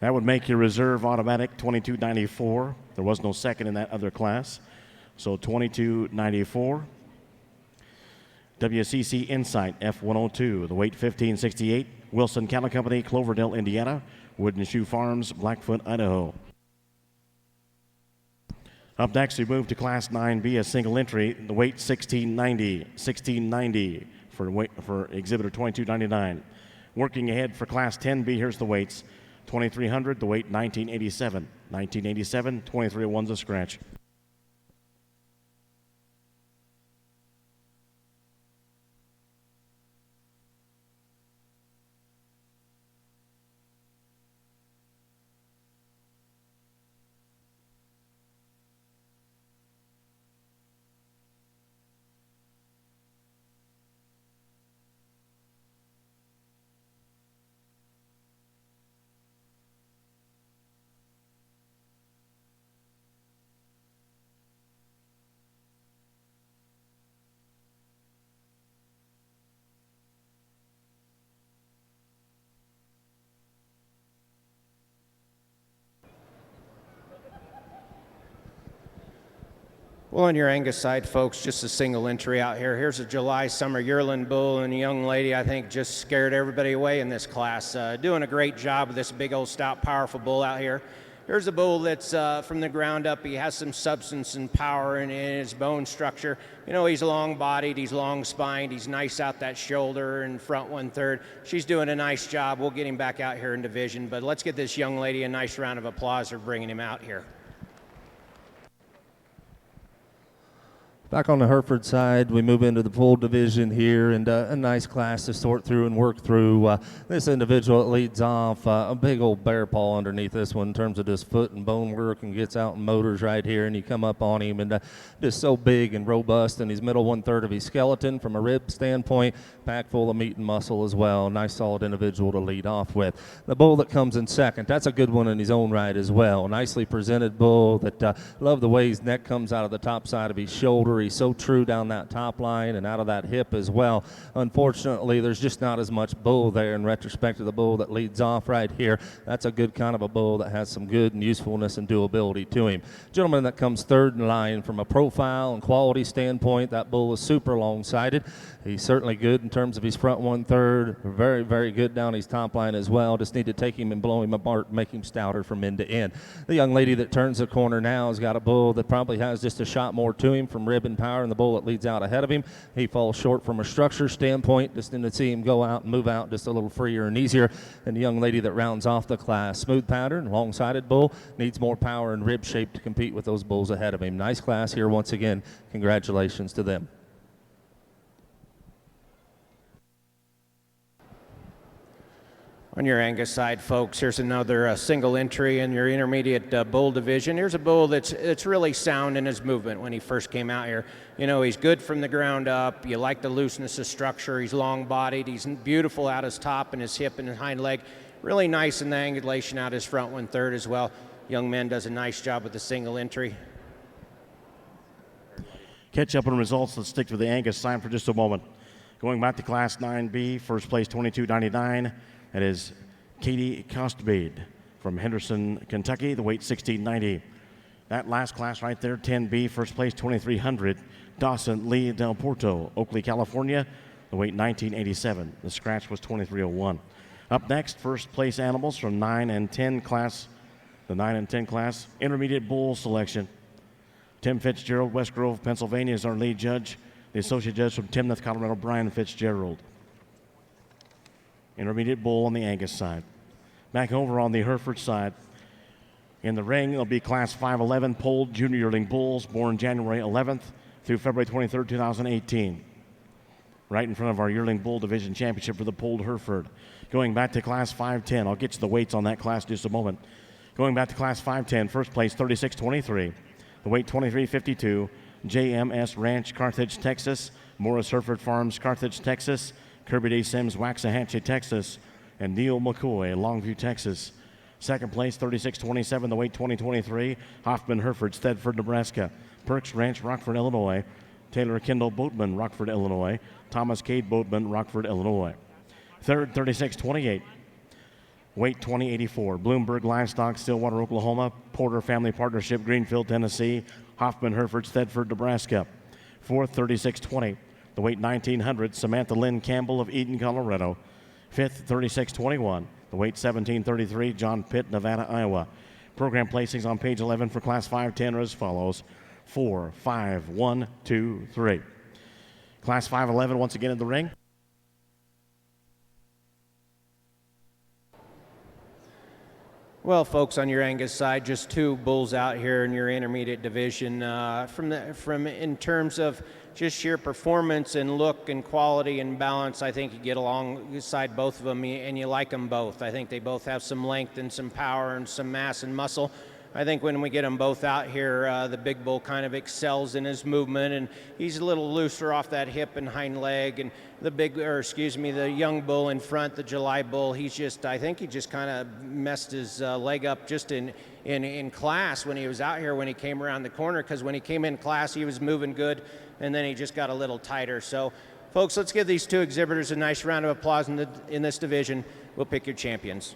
That would make your reserve automatic 2294. There was no second in that other class. So 2294. WCC Insight F102, the weight 1568. Wilson Cattle Company, Cloverdale, Indiana. Wooden Shoe Farms, Blackfoot, Idaho. Up next, we move to Class 9B, a single entry, the weight 1690 for exhibitor 2299. Working ahead for Class 10B, here's the weights. 2300, the weight 1987. 1987, 2301's a scratch. Well, on your Angus side, folks, just a single entry out here. Here's a July summer yearling bull, and a young lady, I think, just scared everybody away in this class. Doing a great job with this big old stout, powerful bull out here. Here's a bull that's from the ground up. He has some substance and power in his bone structure. You know, he's long-bodied, he's long-spined, he's nice out that shoulder and front 1/3. She's doing a nice job. We'll get him back out here in division, but let's get this young lady a nice round of applause for bringing him out here. Back on the Hereford side, we move into the pool division here, and a nice class to sort through and work through. This individual that leads off, a big old bear paw underneath this one in terms of just foot and bone work, and gets out in motors right here, and you come up on him, and just so big and robust, and he's middle 1/3 of his skeleton from a rib standpoint, packed full of meat and muscle as well. Nice solid individual to lead off with. The bull that comes in second, that's a good one in his own right as well. Nicely presented bull that love the way his neck comes out of the top side of his shoulder. delivery, so true down that top line and out of that hip as well. Unfortunately, there's just not as much bull there in retrospect to the bull that leads off right here. That's a good kind of a bull that has some good and usefulness and doability to him. Gentleman that comes third in line from a profile and quality standpoint, that bull is super long-sided. He's certainly good in terms of his front 1/3, very, very good down his top line as well. Just need to take him and blow him apart and make him stouter from end to end. The young lady that turns the corner now has got a bull that probably has just a shot more to him from rib and power, and the bull that leads out ahead of him. He falls short from a structure standpoint. Just need to see him go out and move out just a little freer and easier. And the young lady that rounds off the class, smooth pattern, long-sided bull, needs more power and rib shape to compete with those bulls ahead of him. Nice class here once again. Congratulations to them. On your Angus side, folks, here's another single entry in your intermediate bull division. Here's a bull that's really sound in his movement when he first came out here. You know, he's good from the ground up. You like the looseness of structure. He's long-bodied. He's beautiful out his top and his hip and his hind leg. Really nice in the angulation out his front 1/3 as well. Young man does a nice job with the single entry. Catch up on results. Let's stick to the Angus sign for just a moment. Going back to Class 9B, first place 22.99. That is Katie Costbade from Henderson, Kentucky, the weight 1690. That last class right there, 10B, first place 2300. Dawson Lee Del Porto, Oakley, California, the weight 1987. The scratch was 2301. Up next, first place animals from 9 and 10 class, the 9 and 10 class, intermediate bull selection. Tim Fitzgerald, West Grove, Pennsylvania is our lead judge. The associate judge from Timnath, Colorado, Brian Fitzgerald. Intermediate bull on the Angus side. Back over on the Hereford side. In the ring, it'll be Class 5'11" polled junior yearling bulls born January 11th through February 23rd, 2018. Right in front of our yearling bull division championship for the polled Hereford. Going back to Class 5'10", I'll get you the weights on that class in just a moment. Going back to Class 5'10", first place 36.23, the weight 23.52, JMS Ranch, Carthage, Texas, Morris Hereford Farms, Carthage, Texas, Kirby Day Sims, Waxahachie, Texas, and Neil McCoy, Longview, Texas. Second place, 36.27, the weight 20.23, Hoffman Hereford, Thedford, Nebraska, Perks Ranch, Rockford, Illinois, Taylor Kendall Boatman, Rockford, Illinois, Thomas Cade Boatman, Rockford, Illinois. Third, 36.28, weight 20.84, Bloomberg Livestock, Stillwater, Oklahoma, Porter Family Partnership, Greenfield, Tennessee, Hoffman Hereford, Thedford, Nebraska. Fourth, 36.20, the weight 1900, Samantha Lynn Campbell of Eden, Colorado. Fifth, 36.21, the weight 1733, John Pitt, Nevada, Iowa. Program placings on page 11 for Class 5'10" are as follows: 4, 5, 1, 2, 3. Class 5'11" once again in the ring. Well, folks, on your Angus side, just two bulls out here in your intermediate division. From in terms of just sheer performance and look and quality and balance, I think you get alongside both of them and you like them both. I think they both have some length and some power and some mass and muscle. I think when we get them both out here, the big bull kind of excels in his movement, and he's a little looser off that hip and hind leg. And the young bull in front, the July bull, I think he just kind of messed his leg up just in class when he was out here when he came around the corner, because when he came in class, he was moving good, and then he just got a little tighter. So, folks, let's give these two exhibitors a nice round of applause in this division. We'll pick your champions.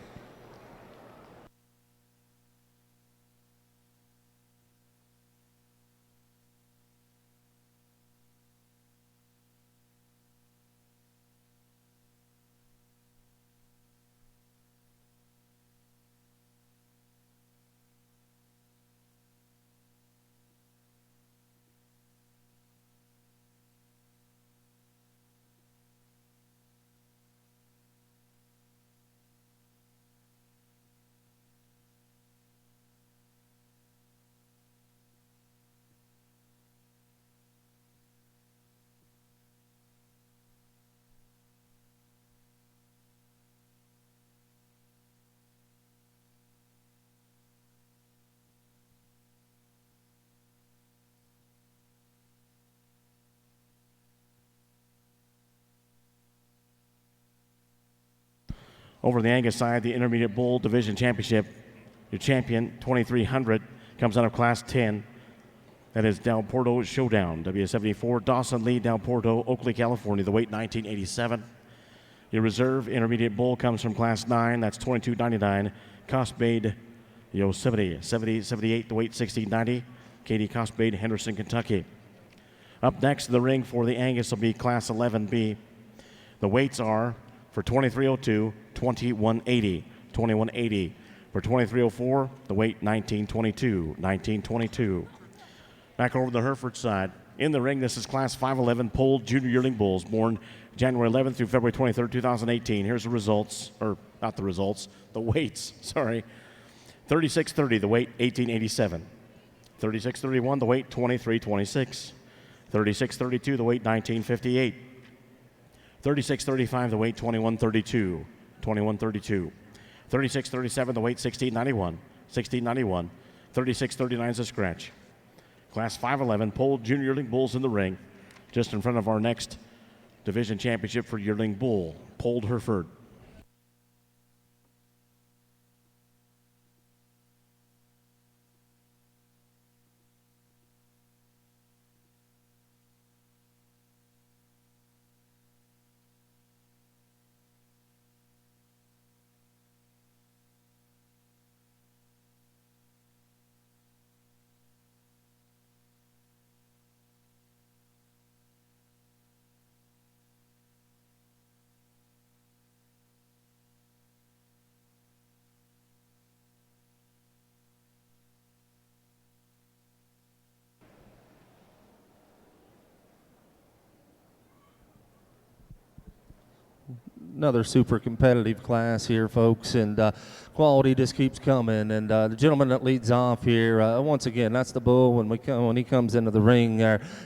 Over the Angus side, the Intermediate Bull Division Championship, your champion, 2300, comes out of Class 10. That is Del Porto Showdown, W74, Dawson Lee, Del Porto, Oakley, California, the weight 1987. Your reserve intermediate bull comes from Class 9, that's 22.99. Cosbade Yosemite, 78, the weight 16.90. Katie Cosbade, Henderson, Kentucky. Up next in the ring for the Angus will be Class 11B. The weights are for 2302, 2180, 2180. For 2304, the weight 1922, 1922. Back over the Hereford side. In the ring, this is Class 511 Polled Junior Yearling Bulls, born January 11th through February 23rd, 2018. Here's the results, or not the results, the weights, sorry. 3630, the weight 1887. 3631, the weight 2326. 3632, the weight 1958. 3635, the weight 2132. 2132. 3637, the weight 1691. 1691. 3639 is a scratch. Class 511, Polled Junior Yearling Bulls in the ring, just in front of our next division championship for Yearling Bull, Polled Hereford. Another super competitive class here, folks, and quality just keeps coming. And the gentleman that leads off here, once again, that's the bull. When he comes into the ring,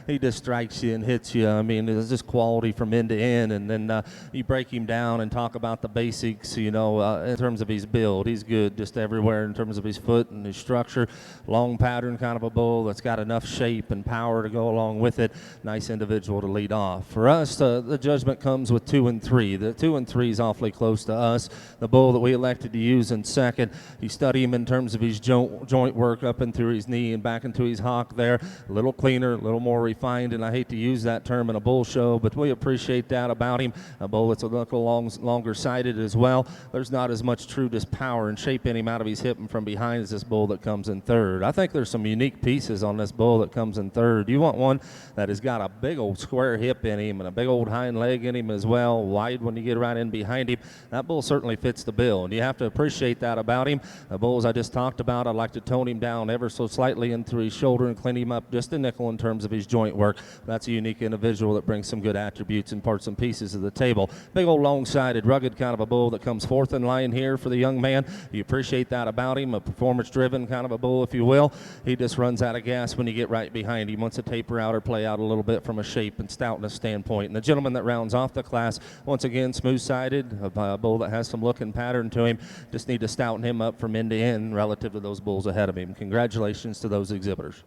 he just strikes you and hits you. I mean, it's just quality from end to end. And then you break him down and talk about the basics, you know, in terms of his build. He's good just everywhere in terms of his foot and his structure. Long pattern kind of a bull that's got enough shape and power to go along with it. Nice individual to lead off. For us, the judgment comes with 2 and 3. The 2 and 3 is awfully close to us. The bull that we elected to use in second, you study him in terms of his joint work up and through his knee and back into his hock there. A little cleaner, a little more refined, and I hate to use that term in a bull show, but we appreciate that about him. A bull that's a little longer sighted as well. There's not as much true just power and shape in him out of his hip and from behind as this bull that comes in third. I think there's some unique pieces on this bull that comes in third. You want one that has got a big old square hip in him and a big old hind leg in him as well, wide when you get right in behind him. That bull certainly fits the bill, and you have to appreciate that about him. The bulls I just talked about, I'd like to tone him down ever so slightly in through his shoulder and clean him up just a nickel in terms of his joint work. That's a unique individual that brings some good attributes and parts and pieces of the table. Big old long-sided, rugged kind of a bull that comes fourth in line here for the young man. You appreciate that about him, a performance-driven kind of a bull, if you will. He just runs out of gas when you get right behind him. Wants to taper out or play out a little bit from a shape and stoutness standpoint. And the gentleman that rounds off the class, once again, smooth-sided, a bull that has some look and pattern to him. Just need to stouten him up from end to end relative to those bulls ahead of him. Congratulations to those exhibitors.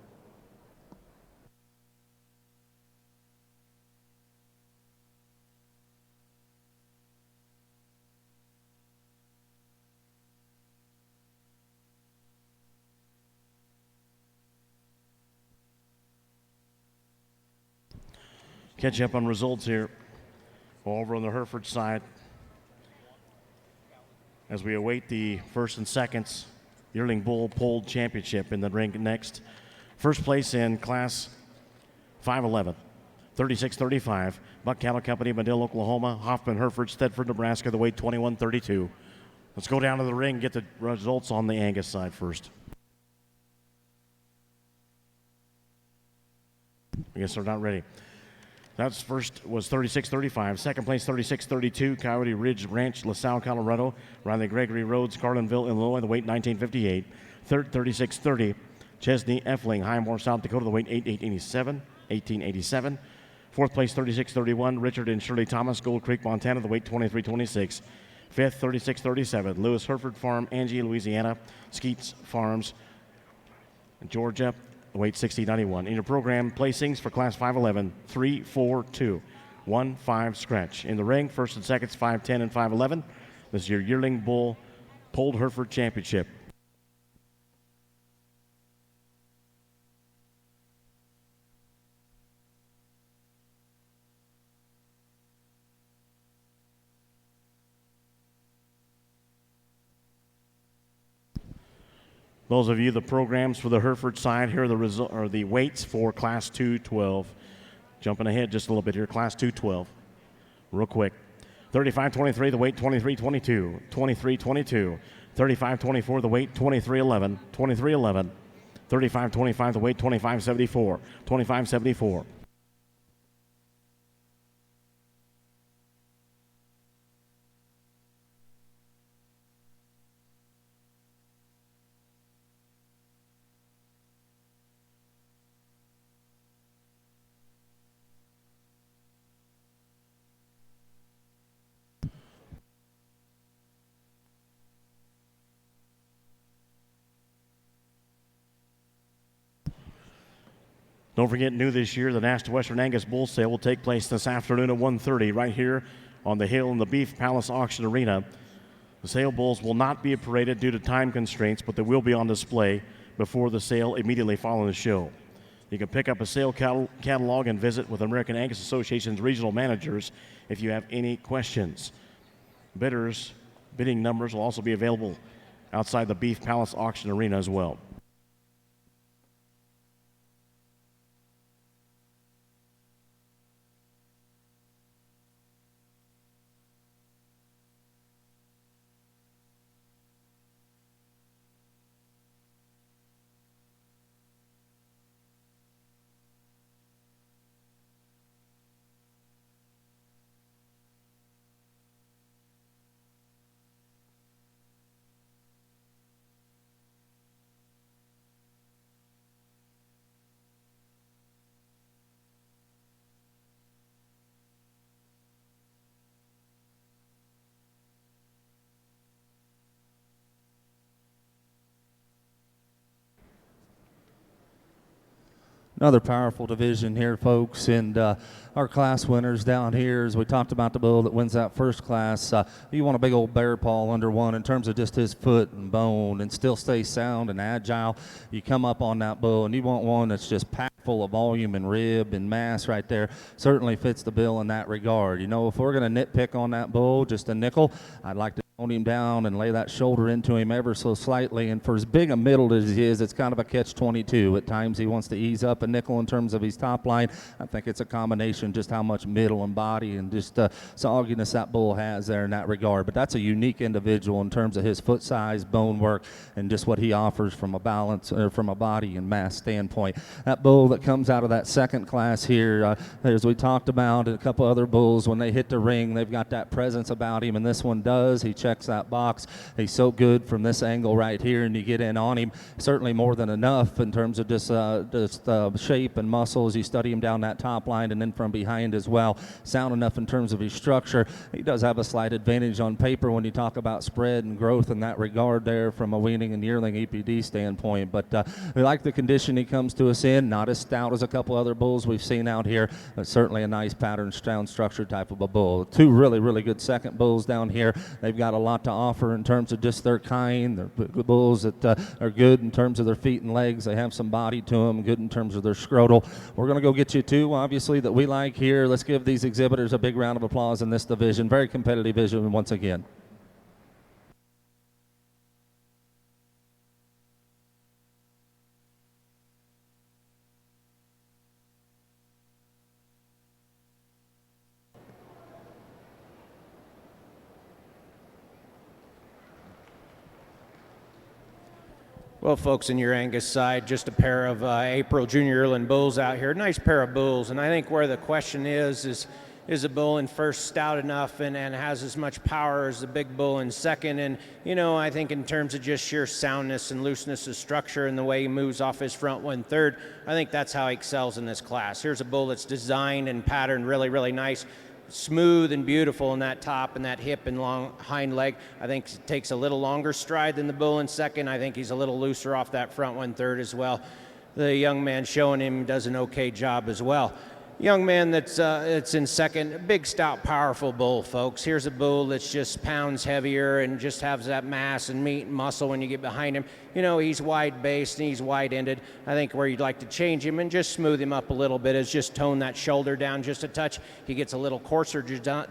Catch up on results here. Over on the Hereford side, as we await the first and seconds Yearling Bull Polled Championship in the ring next. First place in Class 511, 3635, Buck Cattle Company, Medill, Oklahoma, Hoffman, Hereford, Stedford, Nebraska, the weight 2132. Let's go down to the ring and get the results on the Angus side first. I guess they're not ready. That's first was 36-35. Second place, 36-32, Coyote Ridge Ranch, LaSalle, Colorado. Riley Gregory Roads, Carlinville, Illinois, the weight 1958. Third, 36-30, Chesney Effling, Highmore, South Dakota, the weight 1887. Fourth place, 36-31, Richard and Shirley Thomas, Gold Creek, Montana, the weight 23-26. Fifth, 36-37, Lewis Hereford Farm, Angie, Louisiana, Skeets Farms, Georgia, the weight 60-91. In your program, placings for Class 511, 3-4-2, 1-5 scratch. In the ring, first and seconds, 5-10 and 5-11. This is your Yearling Bull Polled Hereford Championship. Those of you, the programs for the Hereford side, here are the weights for Class 212. Jumping ahead just a little bit here, Class 212. Real quick. 35-23, the weight 23-22, 23-22. 35-24, the weight 23-11, 23-11. 35-25, the weight 25-74, 25-74. Don't forget, new this year, the National Western Angus Bull Sale will take place this afternoon at 1:30 right here on the hill in the Beef Palace Auction Arena. The sale bulls will not be paraded due to time constraints, but they will be on display before the sale immediately following the show. You can pick up a sale catalog and visit with American Angus Association's regional managers if you have any questions. Bidding numbers will also be available outside the Beef Palace Auction Arena as well. Another powerful division here, folks, and our class winners down here, as we talked about the bull that wins that first class, you want a big old bear paw under one in terms of just his foot and bone and still stay sound and agile. You come up on that bull and you want one that's just packed full of volume and rib and mass right there. Certainly fits the bill in that regard. You know, if we're going to nitpick on that bull, just a nickel, I'd like to tone him down and lay that shoulder into him ever so slightly. And for as big a middle as he is, it's kind of a catch-22. At times he wants to ease up a nickel in terms of his top line. I think it's a combination just how much middle and body and just sogginess that bull has there in that regard. But that's a unique individual in terms of his foot size, bone work, and just what he offers from a balance or from a body and mass standpoint. That bull that comes out of that second class here, as we talked about, and a couple other bulls, when they hit the ring, they've got that presence about him, and this one does. He checks that box. He's so good from this angle right here, and you get in on him, certainly more than enough in terms of just shape and muscles. You study him down that top line and then from behind as well. Sound enough in terms of his structure. He does have a slight advantage on paper when you talk about spread and growth in that regard there from a weaning and yearling EPD standpoint. But we like the condition he comes to us in. Not as stout as a couple other bulls we've seen out here, but certainly a nice pattern, sound structure type of a bull. Two really, really good second bulls down here. They've got a lot to offer in terms of just their kind. They're bulls that are good in terms of their feet and legs. They have some body to them, good in terms of their scrotal. We're going to go get you two, obviously, that we like here. Let's give these exhibitors a big round of applause in this division. Very competitive division once again. Well, folks, in your Angus side, just a pair of April Junior Yearling bulls out here. Nice pair of bulls, and I think where the question is a bull in first stout enough and has as much power as the big bull in second? And, you know, I think in terms of just sheer soundness and looseness of structure and the way he moves off his front 1/3, I think that's how he excels in this class. Here's a bull that's designed and patterned really, really nice. Smooth and beautiful in that top and that hip and long hind leg. I think it takes a little longer stride than the bull in second. I think he's a little looser off that front 1/3 as well. The young man showing him does an okay job as well. young man that's in second, a big, stout, powerful bull, folks. Here's a bull that's just pounds heavier and just has that mass and meat and muscle when you get behind him. You know, he's wide-based and he's wide-ended. I think where you'd like to change him and just smooth him up a little bit is just tone that shoulder down just a touch. He gets a little coarser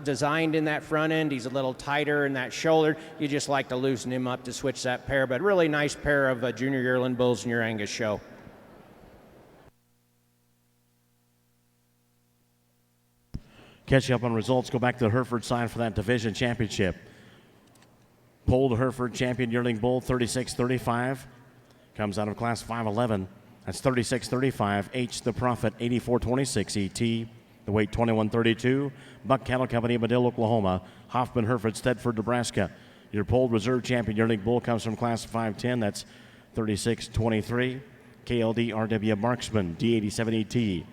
designed in that front end. He's a little tighter in that shoulder. You just like to loosen him up to switch that pair. But really nice pair of junior yearling bulls in your Angus show. Catch you up on results. Go back to the Hereford side for that division championship. Pole to Hereford, champion yearling bull, 36-35. Comes out of class 5'11". That's 36-35. H, the Prophet, 84-26. ET, the weight, 21-32. Buck Cattle Company, Madill, Oklahoma. Hoffman, Hereford, Stedford, Nebraska. Your pole reserve champion yearling bull comes from class 5'10". That's 36-23. KLD, RW Marksman, D87 ET.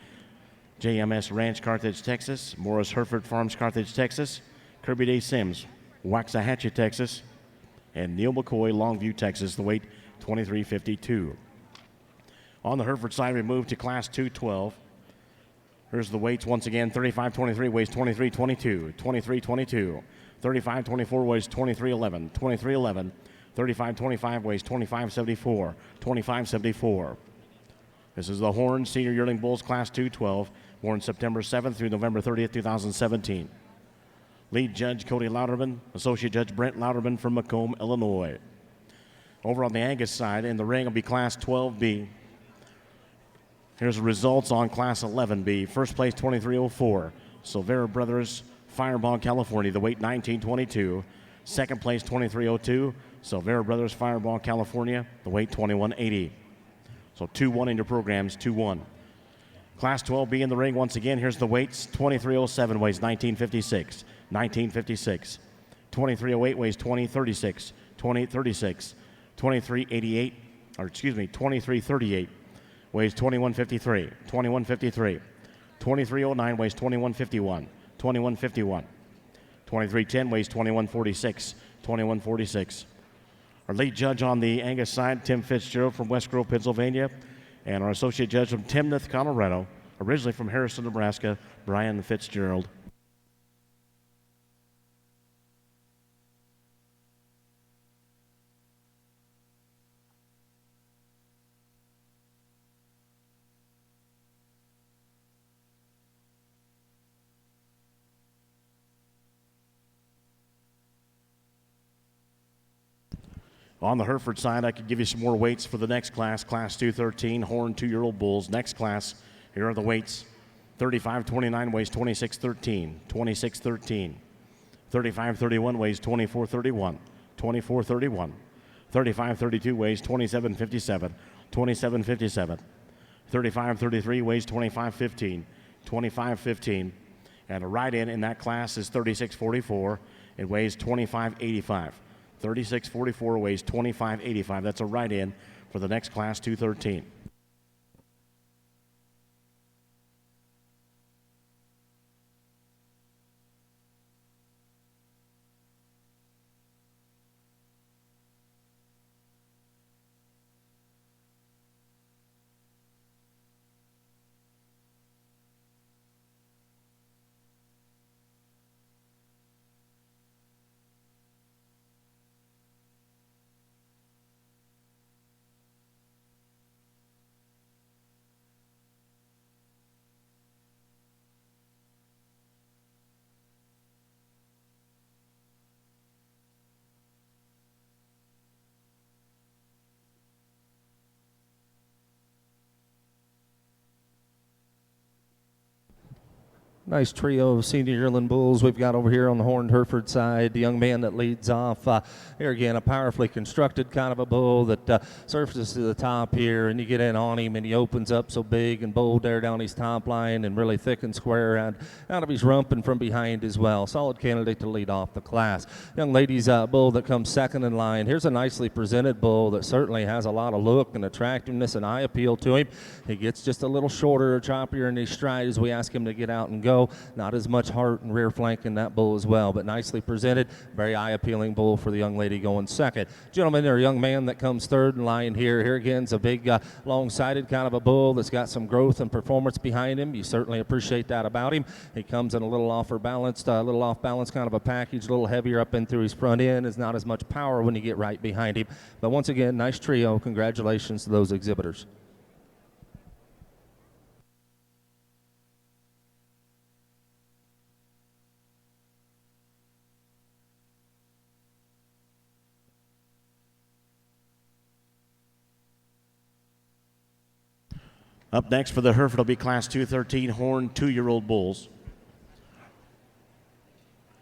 JMS Ranch, Carthage, Texas. Morris Hereford Farms, Carthage, Texas. Kirby Day Sims, Waxahachie, Texas. And Neil McCoy, Longview, Texas. The weight, 23-52. On the Hereford side, we move to class 212. Here's the weights once again. 35-23 weighs 23-22. 23-22. 35-24 weighs 23-11. 23-11. 35-25 weighs 25-74. 25-74. This is the Horn Senior Yearling Bulls Class 212, born September 7th through November 30th, 2017. Lead Judge Cody Louderman, Associate Judge Brent Louderman from Macomb, Illinois. Over on the Angus side, in the ring will be Class 12B. Here's the results on Class 11B. First place, 2304. Silvera Brothers, Fireball, California, the weight 1922. Second place, 2302. Silvera Brothers, Fireball, California, the weight 2180. So 2-1 in your programs, 2-1. Class 12B in the ring once again. Here's the weights. 2307 weighs 1956. 1956. 2308 weighs 2036. 2836. 2388, or excuse me, 2338 weighs 2153. 2153. 2309 weighs 2151. 2151. 2310 weighs 2146. 2146. Our lead judge on the Angus side, Tim Fitzgerald from West Grove, Pennsylvania. And our associate judge from Timnath, Colorado, originally from Harrison, Nebraska, Brian Fitzgerald. On the Hereford side, I could give you some more weights for the next class, Class 213, Horn 2-year-old bulls. Next class, here are the weights. 35-29 weighs 26-13, 26-13. 35-31 weighs 24-31, 24-31. 35-32 weighs 27-57, 27-57. 35-33 weighs 25-15, 25-15. And a ride-in in that class is 36-44. It weighs 25-85. 36-44 weighs 25-85. That's a ride-in for the next class, 213. Nice trio of senior yearling bulls we've got over here on the Horned Hereford side. The young man that leads off, here again, a powerfully constructed kind of a bull that surfaces to the top here, and you get in on him, and he opens up so big and bold there down his top line and really thick and square out of his rump and from behind as well. Solid candidate to lead off the class. Young lady's bull that comes second in line. Here's a nicely presented bull that certainly has a lot of look and attractiveness and eye appeal to him. He gets just a little shorter or choppier in his stride as we ask him to get out and go. go. Not as much heart and rear flank in that bull as well, but nicely presented. Very eye-appealing bull for the young lady going second. Gentlemen, or young man that comes third in line here. Here again's a big, long-sided kind of a bull that's got some growth and performance behind him. You certainly appreciate that about him. He comes in a little off balance kind of a package, a little heavier up in through his front end. Is not as much power when you get right behind him. But once again, nice trio. Congratulations to those exhibitors. Up next for the Hereford will be Class 213 Horn 2-year-old bulls.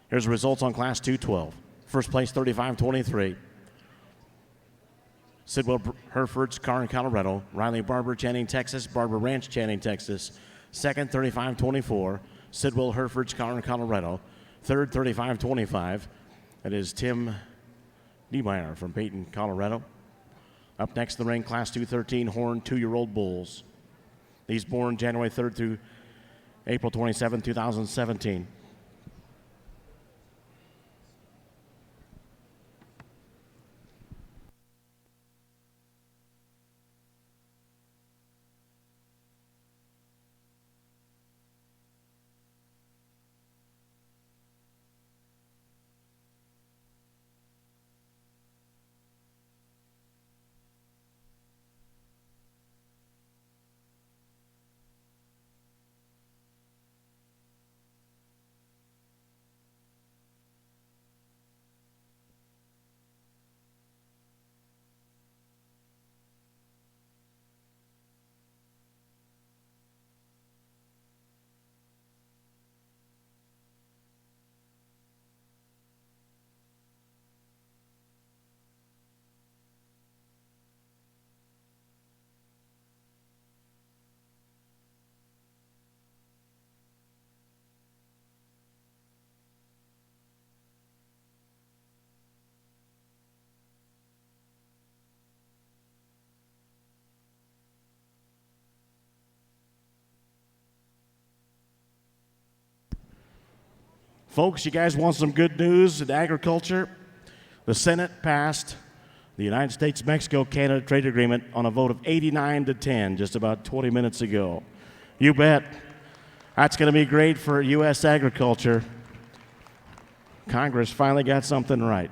Here's the results on Class 212. First place, 35-23. Sidwell Hereford's car in Colorado. Riley Barber, Channing, Texas. Barber Ranch, Channing, Texas. Second, 35-24. Sidwell Hereford's car in Colorado. Third, 35-25. That is Tim Niemeyer from Peyton, Colorado. Up next, the ring, Class 213 Horn 2-year-old bulls. These born January 3rd through April 27, 2017. Folks, you guys want some good news in agriculture? The Senate passed the United States-Mexico-Canada trade agreement on a vote of 89-10 just about 20 minutes ago. You bet. That's going to be great for U.S. agriculture. Congress finally got something right.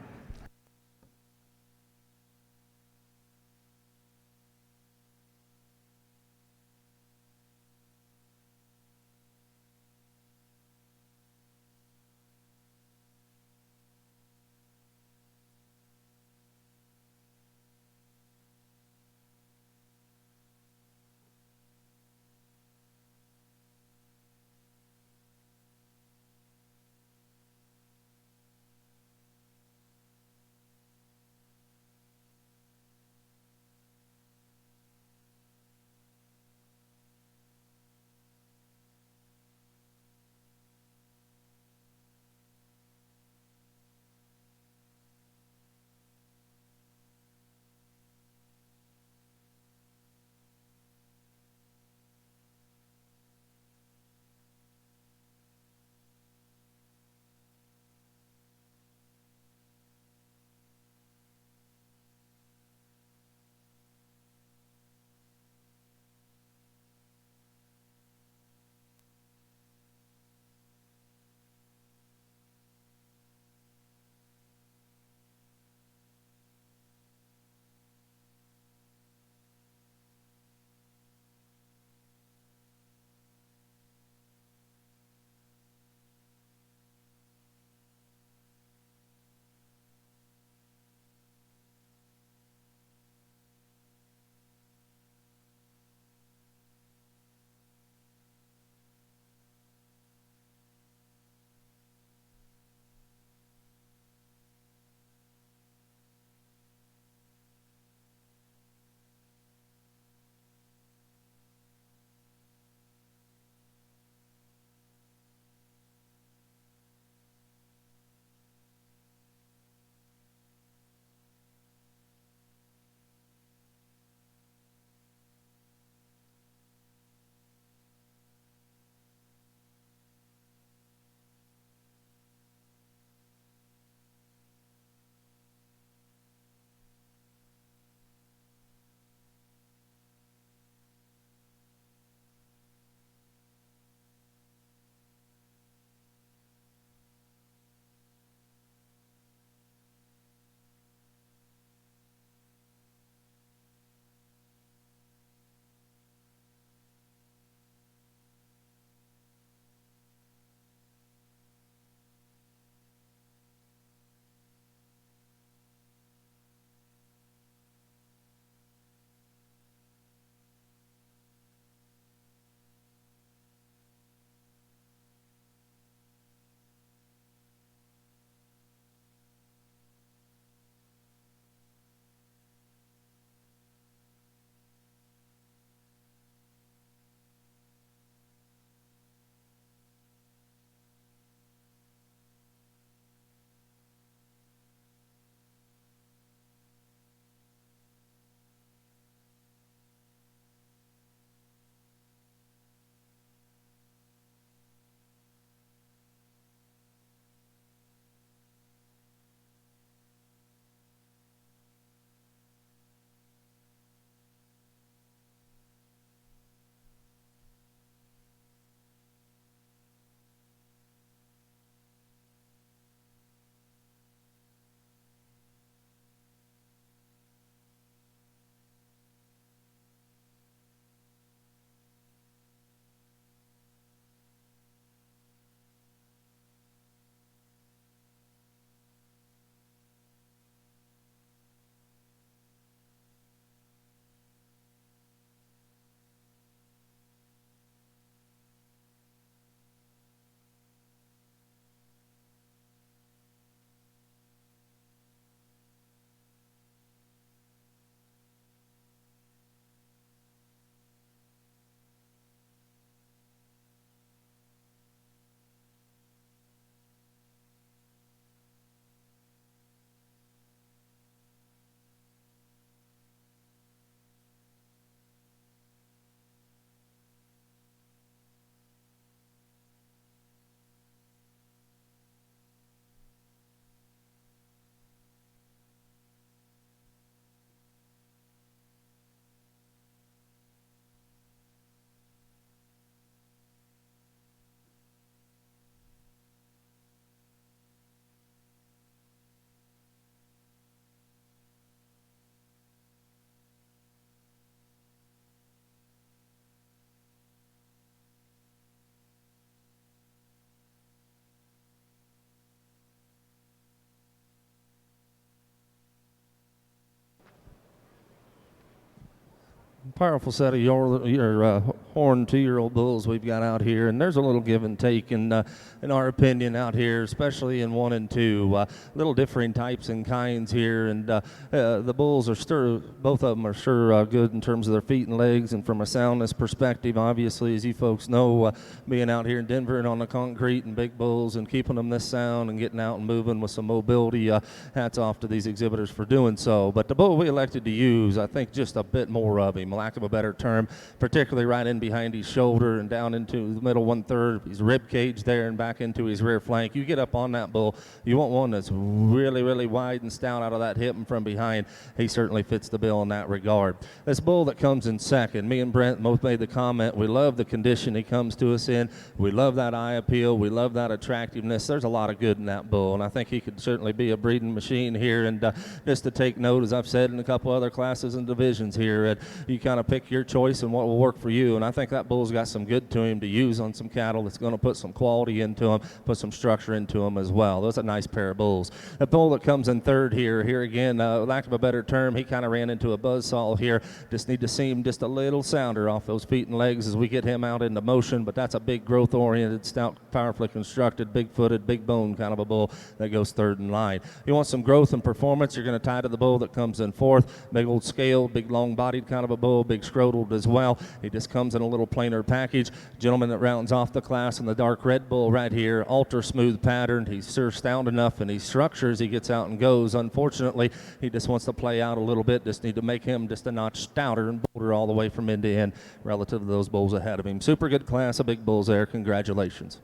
Powerful set of your horn 2-year-old bulls we've got out here, and there's a little give and take in our opinion out here, especially in 1 and 2. Little differing types and kinds here, and the bulls are both of them are sure good in terms of their feet and legs, and from a soundness perspective, obviously, as you folks know, being out here in Denver and on the concrete and big bulls and keeping them this sound and getting out and moving with some mobility, hats off to these exhibitors for doing so. But the bull we elected to use, I think just a bit more of him, lack of a better term, particularly right in behind his shoulder and down into the middle 1/3, his rib cage there and back into his rear flank. You get up on that bull, you want one that's really, really wide and stout out of that hip and from behind. He certainly fits the bill in that regard. This bull that comes in second, me and Brent both made the comment, we love the condition he comes to us in. We love that eye appeal. We love that attractiveness. There's a lot of good in that bull, and I think he could certainly be a breeding machine here. And just to take note, as I've said in a couple other classes and divisions here, you kind of pick your choice and what will work for you, and I think that bull's got some good to him to use on some cattle that's going to put some quality into him, put some structure into him as well. Those are a nice pair of bulls. The bull that comes in third here again, lack of a better term, he kind of ran into a buzzsaw here. Just need to see him just a little sounder off those feet and legs as we get him out into motion, but that's a big growth-oriented, stout, powerfully constructed, big-footed, big-bone kind of a bull that goes third in line. You want some growth and performance, you're going to tie to the bull that comes in fourth. Big old scaled, big long-bodied kind of a bull, big scrotaled as well. He just comes in a little plainer package. Gentleman that rounds off the class in the dark red bull right here, ultra smooth pattern. He's sure stout enough in his structures. He gets out and goes. Unfortunately, he just wants to play out a little bit. Just need to make him just a notch stouter and bolder all the way from end to end relative to those bulls ahead of him. Super good class of big bulls there. Congratulations.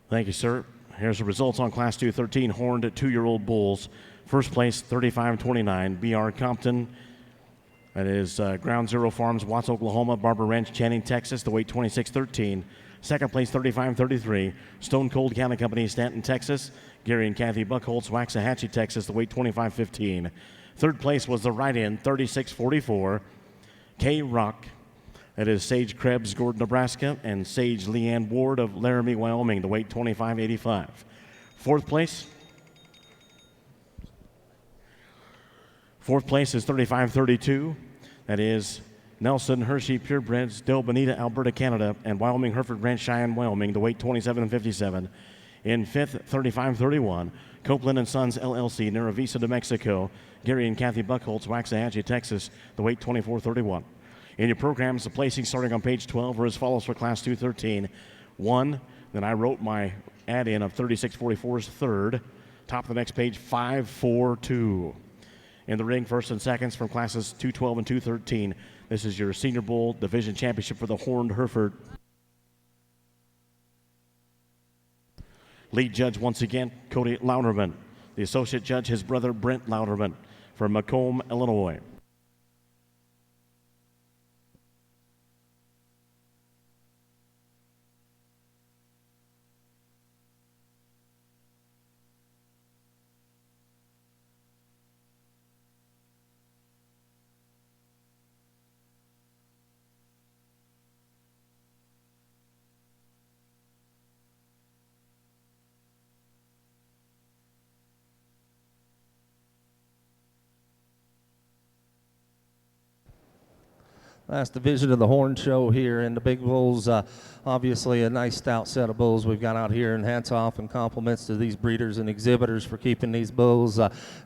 Thank you, sir. Here's the results on Class 213 horned 2-year-old bulls. First place, 35-29, B.R. Compton. That is Ground Zero Farms, Watts, Oklahoma. Barber Ranch, Channing, Texas, the weight 26-13. Second place, 35-33, Stone Cold County Company, Stanton, Texas. Gary and Kathy Buckholz, Waxahachie, Texas, the weight 25-15. Third place was the right-in, 36-44, K-Rock. That is Sage Krebs, Gordon, Nebraska, and Sage Leanne Ward of Laramie, Wyoming, the weight 25-85. Fourth place is 35-32. That is Nelson Hershey Purebreds, Del Bonita, Alberta, Canada, and Wyoming Hereford Ranch, Cheyenne, Wyoming, the weight 27-57. In fifth, 35-31, Copeland and Sons LLC, Nueva Vista, New Mexico, Gary and Kathy Buckholz, Waxahachie, Texas, the weight 24-31. In your programs, the placing starting on page 12 are as follows for Class 213. 1, then I wrote my add-in of 36-44's third. Top of the next page, 5-4-2. In the ring, first and seconds from classes 212 and 213. This is your Senior Bowl Division Championship for the Horned Hereford. Lead judge once again, Cody Louderman. The associate judge, his brother Brent Louderman from Macomb, Illinois. Last division of the horn show here, and the big bulls, obviously a nice stout set of bulls we've got out here, and hats off and compliments to these breeders and exhibitors for keeping these bulls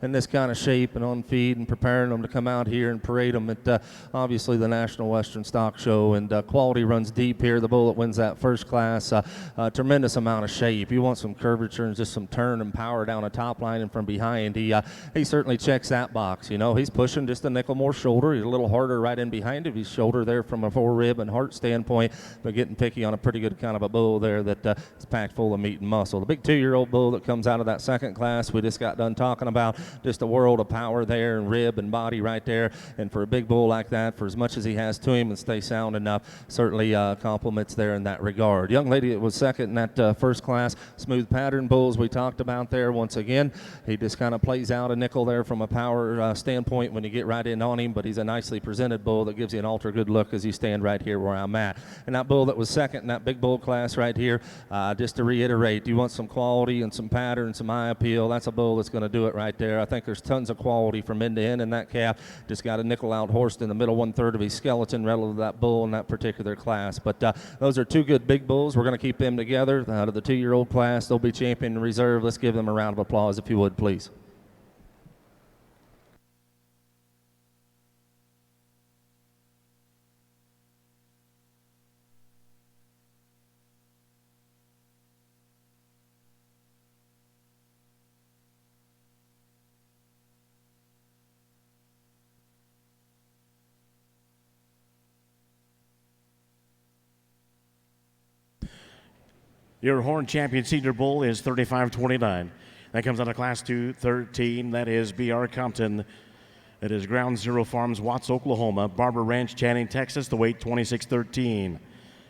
in this kind of shape and on feed and preparing them to come out here and parade them at obviously the National Western Stock Show. And quality runs deep here. The bull that wins that first class, tremendous amount of shape. You want some curvature and just some turn and power down the top line and from behind. He certainly checks that box. You know, he's pushing just a nickel more shoulder. He's a little harder right in behind him. He's shoulder there from a forerib and heart standpoint, but getting picky on a pretty good kind of a bull there that is packed full of meat and muscle. The big 2-year-old bull that comes out of that second class we just got done talking about, just a world of power there and rib and body right there. And for a big bull like that, for as much as he has to him and stay sound enough, certainly compliments there in that regard. Young lady that was second in that first class, smooth pattern bulls we talked about there. Once again, he just kind of plays out a nickel there from a power standpoint when you get right in on him, but he's a nicely presented bull that gives you an ultra good look as you stand right here where I'm at. And that bull that was second in that big bull class right here, just to reiterate, you want some quality and some pattern, some eye appeal, that's a bull that's going to do it right there. I think there's tons of quality from end to end in that calf. Just got a nickel out horsed in the middle 1/3 of his skeleton relative to that bull in that particular class. But those are two good big bulls. We're going to keep them together. Out of the 2-year-old class, they'll be champion in reserve. Let's give them a round of applause if you would, please. Your Horn Champion Senior Bull is 35-29. That comes out of Class 2-13. That is B.R. Compton. That is Ground Zero Farms, Watts, Oklahoma. Barber Ranch, Channing, Texas. The weight 26-13.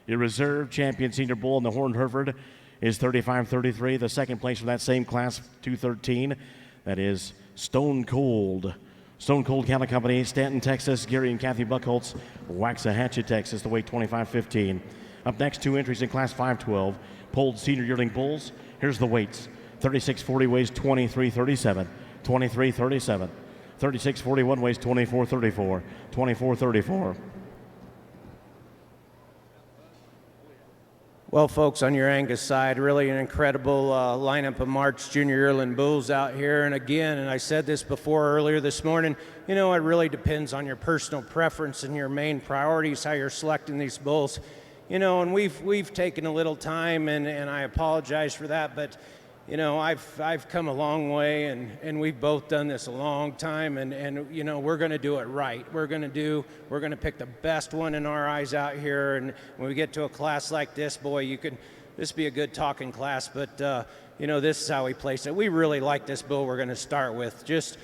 Your Reserve Champion Senior Bull in the Horn Hereford is 35-33. The second place for that same Class 2-13. That is Stone Cold. Stone Cold Cattle Company, Stanton, Texas. Gary and Kathy Buckholtz, Waxahachie, Texas. The weight 25-15. Up next, 2 entries in Class 5-12. Polled Senior Yearling Bulls. Here's the weights. 36-40 weighs 23-37. 23-37. 36-41 weighs 24-34. 24-34. Well, folks, on your Angus side, really an incredible lineup of March Junior Yearling Bulls out here. And again, and I said this before earlier this morning, you know, it really depends on your personal preference and your main priorities, how you're selecting these bulls. You know, and we've taken a little time, and I apologize for that, but you know, I've come a long way, and we've both done this a long time, and you know, we're going to do it right. We're going to pick the best one in our eyes out here, and when we get to a class like this, boy, this be a good talking class, but you know, this is how we place it. We really like this bull we're going to start with. Just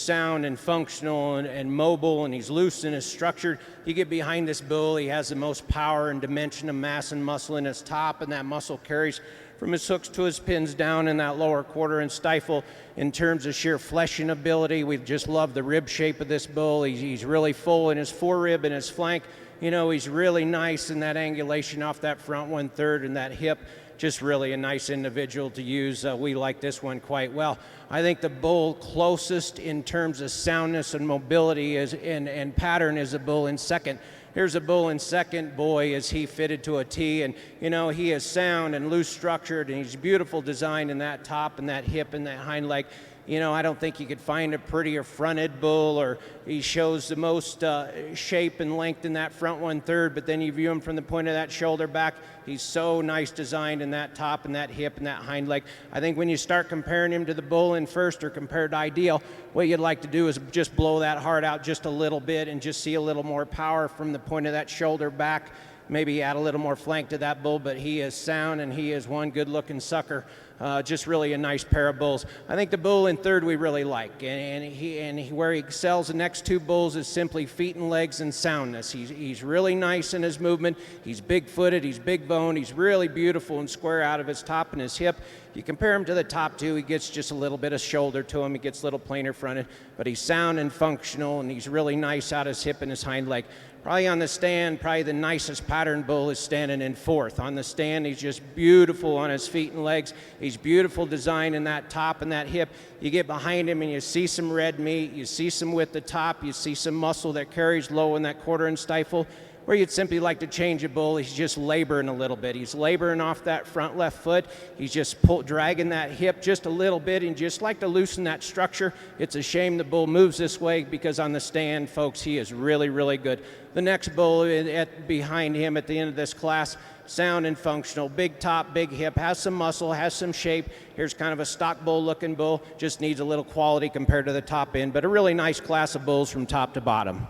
sound and functional and mobile, and he's loose and is structured. You get behind this bull, he has the most power and dimension of mass and muscle in his top, and that muscle carries from his hooks to his pins down in that lower quarter and stifle. In terms of sheer fleshing ability, we just love the rib shape of this bull. He's really full in his forerib and his flank. You know, he's really nice in that angulation off that front 1/3 and that hip. Just really a nice individual to use. We like this one quite well. I think the bull closest in terms of soundness and mobility and pattern is a bull in second. Here's a bull in second. Boy, is he fitted to a T. And, you know, he is sound and loose structured, and he's beautiful design in that top and that hip and that hind leg. You know, I don't think you could find a prettier fronted bull, or he shows the most shape and length in that front 1/3, but then you view him from the point of that shoulder back, he's so nice designed in that top and that hip and that hind leg. I think when you start comparing him to the bull in first or compared to Ideal, what you'd like to do is just blow that heart out just a little bit and just see a little more power from the point of that shoulder back. Maybe add a little more flank to that bull, but he is sound and he is one good looking sucker. Just really a nice pair of bulls. I think the bull in third we really like, and where he excels the next 2 bulls is simply feet and legs and soundness. He's really nice in his movement. He's big-footed, he's big-boned, he's really beautiful and square out of his top and his hip. You compare him to the top 2, he gets just a little bit of shoulder to him. He gets a little plainer fronted, but he's sound and functional, and he's really nice out his hip and his hind leg. Probably on the stand, probably the nicest pattern bull is standing in fourth. On the stand, he's just beautiful on his feet and legs. He's beautiful design in that top and that hip. You get behind him and you see some red meat, you see some width at the top, you see some muscle that carries low in that quarter and stifle. Where you'd simply like to change a bull, he's just laboring a little bit. He's laboring off that front left foot. He's just dragging that hip just a little bit, and just like to loosen that structure. It's a shame the bull moves this way, because on the stand, folks, he is really, really good. The next bull behind him at the end of this class, sound and functional, big top, big hip, has some muscle, has some shape. Here's kind of a stock bull looking bull, just needs a little quality compared to the top end, but a really nice class of bulls from top to bottom.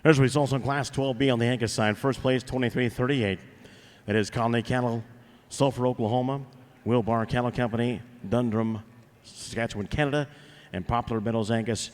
There's the results on Class 12B on the Angus side. First place, 23-38. That is Conley Cattle, Sulphur, Oklahoma, Wilbar Cattle Company, Dundrum, Saskatchewan, Canada, and Poplar Meadows Angus,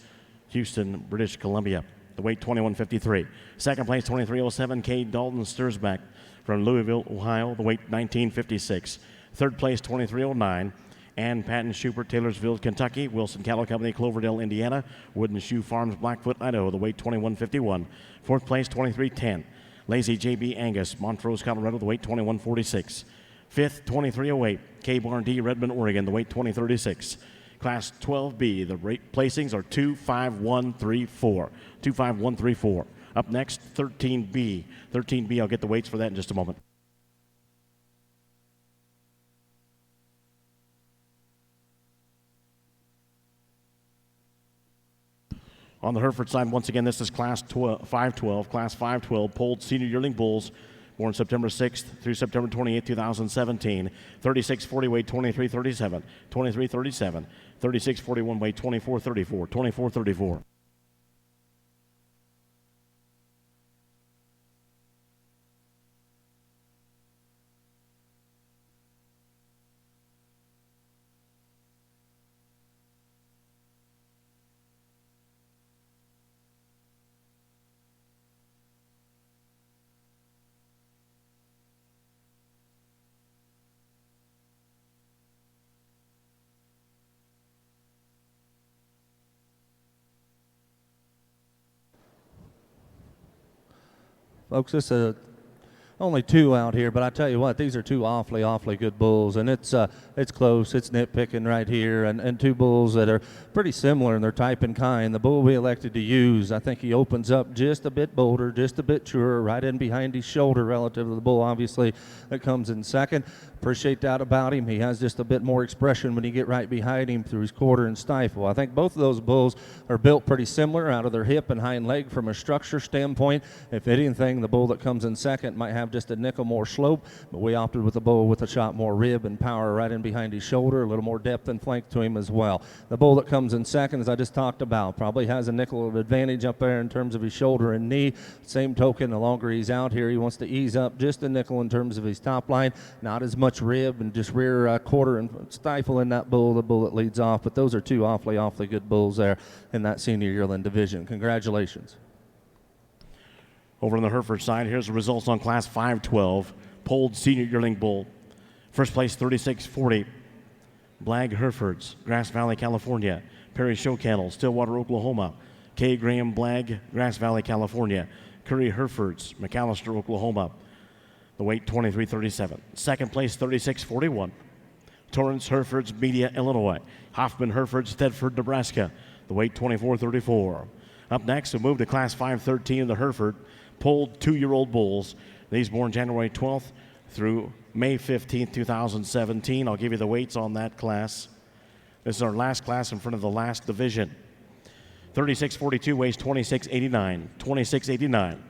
Houston, British Columbia. the weight 21.53. Second place 23.07, Kay Dalton Sturzbach from Louisville, Ohio, the weight 19.56. Third place 23.09, Ann Patton Schubert, Taylorsville, Kentucky, Wilson Cattle Company, Cloverdale, Indiana, Wooden Shoe Farms, Blackfoot, Idaho, the weight 21.51. Fourth place 23.10, Lazy JB Angus, Montrose, Colorado, the weight 21.46. Fifth 23.08, K Barn D, Redmond, Oregon, the weight 20.36. Class 12B, the rate placings are 2.5134. 2.5134. Up next, 13B. 13B, I'll get the weights for that in just a moment. On the Hereford side, once again, this is Class 512. Class 512, polled senior yearling bulls, born September 6th through September 28th, 2017. 3640 weight 2337, 2337. 3641 weight 2434, 2434. Folks, this is only two out here, but I tell you what, these are two awfully good bulls, and it's close. It's nitpicking right here, and two bulls that are pretty similar in their type and kind. The bull we elected to use, I think he opens up just a bit bolder, just a bit truer, right in behind his shoulder relative to the bull, obviously, that comes in second. Appreciate that about him. He has just a bit more expression when you get right behind him through his quarter and stifle. I think both of those bulls are built pretty similar out of their hip and hind leg from a structure standpoint. If anything, the bull that comes in second might have just a nickel more slope, but we opted with a bull with a shot more rib and power right in behind his shoulder, a little more depth and flank to him as well. The bull that comes in second, as I just talked about, probably has a nickel of advantage up there in terms of his shoulder and knee. Same token, the longer he's out here, he wants to ease up just a nickel in terms of his top line, not as much rib and just rear quarter and stifle in that bull, the bull that leads off. But those are two awfully good bulls there in that senior yearling division. Congratulations. Over on the Hereford side, here's the results on Class 512, polled senior yearling bull. First place 3640, Blag Herefords, Grass Valley, California. Perry Show Cattle, Stillwater, Oklahoma. K. Graham Blag, Grass Valley, California. Curry Herefords, McAllister, Oklahoma. The weight 2337. Second place 3641, Torrance Herefords, Media, Illinois. Hoffman Herefords, Thedford, Nebraska. The weight 2434. Up next, we move to Class 513 in the Hereford, polled 2-year-old bulls. These born January 12th through May 15th, 2017. I'll give you the weights on that class. This is our last class in front of the last division. 3642 weighs 2689, 2689.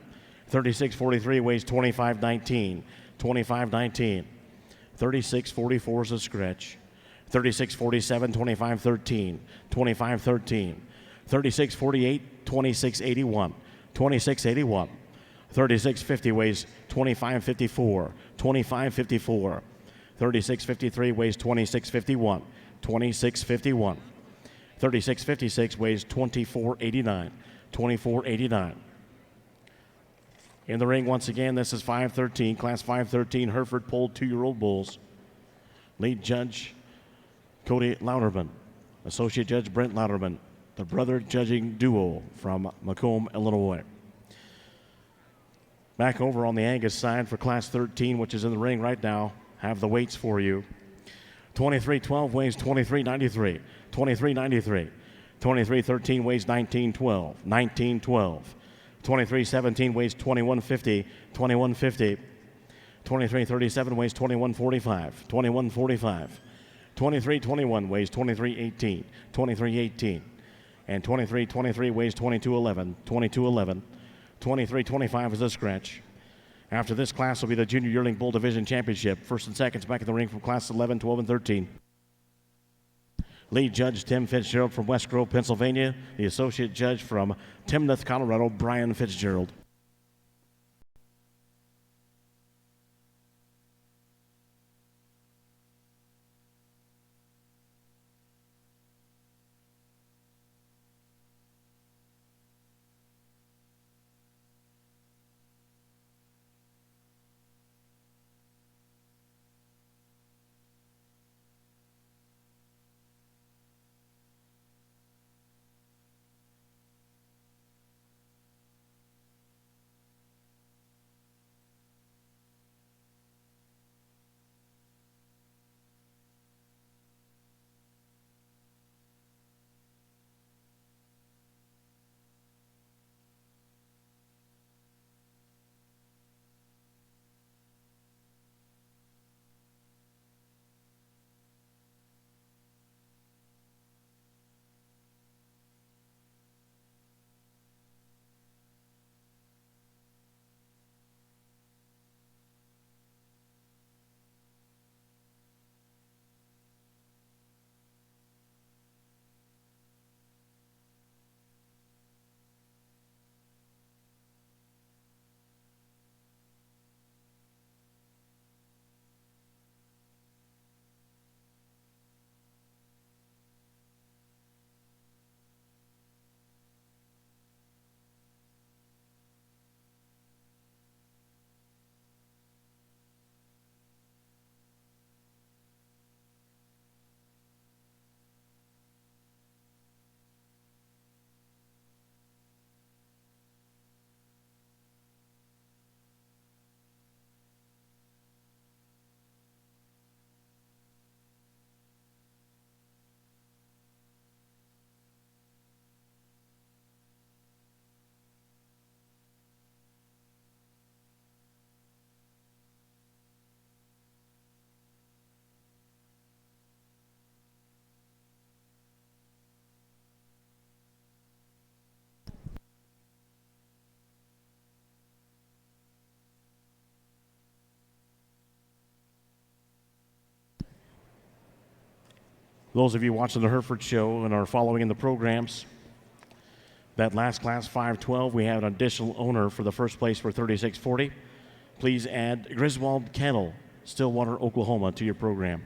3643 weighs 2519, 2519. 3644 is a stretch. 3647, 2513, 2513. 3648, 2681, 2681. 3650 weighs 2554, 2554. 3653 weighs 2651, 2651. 3656 weighs 2489, 2489. In the ring once again, this is 513, Class 513, Hereford polled 2-year-old bulls. Lead judge Cody Louderman, Associate Judge Brent Louderman, the brother judging duo from Macomb, Illinois. Back over on the Angus side for Class 13, which is in the ring right now, have the weights for you. 2312 weighs 2393, 2393. 2313 weighs 1912, 1912. 2317 weighs 2150, 2150. 2337 weighs 2145, 2145. 2321 weighs 2318, 2318. And 2323 weighs 2211, 2211. 2325 is a scratch. After this class will be the Junior Yearling Bull Division Championship. First and seconds back in the ring from Class 11, 12, and 13. Lead judge Tim Fitzgerald from West Grove, Pennsylvania. The associate judge from Timnath, Colorado, Brian Fitzgerald. Those of you watching the Hereford show and are following in the programs, that last class, 512, we have an additional owner for the first place for 3640. Please add Griswold Kennel, Stillwater, Oklahoma, to your program.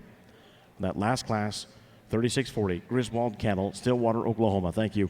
That last class, 3640, Griswold Kennel, Stillwater, Oklahoma. Thank you.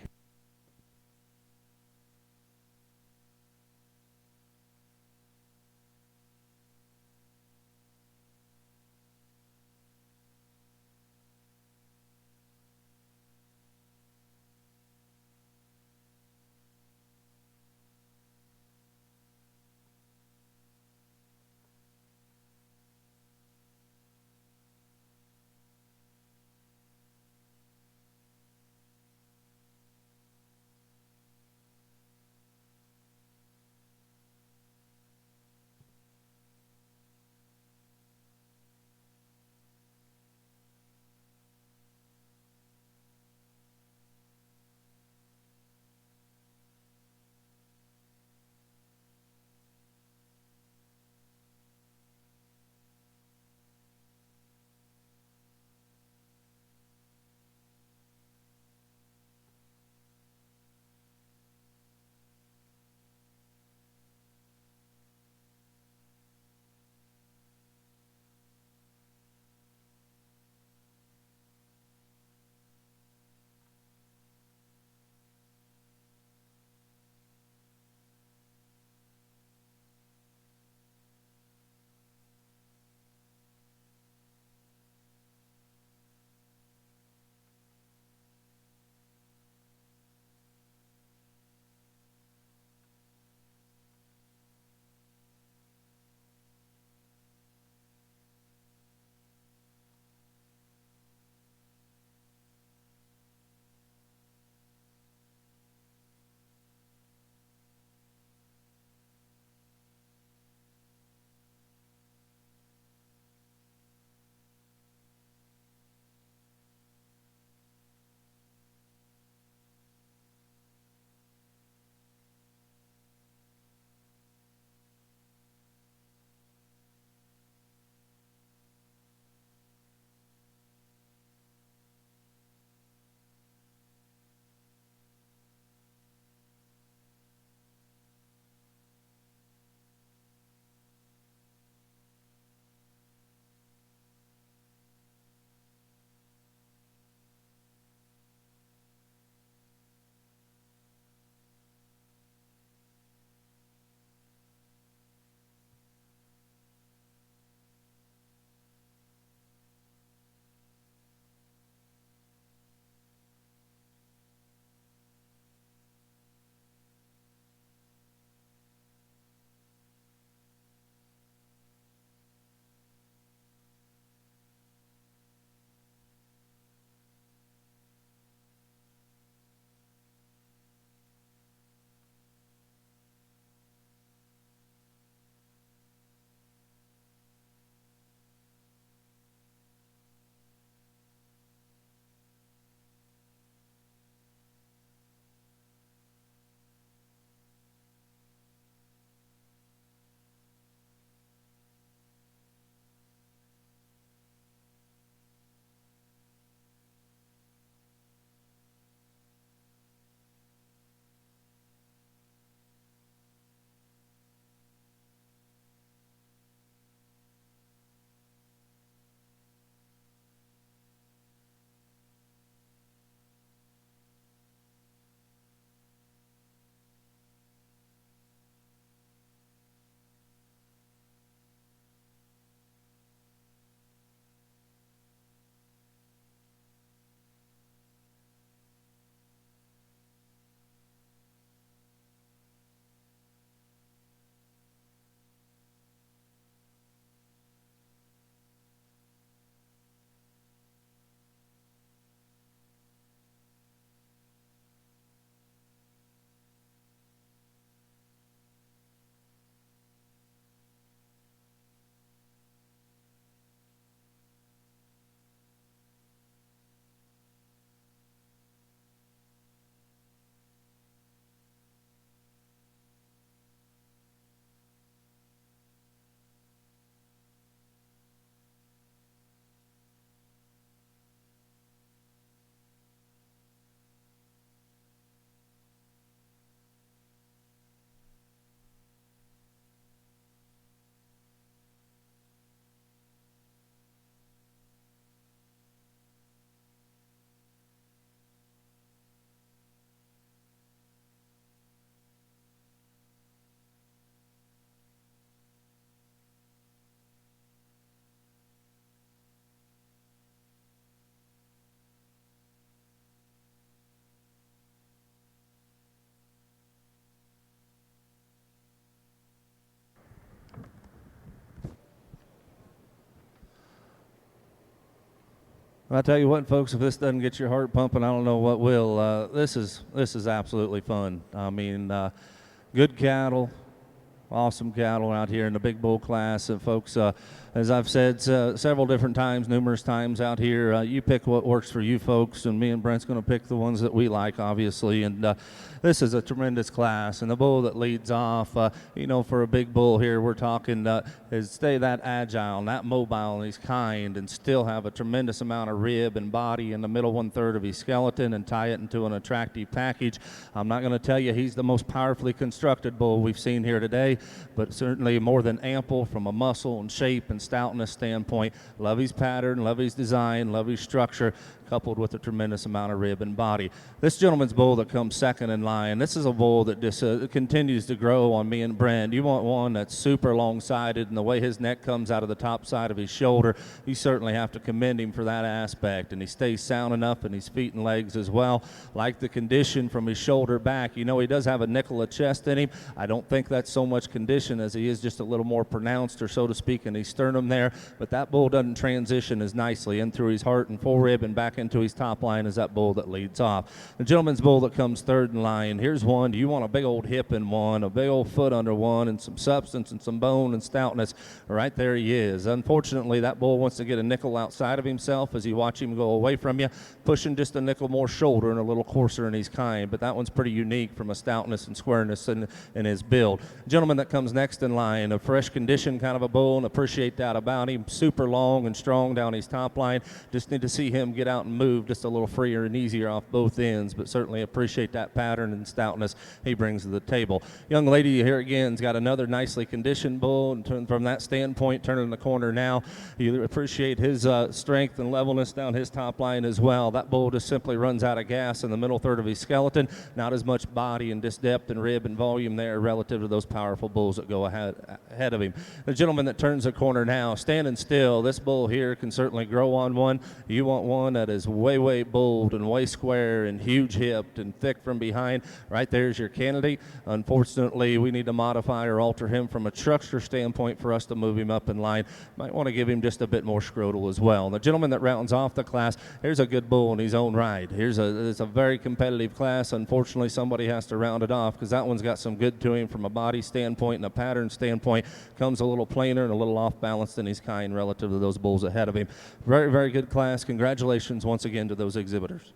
I'll tell you what, folks, if this doesn't get your heart pumping, I don't know what will. This is absolutely fun. I mean, good cattle, awesome cattle out here in the big bull class. And folks, as I've said several different times, numerous times out here, you pick what works for you folks, and me and Brent's going to pick the ones that we like, obviously. And this is a tremendous class, and the bull that leads off, you know, for a big bull here, we're talking is stay that agile and that mobile, and he's kind, and still have a tremendous amount of rib and body in the middle 1/3 of his skeleton, and tie it into an attractive package. I'm not going to tell you he's the most powerfully constructed bull we've seen here today, but certainly more than ample from a muscle and shape and stoutness standpoint. Love his pattern, love his design, love his structure, coupled with a tremendous amount of rib and body. This gentleman's bull that comes second in line, this is a bull that just continues to grow on me and Brent. You want one that's super long-sided, and the way his neck comes out of the top side of his shoulder, you certainly have to commend him for that aspect. And he stays sound enough in his feet and legs as well. Like the condition from his shoulder back. You know, he does have a nickel of chest in him. I don't think that's so much condition as he is just a little more pronounced, or so to speak, in his sternum there. But that bull doesn't transition as nicely in through his heart and forerib and back into his top line as that bull that leads off. The gentleman's bull that comes third in line, here's one. Do you want a big old hip in one, a big old foot under one, and some substance and some bone and stoutness? Right there he is. Unfortunately, that bull wants to get a nickel outside of himself as you watch him go away from you, pushing just a nickel more shoulder and a little coarser in his kind, but that one's pretty unique from a stoutness and squareness in his build. Gentleman that comes next in line, a fresh condition kind of a bull, and appreciate that about him. Super long and strong down his top line. Just need to see him get out and move just a little freer and easier off both ends, but certainly appreciate that pattern and stoutness he brings to the table. Young lady here again has got another nicely conditioned bull, and from that standpoint, turning the corner now, you appreciate his strength and levelness down his top line as well. That bull just simply runs out of gas in the middle third of his skeleton. Not as much body and just depth and rib and volume there relative to those powerful bulls that go ahead of him. The gentleman that turns the corner now, standing still, this bull here can certainly grow on one. You want one that is way bold and way square and huge hipped and thick from behind. Right there's your candidate. Unfortunately, we need to modify or alter him from a structure standpoint for us to move him up in line. Might want to give him just a bit more scrotal as well. And the gentleman that rounds off the class, here's a good bull in his own right. It's a very competitive class. Unfortunately, somebody has to round it off because that one's got some good to him from a body standpoint and a pattern standpoint. Comes a little plainer and a little off balance than his kind relative to those bulls ahead of him. Very, very good class. Congratulations once again to those exhibitors.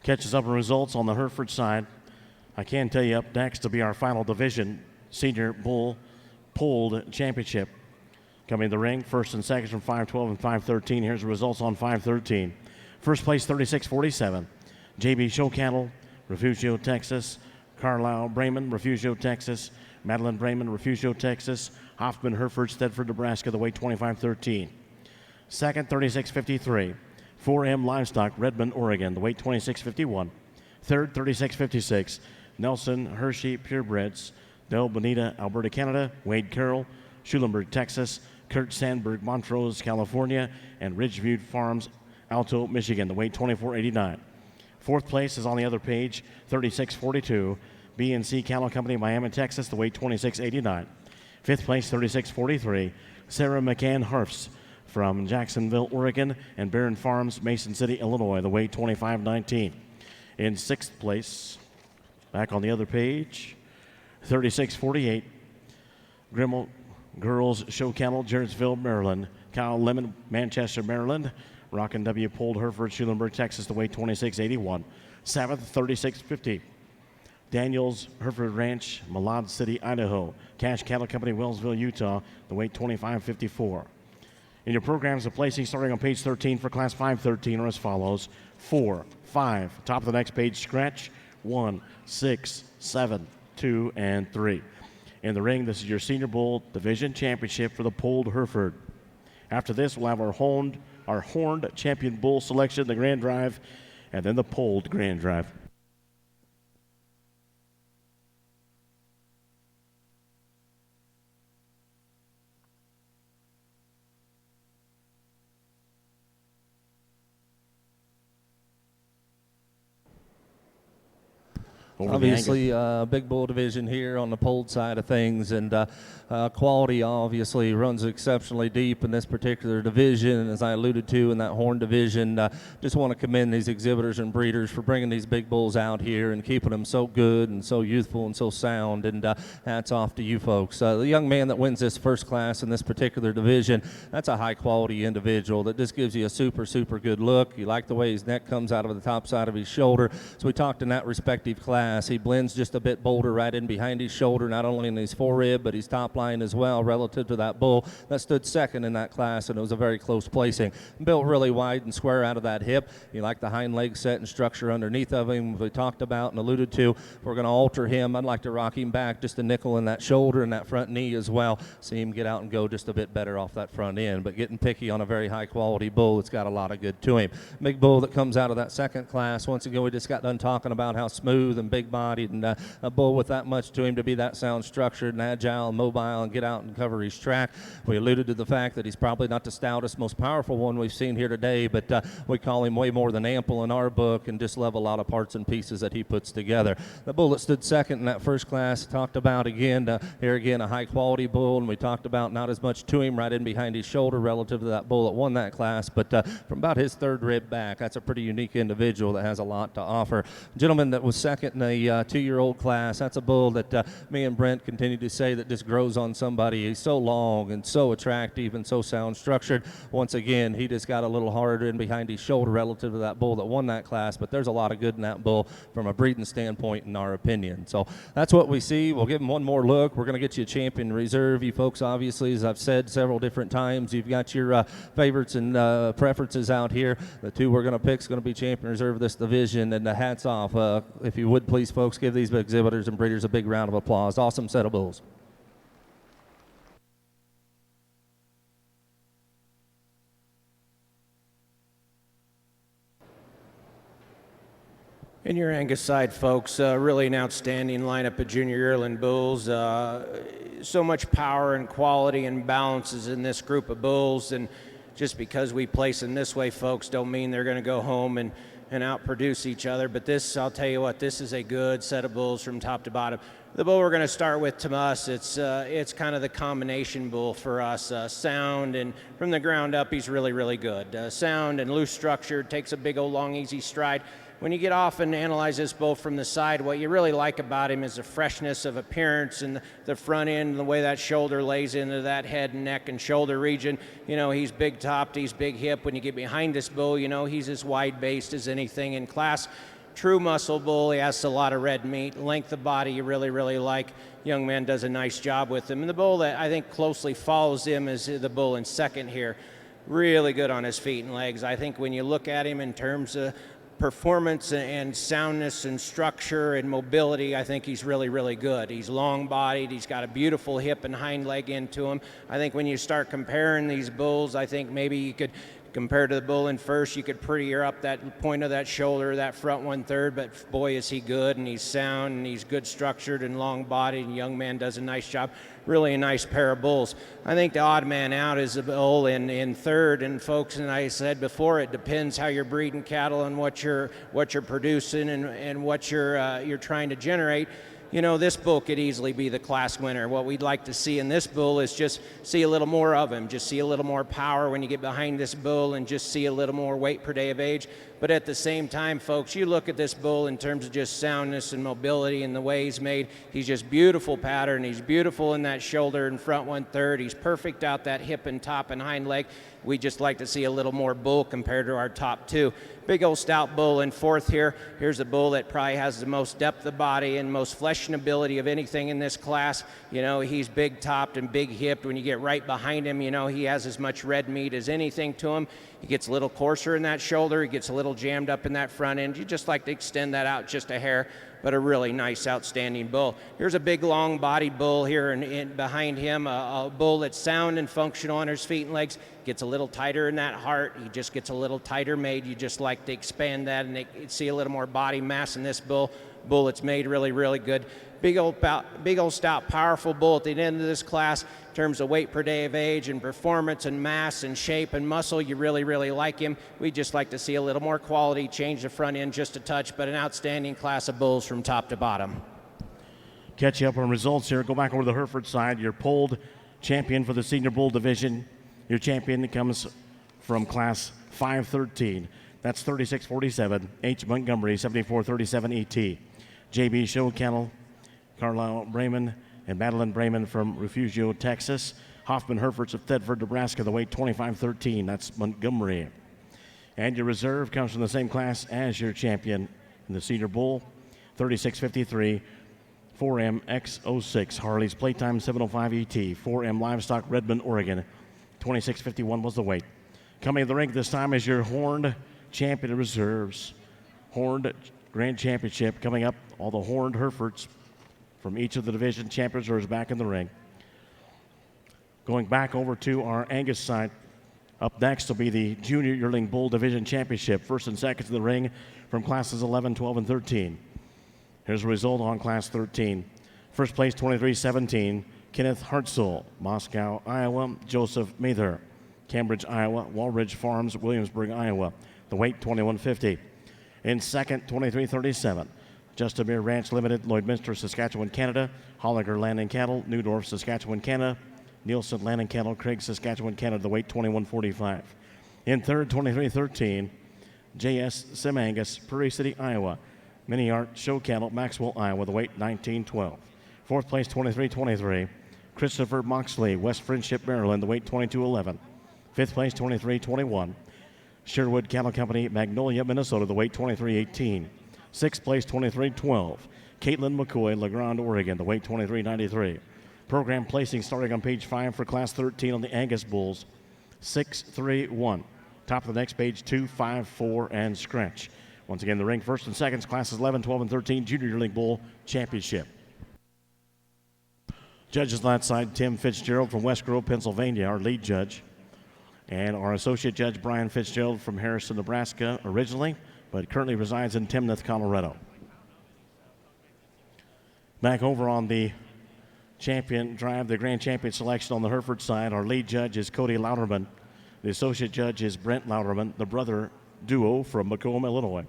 Catches up on results on the Hereford side. I can tell you up next to be our final division senior bull pulled championship. Coming to the ring, first and second from 512 and 513. Here's the results on 513. First place, 36-47. JB Show Cattle, Refugio, Texas. Carlisle, Bremen, Refugio, Texas. Madeline Bremen, Refugio, Texas. Hoffman, Hereford, Stedford, Nebraska, the weight 25-13. Second, 36-53. 4M Livestock, Redmond, Oregon, the weight 26-51. Third, 36-56. Nelson Hershey Purebreds, Del Bonita, Alberta, Canada. Wade Carroll, Schulenburg, Texas. Kurt Sandberg, Montrose, California. And Ridgeview Farms, Alto, Michigan, the weight 24-89. Fourth place is on the other page, 36-42. B&C Cattle Company, Miami, Texas, the weight 26-89. Fifth place, 36-43. Sarah McCann Harfs from Jacksonville, Oregon, and Barron Farms, Mason City, Illinois, the weight 25-19. In sixth place, back on the other page, 36-48. Grimmel Girls Show Cattle, Jarrettsville, Maryland. Kyle Lemon, Manchester, Maryland. Rockin' W. Pulled Hereford, Schulenburg, Texas, the weight 26-81. Seventh, 36-50. Daniels Hereford Ranch, Malad City, Idaho. Cash Cattle Company, Wellsville, Utah, the weight 25-54. In your programs, the placing starting on page 13 for Class 513 are as follows: 4, 5. Top of the next page, scratch 1, 6, 7, 2, and 3. In the ring, this is your Senior Bull Division Championship for the Pulled Hereford. After this, we'll have our horned champion bull selection, the Grand Drive, and then the Pulled Grand Drive. over the Obviously, big bull division here on the polled side of things, and quality obviously runs exceptionally deep in this particular division. And as I alluded to in that horn division, just want to commend these exhibitors and breeders for bringing these big bulls out here and keeping them so good and so youthful and so sound. And hats off to you folks. The young man that wins this first class in this particular division, that's a high quality individual that just gives you a super good look. You like the way his neck comes out of the top side of his shoulder. So we talked in that respective class. He blends just a bit bolder right in behind his shoulder, not only in his forerib, but his top line as well, relative to that bull that stood second in that class, and it was a very close placing. Built really wide and square out of that hip. You like the hind leg set and structure underneath of him, we talked about and alluded to. If we're going to alter him, I'd like to rock him back just a nickel in that shoulder and that front knee as well. See him get out and go just a bit better off that front end, but getting picky on a very high quality bull that's got a lot of good to him. Big bull that comes out of that second class, once again, we just got done talking about how smooth and big bodied, and a bull with that much to him to be that sound structured and agile and mobile and get out and cover his track. We alluded to the fact that he's probably not the stoutest, most powerful one we've seen here today, but we call him way more than ample in our book and just love a lot of parts and pieces that he puts together. The bull that stood second in that first class, talked about again, here again, a high quality bull, and we talked about not as much to him right in behind his shoulder relative to that bull that won that class, but from about his third rib back, that's a pretty unique individual that has a lot to offer. Gentleman that was second in a 2-year-old class, that's a bull that me and Brent continue to say that just grows on somebody. He's so long and so attractive and so sound structured. Once again, he just got a little harder in behind his shoulder relative to that bull that won that class, but there's a lot of good in that bull from a breeding standpoint in our opinion. So that's what we see. We'll give him one more look. We're going to get you a champion reserve. You folks, obviously, as I've said several different times, you've got your favorites and preferences out here. The two we're going to pick is going to be champion reserve of this division, and hats off. If you would please, folks, give these exhibitors and breeders a big round of applause. Awesome set of bulls. In your Angus side, folks, really an outstanding lineup of junior yearling bulls. So much power and quality and balances in this group of bulls, and just because we place them this way, folks, don't mean they're going to go home and outproduce each other. But this, I'll tell you what, this is a good set of bulls from top to bottom. The bull we're going to start with, to us, it's kind of the combination bull for us. Sound, and from the ground up, he's really good. Sound and loose structure, takes a big old long easy stride. When you get off and analyze this bull from the side, what you really like about him is the freshness of appearance and the front end and the way that shoulder lays into that head and neck and shoulder region. You know, he's big topped, he's big hip. When you get behind this bull, you know, he's as wide based as anything in class. True muscle bull. He has a lot of red meat. Length of body you really like. Young man does a nice job with him. And the bull that I think closely follows him is the bull in second here. Really good on his feet and legs. I think when you look at him in terms of performance and soundness and structure and mobility, I think he's really good. He's long bodied, he's got a beautiful hip and hind leg into him. I think when you start comparing these bulls, I think maybe you could compare to the bull in first, you could prettier up that point of that shoulder, that front 1/3, but boy is he good, and he's sound, and he's good structured and long bodied, and young man does a nice job. Really a nice pair of bulls. I think the odd man out is the bull in third, and folks, and I said before, it depends how you're breeding cattle and what you're producing and what you're trying to generate. You know, this bull could easily be the class winner. What we'd like to see in this bull is just see a little more of him, just see a little more power when you get behind this bull, and just see a little more weight per day of age. But at the same time, folks, you look at this bull in terms of just soundness and mobility and the way he's made. He's just beautiful pattern. He's beautiful in that shoulder and front 1/3. He's perfect out that hip and top and hind leg. We just like to see a little more bull compared to our top two. Big old stout bull in fourth here. Here's a bull that probably has the most depth of body and most fleshing ability of anything in this class. You know, he's big topped and big hipped. When you get right behind him, you know, he has as much red meat as anything to him. He gets a little coarser in that shoulder. He gets a little jammed up in that front end. You just like to extend that out just a hair, but a really nice, outstanding bull. Here's a big, long-bodied bull here, and behind him, a bull that's sound and functional on his feet and legs. Gets a little tighter in that heart. He just gets a little tighter made. You just like to expand that and see a little more body mass in this bull. Bull that's made really good. big old stout, powerful bull at the end of this class. In terms of weight per day of age and performance and mass and shape and muscle, you really, really like him. We'd just like to see a little more quality, change the front end just a touch, but an outstanding class of bulls from top to bottom. Catch you up on results here. Go back over to the Hereford side. Your polled champion for the senior bull division. Your champion comes from class 513. That's 3647. H. Montgomery, 7437 ET. JB Show Kennel, Carlisle Brayman, and Madeline Brayman from Refugio, Texas. Hoffman Herefords of Thetford, Nebraska, the weight 2513. That's Montgomery. And your reserve comes from the same class as your champion in the senior bull, 3653. 4M X06, Harley's Playtime 705 ET, 4M Livestock, Redmond, Oregon, 2651 was the weight. Coming to the ring this time is your Horned Champion of Reserves. Horned Grand Championship coming up. All the Horned Herefords from each of the division champions are back in the ring. Going back over to our Angus side, up next will be the Junior Yearling Bull Division Championship. First and second to the ring from classes 11, 12, and 13. Here's the result on Class 13. First place, 23-17, Kenneth Hartzell, Moscow, Iowa. Joseph Mather, Cambridge, Iowa. Walridge Farms, Williamsburg, Iowa. The weight, 2150. In second, 23-37, Justamere Ranch Limited, Lloydminster, Saskatchewan, Canada. Holliger Land and Cattle, Newdorf, Saskatchewan, Canada. Nielsen Land and Cattle, Craig, Saskatchewan, Canada. The weight, 2145. In third, 23-13, JS Sim Angus, Prairie City, Iowa. Mini Art Show Cattle, Maxwell, Iowa, the weight 1912. Fourth place, 23-23. Christopher Moxley, West Friendship, Maryland, the weight 2211. Fifth place, 23-21. Sherwood Cattle Company, Magnolia, Minnesota, the weight 2318. Sixth place, 23-12. Caitlin McCoy, LeGrand, Oregon, the weight 2393. Program placing starting on page 5 for Class 13 on the Angus Bulls, 6-3-1. Top of the next page, 2, 5, 4, and scratch. Once again, the ring first and seconds, classes 11, 12, and 13, Junior Yearling Bull Championship. Judges on that side, Tim Fitzgerald from West Grove, Pennsylvania, our lead judge. And our associate judge, Brian Fitzgerald from Harrison, Nebraska originally, but currently resides in Timnath, Colorado. Back over on the champion drive, the grand champion selection on the Hereford side, our lead judge is Cody Louderman. The associate judge is Brent Louderman, the brother duo from Macomb, Illinois.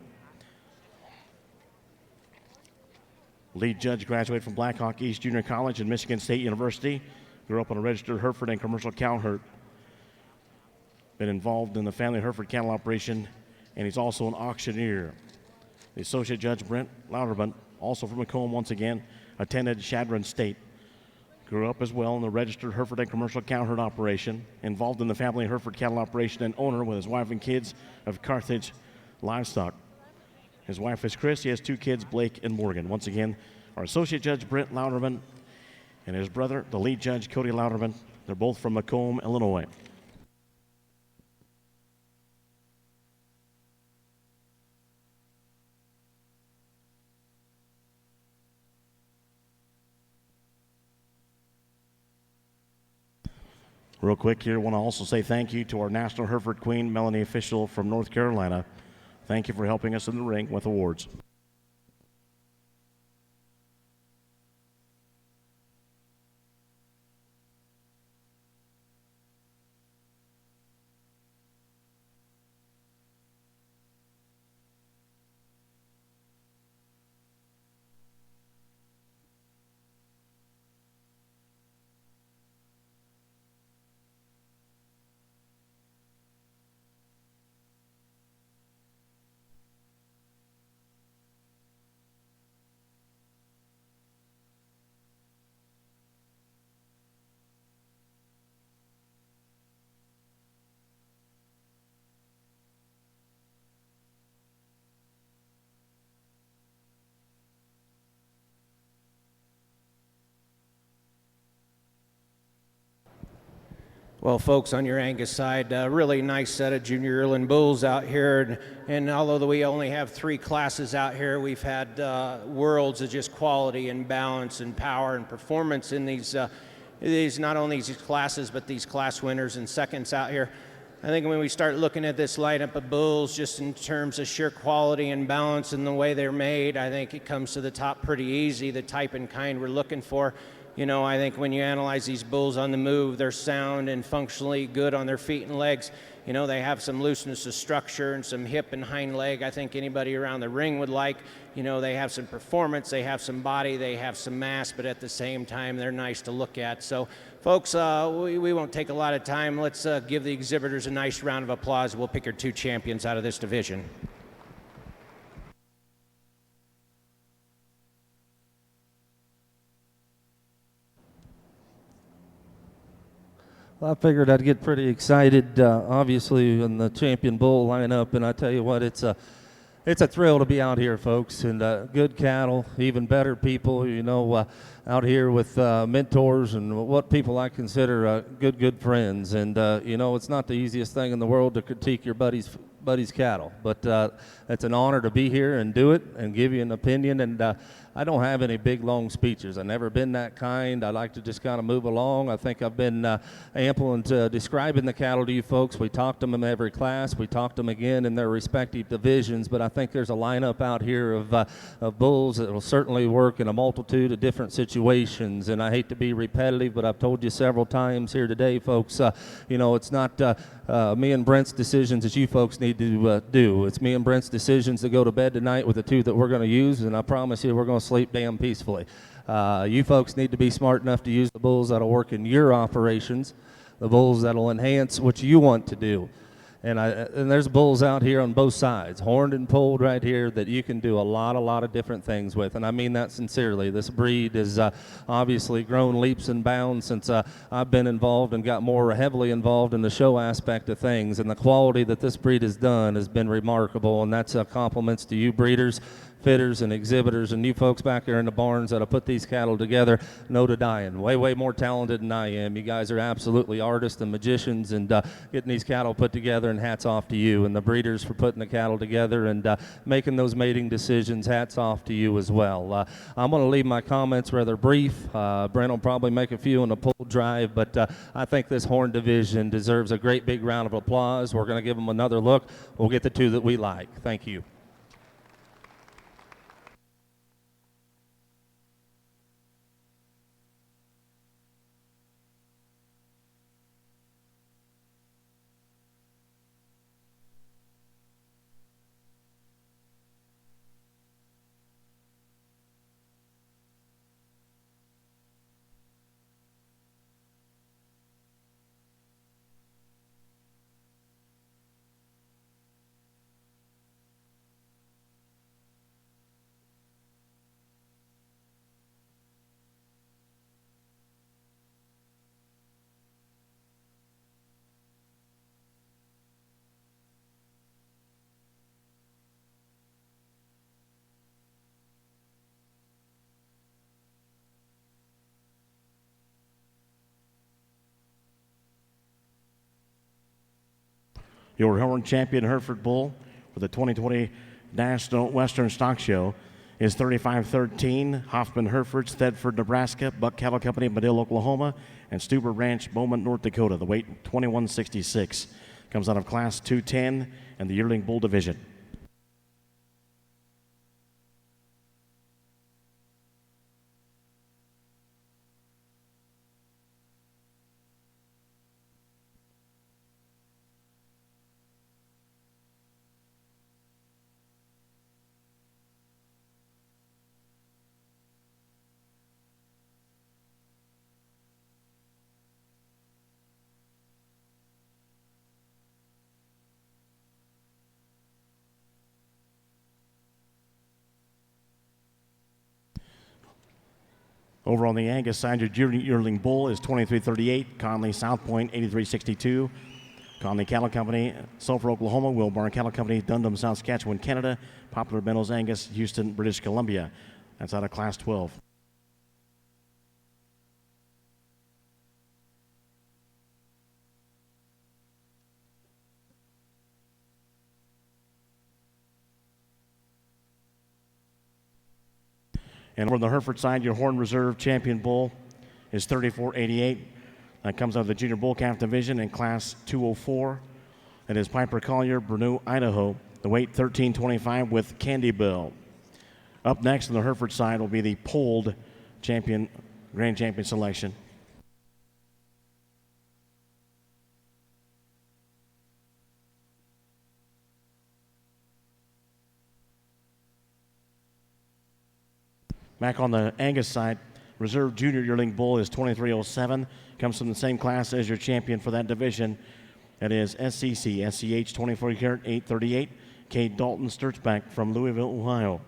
Lead judge graduated from Blackhawk East Junior College and Michigan State University. Grew up on a registered Hereford and commercial cow herd. Been involved in the family Hereford cattle operation, and he's also an auctioneer. The associate judge, Brent Louderman, also from Macomb once again, attended Chadron State. Grew up as well in the registered Hereford and commercial cow herd operation, involved in the family Hereford cattle operation and owner with his wife and kids of Carthage Livestock. His wife is Chris. He has 2 kids, Blake and Morgan. Once again, our associate judge, Brent Louderman, and his brother, the lead judge, Cody Louderman. They're both from Macomb, Illinois. Real quick here, I want to also say thank you to our National Hereford Queen, Melanie Official from North Carolina. Thank you for helping us in the ring with awards. Well, folks, on your Angus side, really nice set of junior yearling bulls out here. And although we only have 3 classes out here, we've had worlds of just quality and balance and power and performance in these not only these classes, but these class winners and seconds out here. I think when we start looking at this lineup of bulls, just in terms of sheer quality and balance and the way they're made, I think it comes to the top pretty easy, the type and kind we're looking for. You know, I think when you analyze these bulls on the move, they're sound and functionally good on their feet and legs. You know, they have some looseness of structure and some hip and hind leg I think anybody around the ring would like. You know, they have some performance, they have some body, they have some mass, but at the same time, they're nice to look at. So, folks, we won't take a lot of time. Let's give the exhibitors a nice round of applause. We'll pick your 2 champions out of this division. Well, I figured I'd get pretty excited, obviously, in the champion bull lineup, and I tell you what, it's a thrill to be out here, folks, and good cattle, even better people, you know, out here with mentors and what people I consider good friends. And, you know, it's not the easiest thing in the world to critique your buddy's cattle, but it's an honor to be here and do it and give you an opinion. And I don't have any big, long speeches. I've never been that kind. I like to just kind of move along. I think I've been ample into describing the cattle to you folks. We talked to them in every class. We talked to them again in their respective divisions. But I think there's a lineup out here of bulls that will certainly work in a multitude of different situations. And I hate to be repetitive, but I've told you several times here today, folks, you know, it's not me and Brent's decisions that you folks need to do. It's me and Brent's decisions to go to bed tonight with the 2 that we're going to use, and I promise you we're going to sleep damn peacefully. You folks need to be smart enough to use the bulls that'll work in your operations, the bulls that'll enhance what you want to do. And there's bulls out here on both sides, horned and polled right here, that you can do a lot of different things with. And I mean that sincerely. This breed has obviously grown leaps and bounds since I've been involved and got more heavily involved in the show aspect of things. And the quality that this breed has done has been remarkable, and that's compliments to you breeders, fitters, and exhibitors, and you folks back there in the barns that have put these cattle together. No to dying. Way more talented than I am. You guys are absolutely artists and magicians, and getting these cattle put together, and hats off to you. And the breeders for putting the cattle together and making those mating decisions, hats off to you as well. I'm going to leave my comments rather brief. Brent will probably make a few on the pull drive, but I think this horn division deserves a great big round of applause. We're going to give them another look. We'll get the 2 that we like. Thank you. Your horn champion Hereford bull for the 2020 National Western Stock Show is 3513 Hoffman Hereford, Thedford, Nebraska, Buck Cattle Company, Madill, Oklahoma, and Stuber Ranch, Bowman, North Dakota. The weight 2166. Comes out of Class 210 and the Yearling Bull Division. Over on the Angus side, your Yearling Bull is 2338, Conley South Point 8362, Conley Cattle Company, Sulphur, Oklahoma, Wilbarn Cattle Company, Dundum, South Saskatchewan, Canada, Poplar Meadows Angus, Houston, British Columbia. That's out of Class 12. And over on the Hereford side, your Horn Reserve Champion Bull is 3488. That comes out of the Junior Bull Calf Division in Class 204. That is Piper Collier, Brno, Idaho. The weight 1325 with Candy Bill. Up next on the Hereford side will be the polled champion, grand champion selection. Back on the Angus side, reserve junior yearling bull is 2307. Comes from the same class as your champion for that division. That is SCC, SCH 24 karat 838. Kate Dalton Sturtzback from Louisville, Ohio.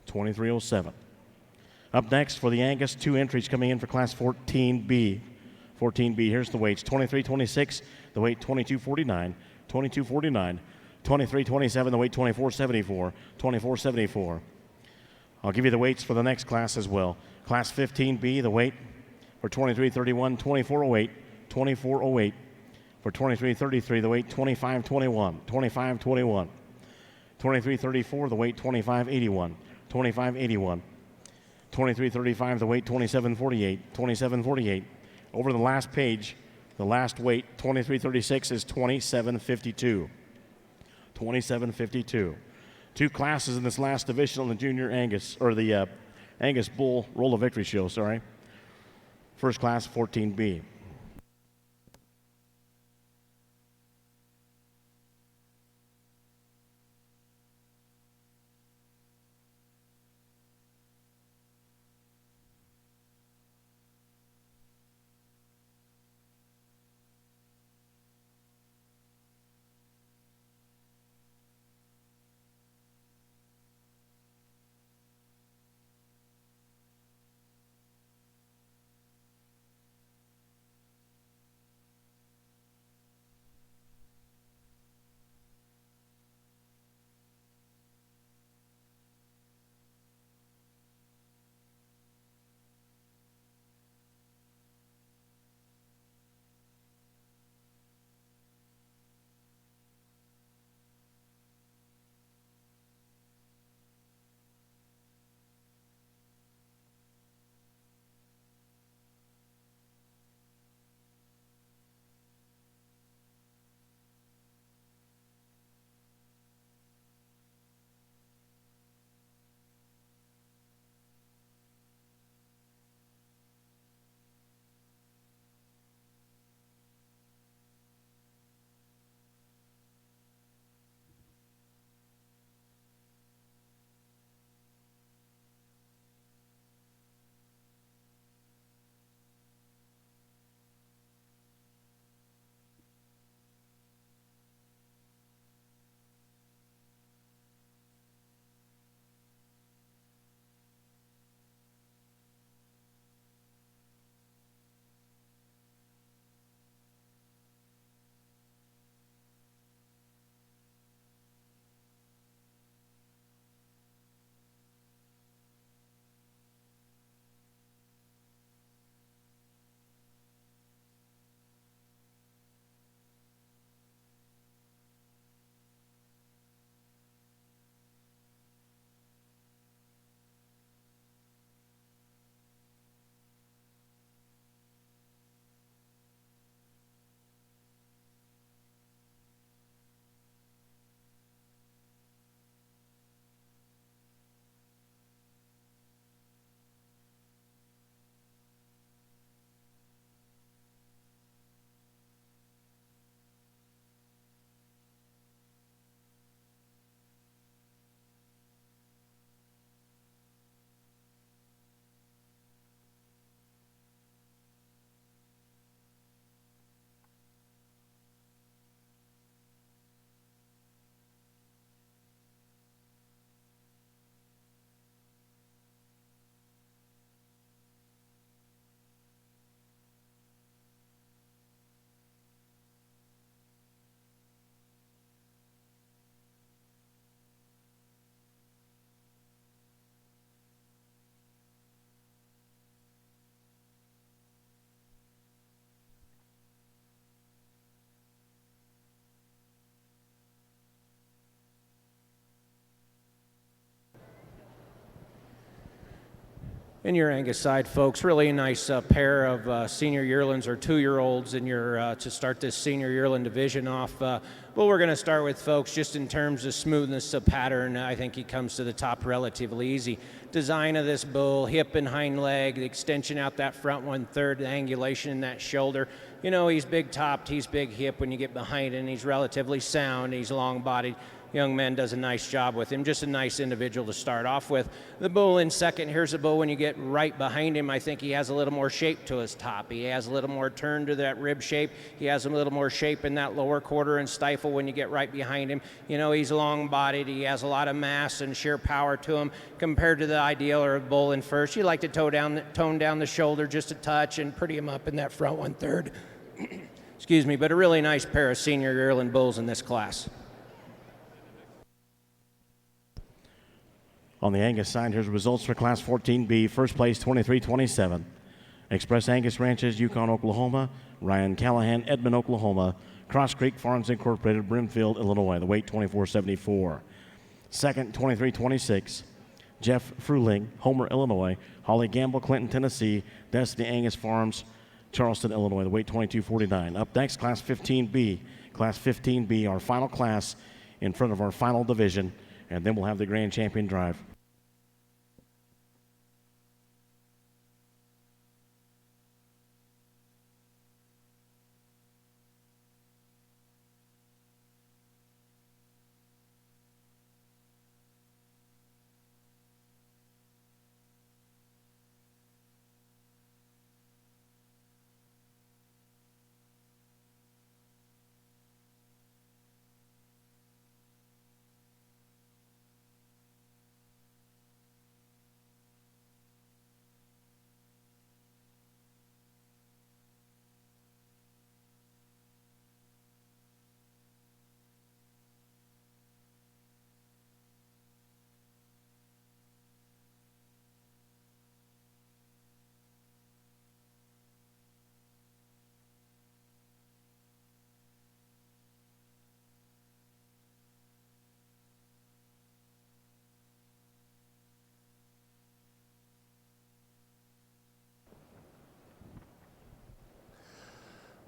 2307. Up next for the Angus, 2 entries coming in for class 14B. 14B, here's the weights. 2326, the weight 2249, 2249, 2327, the weight 2474, 2474. I'll give you the weights for the next class as well. Class 15B, the weight for 2331, 2408, 2408. For 2333, the weight 2521, 2521. 2334, the weight 2581, 2581. 2335, the weight 2748, 2748. Over the last page, the last weight 2336 is 2752. 2752. 2 classes in this last division on the junior Angus, or the Angus Bull Roll of Victory show, sorry. First class 14B. in your Angus side, folks. Really a nice pair of senior yearlings or 2-year-olds in your to start this senior yearling division off. But we're going to start with, folks, just in terms of smoothness of pattern. I think he comes to the top relatively easy. Design of this bull, hip and hind leg, the extension out that front 1/3, the angulation in that shoulder. You know, he's big topped, he's big hip when you get behind him. He's relatively sound, he's long bodied. Young man does a nice job with him. Just a nice individual to start off with. The bull in second. Here's the bull when you get right behind him. I think he has a little more shape to his top. He has a little more turn to that rib shape. He has a little more shape in that lower quarter and stifle when you get right behind him. You know, he's long-bodied. He has a lot of mass and sheer power to him compared to the ideal or bull in first. You like to tone down the shoulder just a touch and pretty him up in that front 1/3. Excuse me, but a really nice pair of senior yearling bulls in this class. On the Angus side, here's the results for Class 14B. First place, 23-27. Express Angus Ranches, Yukon, Oklahoma. Ryan Callahan, Edmond, Oklahoma. Cross Creek Farms Incorporated, Brimfield, Illinois. The weight, 24-74. Second, 23-26. Jeff Fruling, Homer, Illinois. Holly Gamble, Clinton, Tennessee. Destiny Angus Farms, Charleston, Illinois. The weight, 22-49. Up next, Class 15B. Class 15B, our final class in front of our final division. And then we'll have the grand champion drive.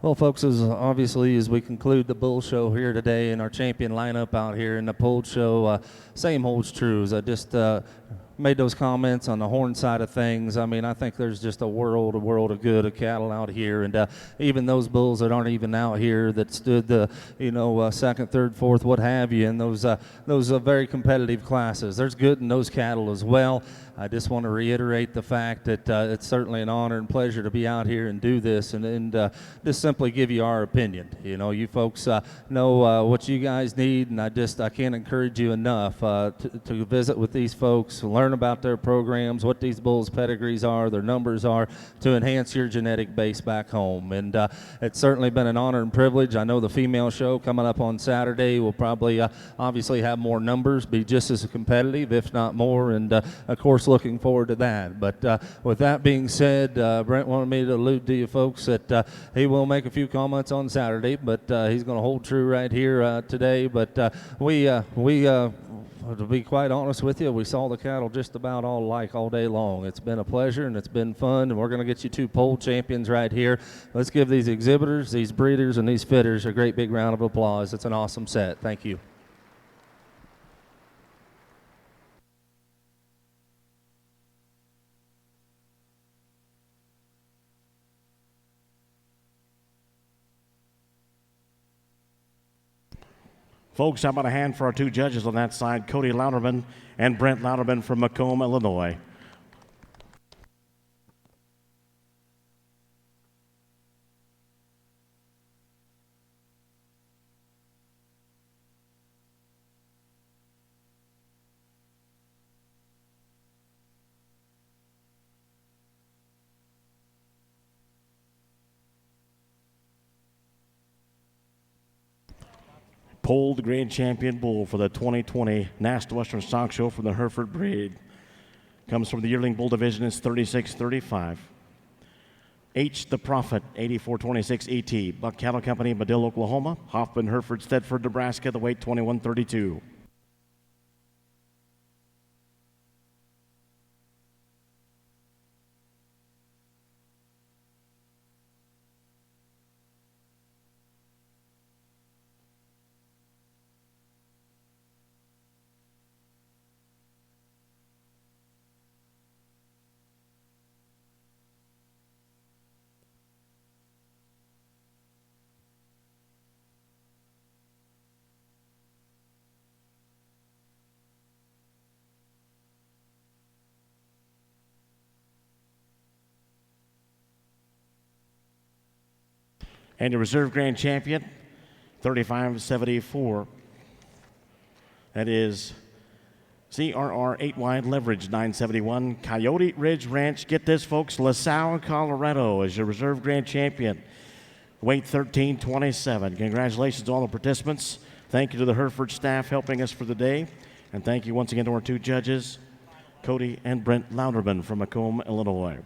Well, folks, as obviously as we conclude the bull show here today and our champion lineup out here in the pulled show, same holds true. As I just made those comments on the horn side of things. I mean, I think there's just a world of good of cattle out here, and even those bulls that aren't even out here that stood the, second, third, fourth, what have you, in those very competitive classes. There's good in those cattle as well. I just want to reiterate the fact that it's certainly an honor and pleasure to be out here and do this and just simply give you our opinion. You know, you folks know what you guys need, and I can't encourage you enough to visit with these folks, learn about their programs, what these bulls' pedigrees are, their numbers are, to enhance your genetic base back home. And it's certainly been an honor and privilege. I know the female show coming up on Saturday will probably obviously have more numbers, be just as competitive, if not more, and of course looking forward to that. But with that being said, Brent wanted me to allude to you folks that he will make a few comments on Saturday, but he's going to hold true right here today. But we to be quite honest with you, we saw the cattle just about all alike all day long. It's been a pleasure and it's been fun, and we're going to get you two pole champions right here. Let's give these exhibitors, these breeders, and these fitters a great big round of applause. It's an awesome set. Thank you. Folks, how about a hand for our two judges on that side, Cody Louderman and Brent Louderman from Macomb, Illinois. Polled grand champion bull for the 2020 National Western Stock Show from the Hereford breed. Comes from the Yearling Bull Division, is 36-35. H. The Prophet, 8426 ET. Buck Cattle Company, Medill, Oklahoma. Hoffman, Hereford, Stedford, Nebraska. The weight, 2132. And your reserve grand champion, 3574. That is CRR 8 wide leverage 971. Coyote Ridge Ranch. Get this, folks. LaSalle, Colorado is your reserve grand champion. Weight 1327. Congratulations to all the participants. Thank you to the Hereford staff helping us for the day. And thank you once again to our two judges, Cody and Brent Louderman from Macomb, Illinois.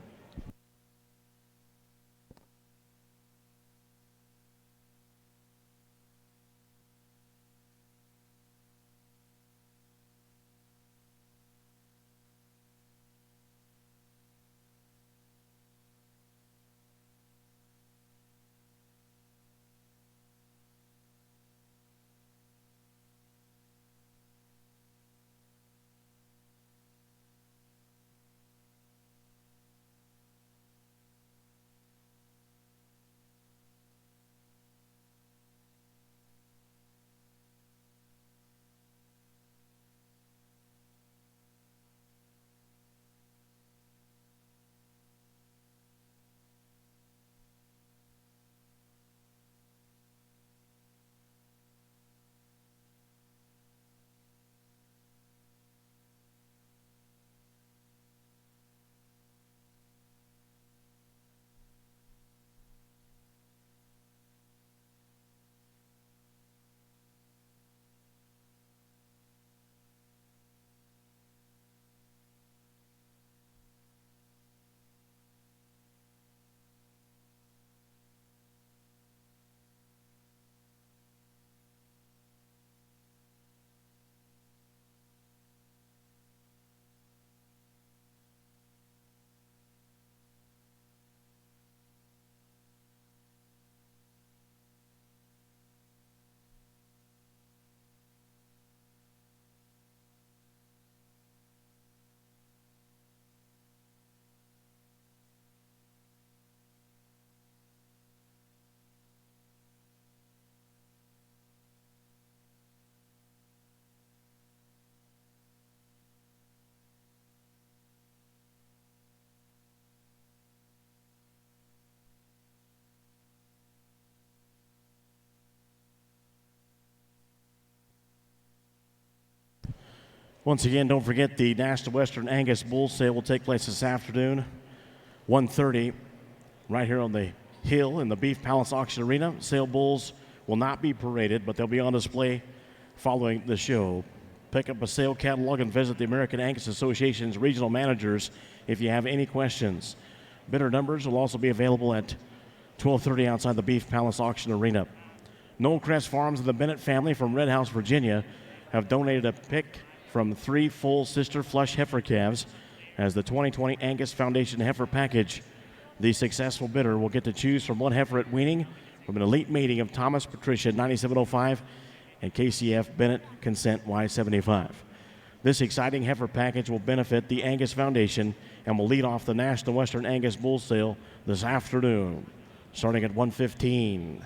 Once again, don't forget the National Western Angus Bull Sale will take place this afternoon, 1:30, right here on the hill in the Beef Palace Auction Arena. Sale bulls will not be paraded, but they'll be on display following the show. Pick up a sale catalog and visit the American Angus Association's regional managers if you have any questions. Bidder numbers will also be available at 12:30 outside the Beef Palace Auction Arena. Knollcrest Farms and the Bennett family from Red House, Virginia, have donated a pick from 3 full sister flush heifer calves as the 2020 Angus Foundation heifer package. The successful bidder will get to choose from one heifer at weaning from an elite mating of Thomas Patricia 9705 and KCF Bennett Consent Y75. This exciting heifer package will benefit the Angus Foundation and will lead off the National Western Angus Bull Sale this afternoon, starting at 1:15.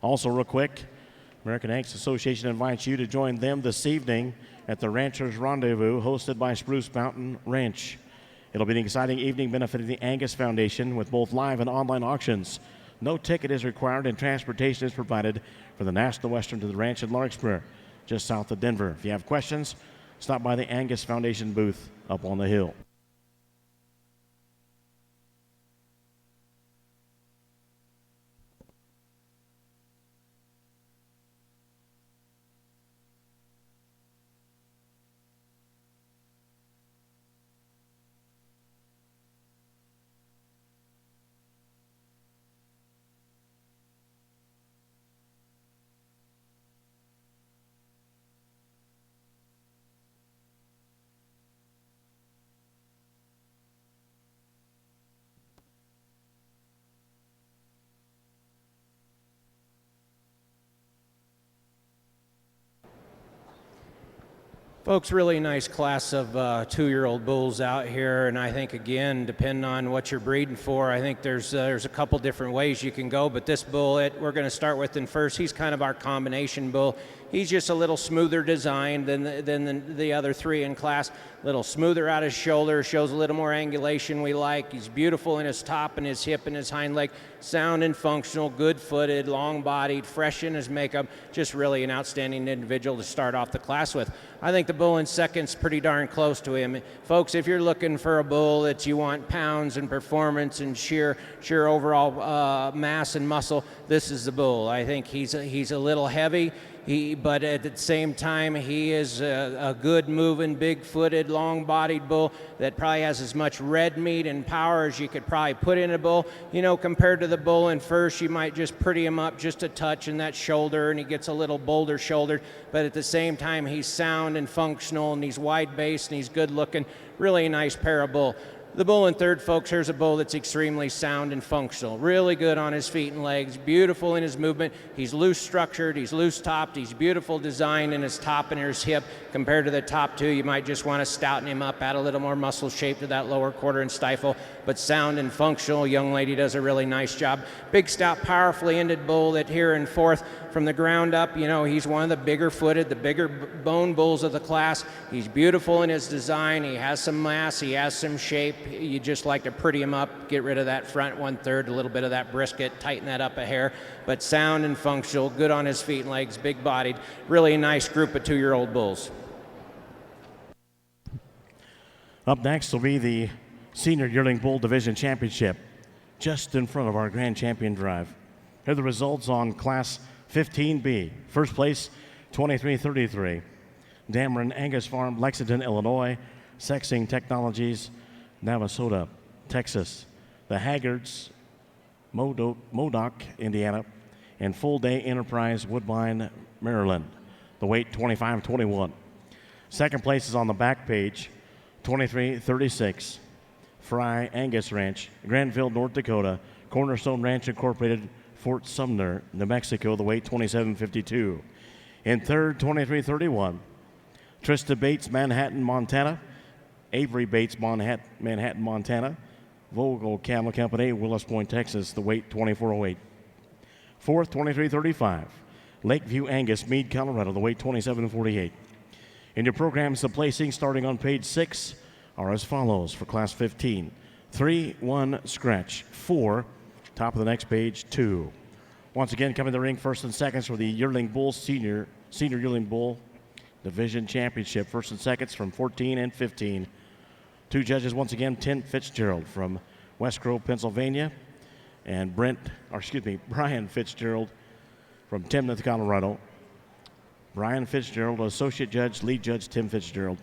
Also, real quick, American Angus Association invites you to join them this evening at the Ranchers Rendezvous hosted by Spruce Mountain Ranch. It'll be an exciting evening benefiting the Angus Foundation with both live and online auctions. No ticket is required and transportation is provided from the National Western to the ranch in Larkspur, just south of Denver. If you have questions, stop by the Angus Foundation booth up on the hill. Folks, really nice class of 2-year-old bulls out here, and I think, again, depending on what you're breeding for, I think there's a couple different ways you can go, but this bull we're going to start with in first, he's kind of our combination bull. He's just a little smoother designed than the other three in class. A little smoother out his shoulder, shows a little more angulation we like. He's beautiful in his top and his hip and his hind leg. Sound and functional, good-footed, long-bodied, fresh in his makeup. Just really an outstanding individual to start off the class with. I think the bull in second's pretty darn close to him. Folks, if you're looking for a bull that you want pounds and performance and sheer overall mass and muscle, this is the bull. I think he's a little heavy. But at the same time, he is a good moving, big-footed, long-bodied bull that probably has as much red meat and power as you could probably put in a bull. You know, compared to the bull in first, you might just pretty him up just a touch in that shoulder, and he gets a little bolder shouldered. But at the same time, he's sound and functional, and he's wide-based, and he's good-looking. Really a nice pair of bull. The bull in third, folks, here's a bull that's extremely sound and functional. Really good on his feet and legs, beautiful in his movement. He's loose structured, he's loose topped, he's beautiful design in his top and his hip. Compared to the top two, you might just want to stouten him up, add a little more muscle shape to that lower quarter and stifle. But sound and functional, young lady does a really nice job. Big, stout, powerfully ended bull that here in fourth from the ground up, you know, he's one of the bigger footed, the bigger bone bulls of the class. He's beautiful in his design. He has some mass, he has some shape. You just like to pretty him up, get rid of that front 1/3, a little bit of that brisket, tighten that up a hair. But sound and functional, good on his feet and legs, big bodied. Really a nice group of 2-year-old bulls. Up next will be the Senior Yearling Bull Division Championship, just in front of our Grand Champion Drive. Here are the results on Class 15B. First place, 2333. Dameron Angus Farm, Lexington, Illinois. Sexing Technologies, Navasota, Texas. The Haggards, Modoc, Indiana. And Full Day Enterprise, Woodbine, Maryland. The weight, 25-21. Second place is on the back page, 2336. Fry Angus Ranch, Granville, North Dakota. Cornerstone Ranch Incorporated, Fort Sumner, New Mexico. The weight, 27-52. In third, 2331. Trista Bates, Manhattan, Montana. Avery Bates, Manhattan, Montana. Vogel Camel Company, Willis Point, Texas. The weight, 2408. Fourth, 2335. Lakeview Angus, Meade, Colorado. The weight, 2748. In your programs, the placing starting on page 6 are as follows for Class 15. 3, 1, scratch. 4, top of the next page, 2. Once again, coming to the ring first and seconds for the Yearling Bull Senior Yearling Bull Division Championship. First and seconds from 14 and 15. Two judges once again, Tim Fitzgerald from West Grove, Pennsylvania, and Brian Fitzgerald from Timnath, Colorado. Brian Fitzgerald, associate judge, lead judge Tim Fitzgerald.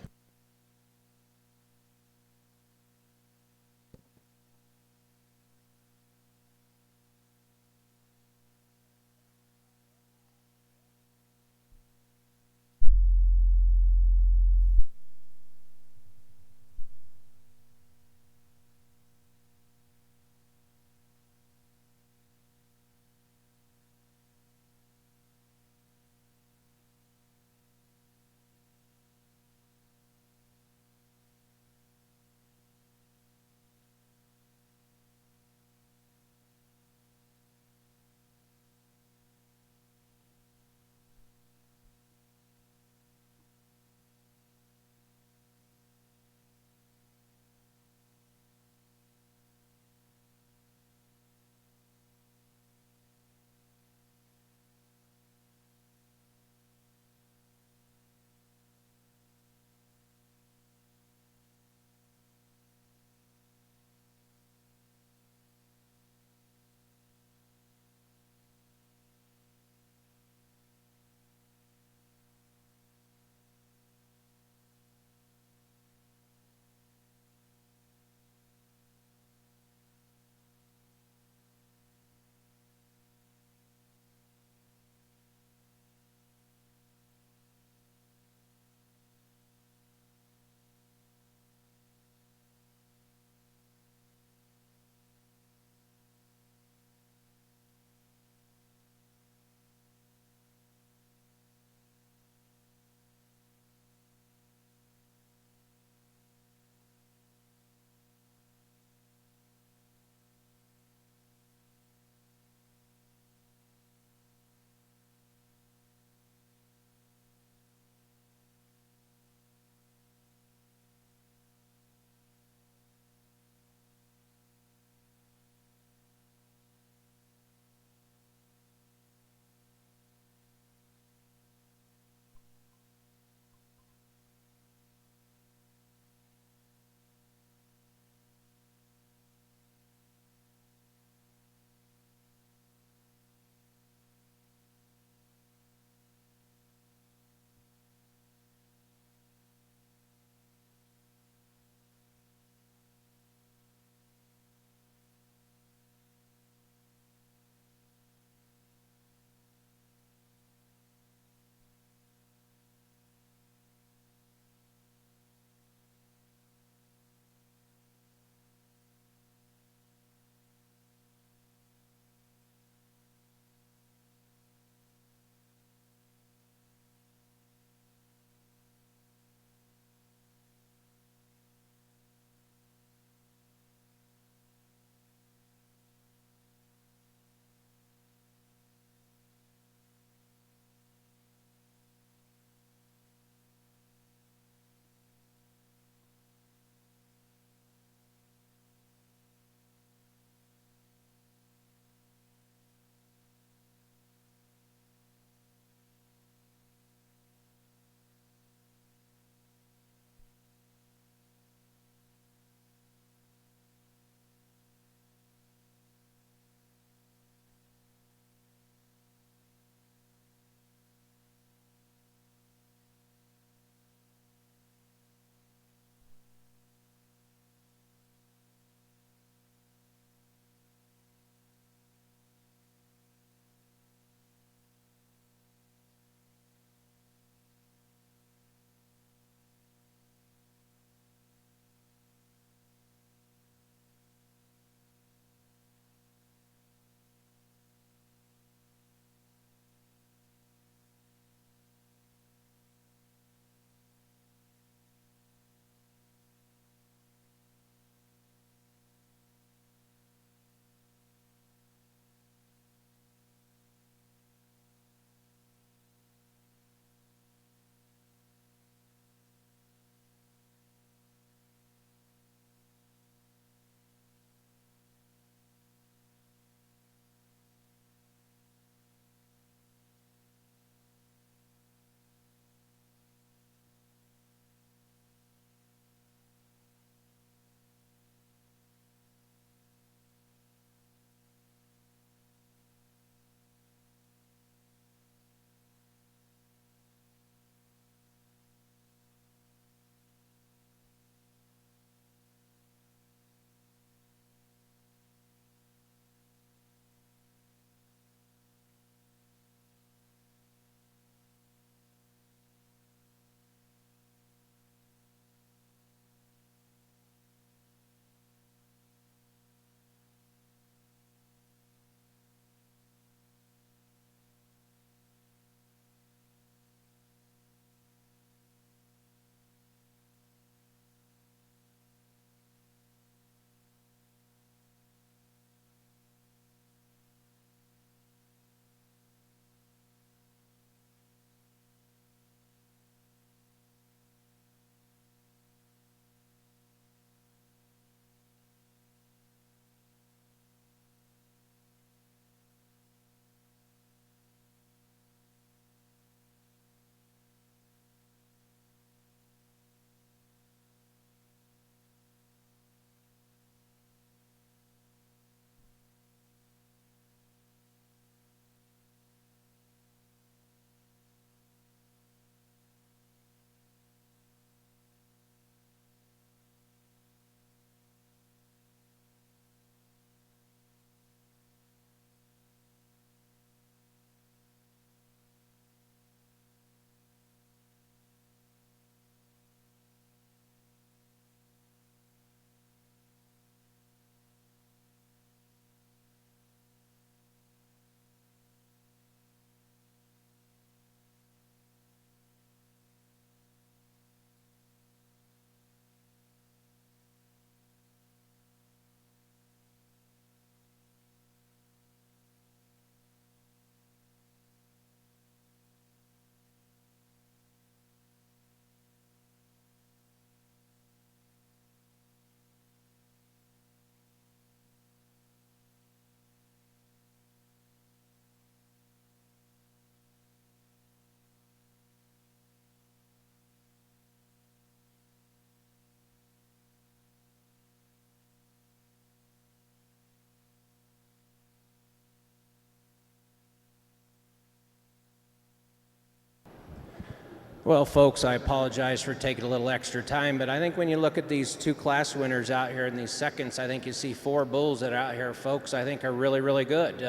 Well, folks, I apologize for taking a little extra time, but I think when you look at these two class winners out here in these seconds, I think you see 4 bulls that are out here, folks, I think are really, really good.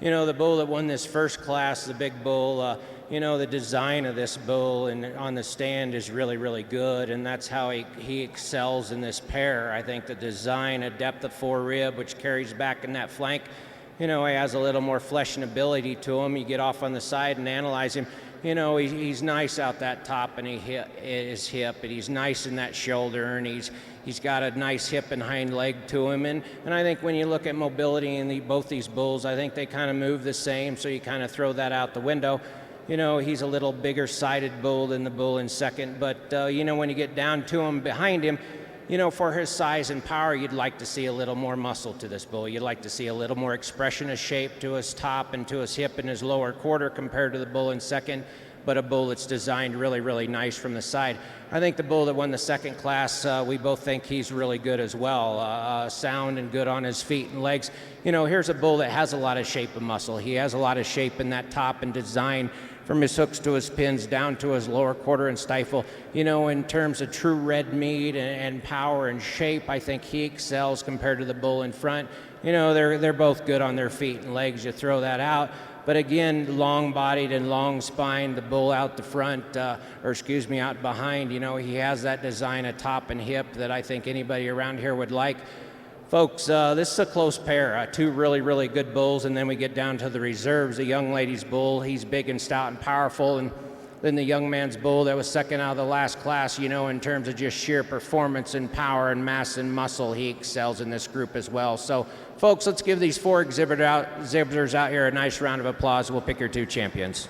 You know, the bull that won this first class, the big bull, you know, the design of this bull and on the stand is really, really good, and that's how he excels in this pair. I think the design, a depth of forerib, which carries back in that flank, you know, he has a little more flesh and ability to him. You get off on the side and analyze him. You know, he's nice out that top and his hip, and he's nice in that shoulder, and he's got a nice hip and hind leg to him. And I think when you look at mobility in both these bulls, I think they kind of move the same, so you kind of throw that out the window. You know, he's a little bigger sided bull than the bull in second, but, you know, when you get down to him, behind him, you know, for his size and power, you'd like to see a little more muscle to this bull. You'd like to see a little more expression of shape to his top and to his hip and his lower quarter compared to the bull in second, but a bull that's designed really, really nice from the side. I think the bull that won the second class, we both think he's really good as well, sound and good on his feet and legs. You know, here's a bull that has a lot of shape and muscle. He has a lot of shape in that top and design from his hooks to his pins down to his lower quarter and stifle. You know, in terms of true red meat and power and shape, I think he excels compared to the bull in front. You know, they're both good on their feet and legs. You throw that out. But again, long-bodied and long-spined, the bull out the front, out behind, you know, he has that design of top and hip that I think anybody around here would like. Folks, this is a close pair, 2 really, really good bulls, and then we get down to the reserves. The young lady's bull, he's big and stout and powerful, and then the young man's bull that was second out of the last class, you know, in terms of just sheer performance and power and mass and muscle, he excels in this group as well. So, folks, let's give these 4 exhibitors out here a nice round of applause. We'll pick your 2 champions.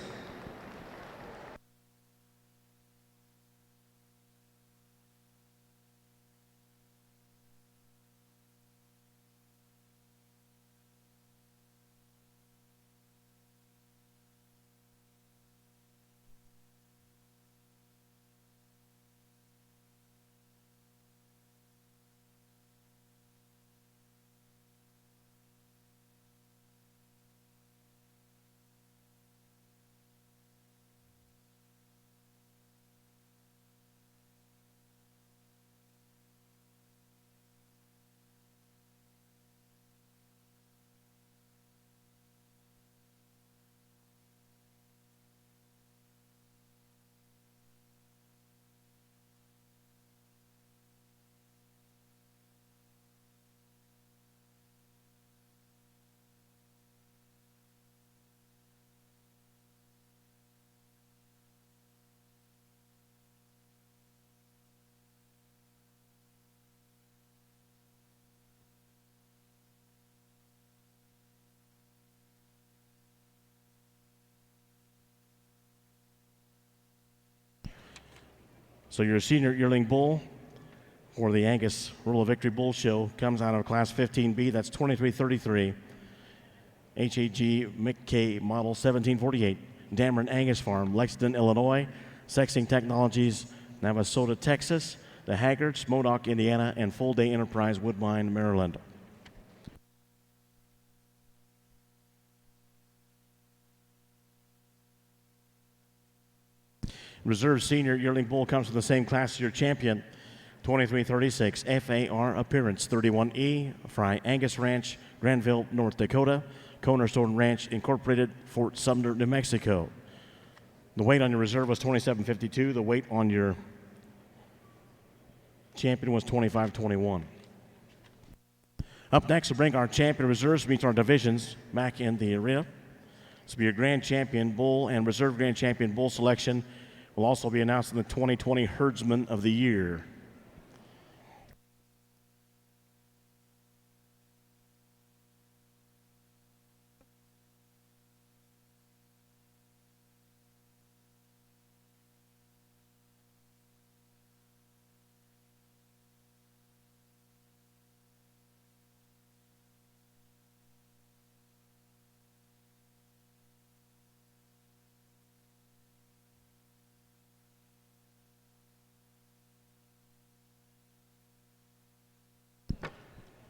So your senior yearling bull for the Angus Rural Victory Bull Show comes out of Class 15B. That's 2333. HAG McKay Model 1748. Dameron Angus Farm, Lexington, Illinois. Sexing Technologies, Navasota, Texas. The Haggards, Modoc, Indiana. And Full Day Enterprise, Woodbine, Maryland. Reserve senior yearling bull comes from the same class as your champion, 2336 FAR Appearance 31E, Fry Angus Ranch, Granville, North Dakota, Cornerstone Ranch Incorporated, Fort Sumner, New Mexico. The weight on your reserve was 2752. The weight on your champion was 2521. Up next, we'll bring our champion reserves to meet our divisions back in the arena. This will be your grand champion bull and reserve grand champion bull selection. Will also be announced in the 2020 Herdsman of the Year.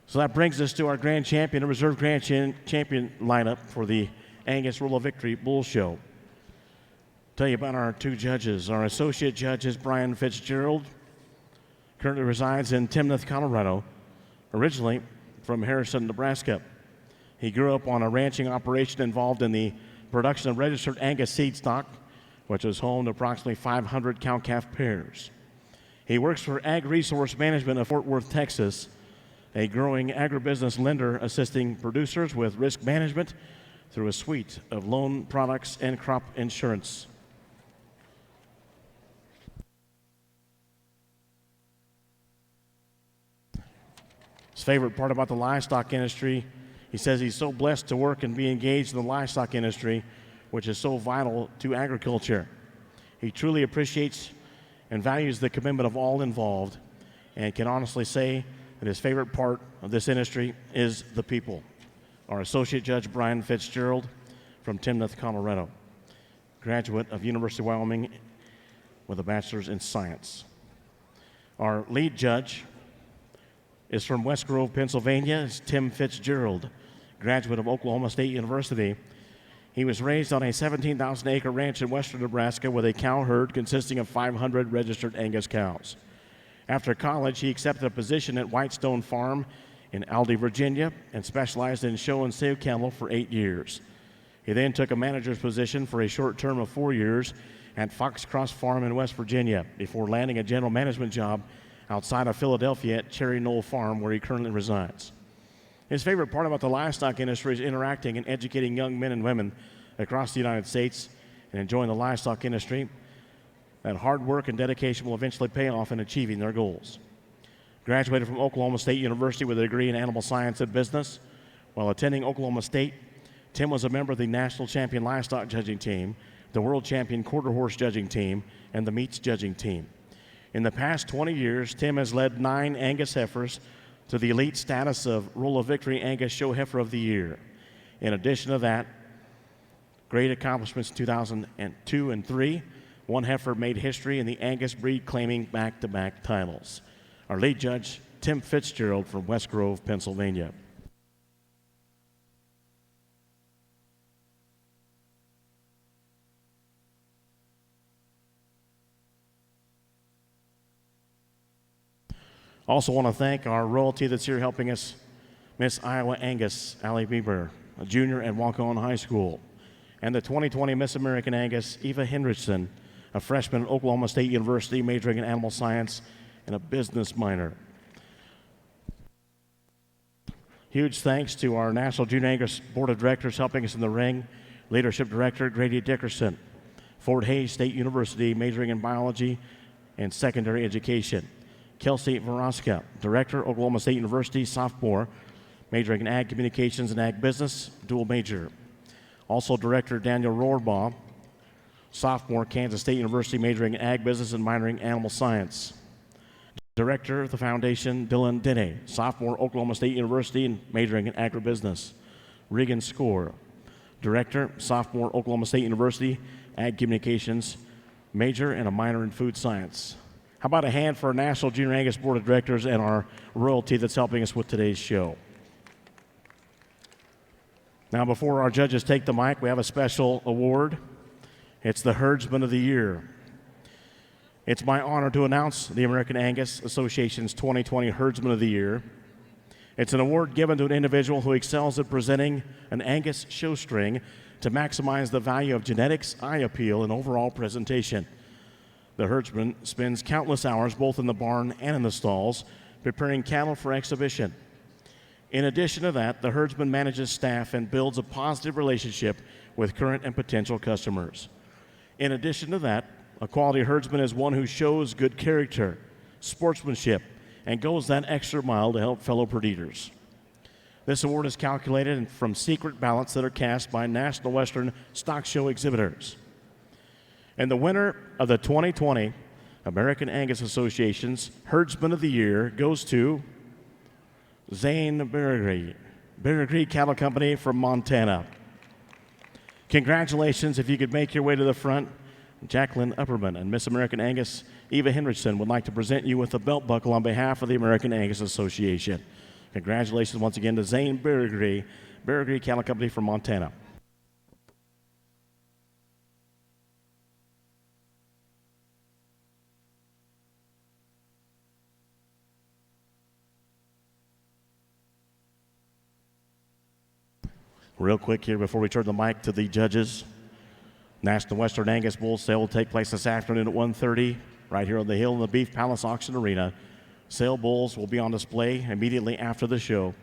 So that brings us to our grand champion and reserve grand champion lineup for the Angus Rural Victory Bull Show. Tell you about our two judges. Our associate judge is Brian Fitzgerald, currently resides in Timnath, Colorado, originally from Hereford, Nebraska. He grew up on a ranching operation involved in the production of registered Angus seed stock, which is home to approximately 500 cow-calf pairs. He works for Ag Resource Management of Fort Worth, Texas, a growing agribusiness lender assisting producers with risk management through a suite of loan products and crop insurance. His favorite part about the livestock industry, he says he's so blessed to work and be engaged in the livestock industry, which is so vital to agriculture. He truly appreciates and values the commitment of all involved and can honestly say that his favorite part of this industry is the people. Our Associate Judge Brian Fitzgerald from Timnath, Colorado, graduate of University of Wyoming with a bachelor's in science. Our lead judge is from West Grove, Pennsylvania. It's Tim Fitzgerald, graduate of Oklahoma State University. He was raised on a 17,000-acre ranch in western Nebraska with a cow herd consisting of 500 registered Angus cows. After college, he accepted a position at Whitestone Farm in Aldie, Virginia, and specialized in show and sale cattle for 8 years. He then took a manager's position for a short term of 4 years at Fox Cross Farm in West Virginia before landing a general management job outside of Philadelphia at Cherry Knoll Farm, where he currently resides. His favorite part about the livestock industry is interacting and educating young men and women across the United States and enjoying the livestock industry. That hard work and dedication will eventually pay off in achieving their goals. Graduated from Oklahoma State University with a degree in animal science and business. While attending Oklahoma State, Tim was a member of the national champion livestock judging team, the world champion quarter horse judging team, and the meats judging team. In the past 20 years, Tim has led 9 Angus heifers to the elite status of Roll of Victory Angus Show Heifer of the Year. In addition to that, great accomplishments in 2002 and 3. One heifer made history in the Angus breed, claiming back-to-back titles. Our lead judge, Tim Fitzgerald from West Grove, Pennsylvania. Also want to thank our royalty that's here helping us, Miss Iowa Angus, Allie Bieber, a junior at Waukon High School, and the 2020 Miss American Angus, Eva Hendrickson, a freshman at Oklahoma State University majoring in animal science and a business minor. Huge thanks to our National Junior Angus Board of Directors helping us in the ring, Leadership Director Grady Dickerson, Fort Hays State University majoring in biology and secondary education. Kelsey Veraska, Director, Oklahoma State University, sophomore, majoring in Ag Communications and Ag Business, dual major. Also Director Daniel Rohrbaugh, sophomore, Kansas State University, majoring in Ag Business and minoring in Animal Science. Director of the Foundation, Dylan Dene, sophomore, Oklahoma State University, and majoring in Agribusiness. Regan Score, Director, sophomore, Oklahoma State University, Ag Communications, major and a minor in Food Science. How about a hand for our National Junior Angus Board of Directors and our royalty that's helping us with today's show. Now, before our judges take the mic, we have a special award. It's the Herdsman of the Year. It's my honor to announce the American Angus Association's 2020 Herdsman of the Year. It's an award given to an individual who excels at presenting an Angus show string to maximize the value of genetics, eye appeal, and overall presentation. The herdsman spends countless hours both in the barn and in the stalls preparing cattle for exhibition. In addition to that, the herdsman manages staff and builds a positive relationship with current and potential customers. In addition to that, a quality herdsman is one who shows good character, sportsmanship, and goes that extra mile to help fellow breeders. This award is calculated from secret ballots that are cast by National Western Stock Show exhibitors. And the winner of the 2020 American Angus Association's Herdsman of the Year goes to Zane Berrigree Cattle Company from Montana. Congratulations. If you could make your way to the front, Jacqueline Upperman and Miss American Angus Eva Hendrickson would like to present you with a belt buckle on behalf of the American Angus Association. Congratulations once again to Zane Berrigree Cattle Company from Montana. Real quick here before we turn the mic to the judges. National Western Angus Bull Sale will take place this afternoon at 1:30 right here on the hill in the Beef Palace Auction Arena. Sale bulls will be on display immediately after the show.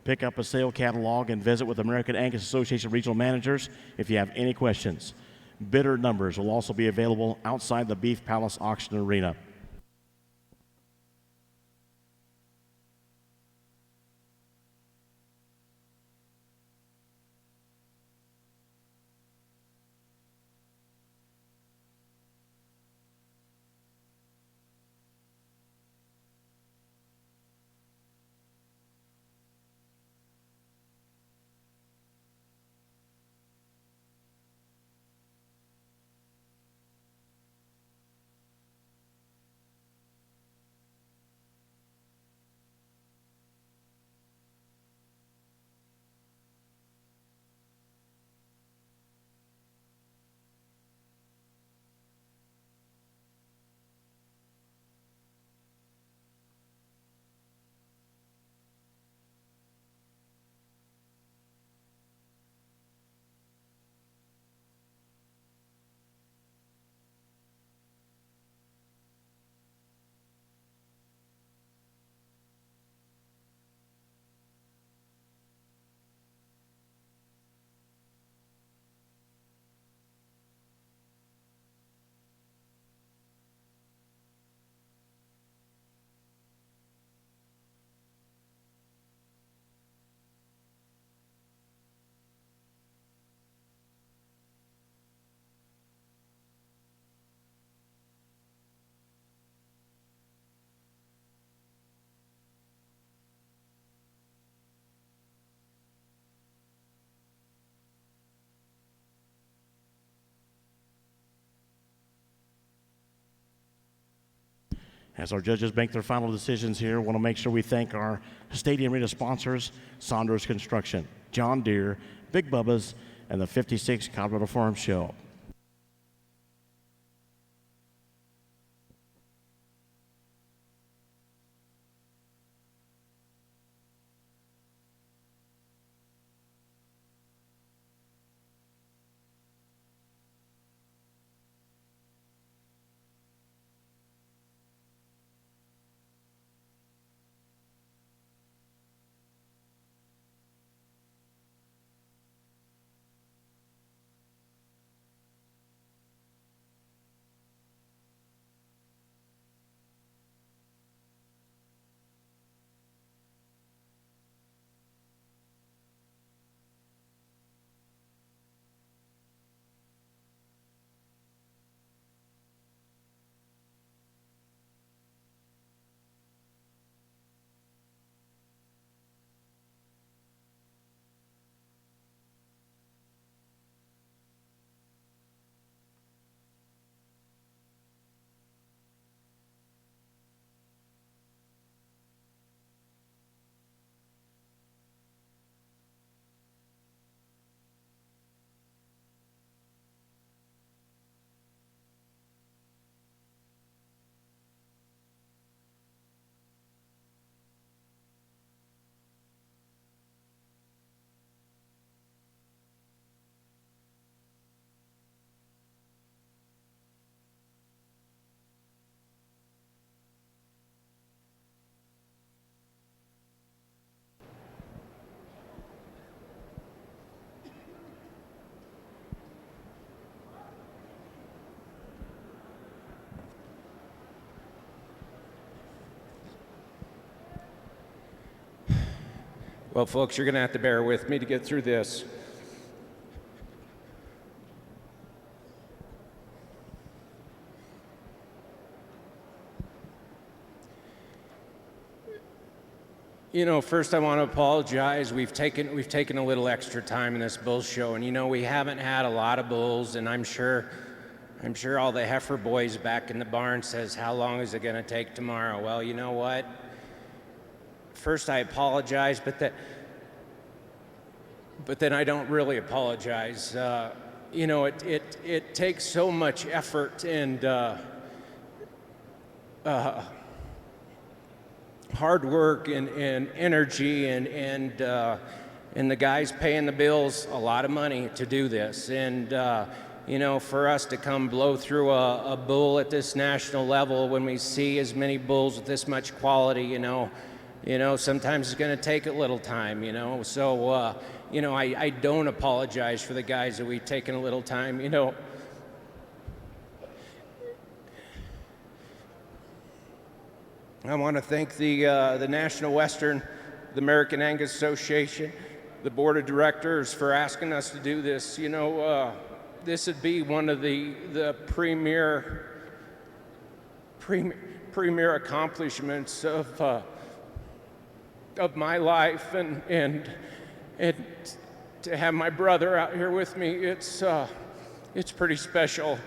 Pick up a sale catalog and visit with American Angus Association regional managers if you have any questions. Bidder numbers will also be available outside the Beef Palace Auction Arena. As our judges make their final decisions here, I want to make sure we thank our stadium arena sponsors, Saunders Construction, John Deere, Big Bubba's, and the 56 Colorado Farm Show. Well, folks, you're going to have to bear with me to get through this. You know, first I want to apologize. We've taken a little extra time in this bull show, and you know we haven't had a lot of bulls, and I'm sure all the heifer boys back in the barn says, how long is it going to take tomorrow? Well, you know what? First I apologize, but then I don't really apologize. You know, it takes so much effort and hard work and energy and and the guys paying the bills a lot of money to do this. And you know, for us to come blow through a bull at this national level when we see as many bulls with this much quality, you know, sometimes it's going to take a little time, you know. So, you know, I don't apologize for the guys that we've taken a little time, you know. I want to thank the National Western, the American Angus Association, the board of directors for asking us to do this. You know, this would be one of the premier accomplishments of my life, and to have my brother out here with me, it's pretty special.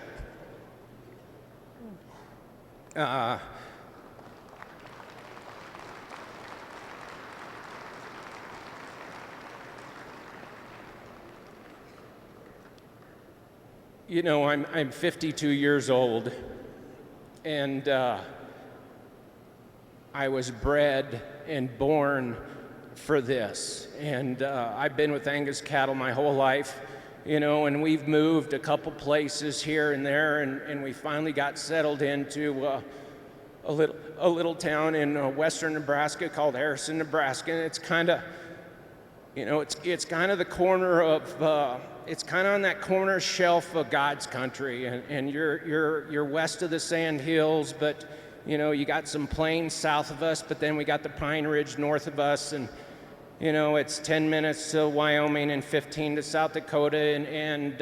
You know, I'm 52 years old, and I was bred and born for this. And I've been with Angus cattle my whole life, you know, and we've moved a couple places here and there, and we finally got settled into a little town in western Nebraska called Hereford, Nebraska. And it's kind of, you know, it's kind of the corner of it's kind of on that corner shelf of God's country, and you're west of the Sand Hills, but you know, you got some plains south of us, but then we got the Pine Ridge north of us, and you know, it's 10 minutes to Wyoming and 15 to South Dakota, and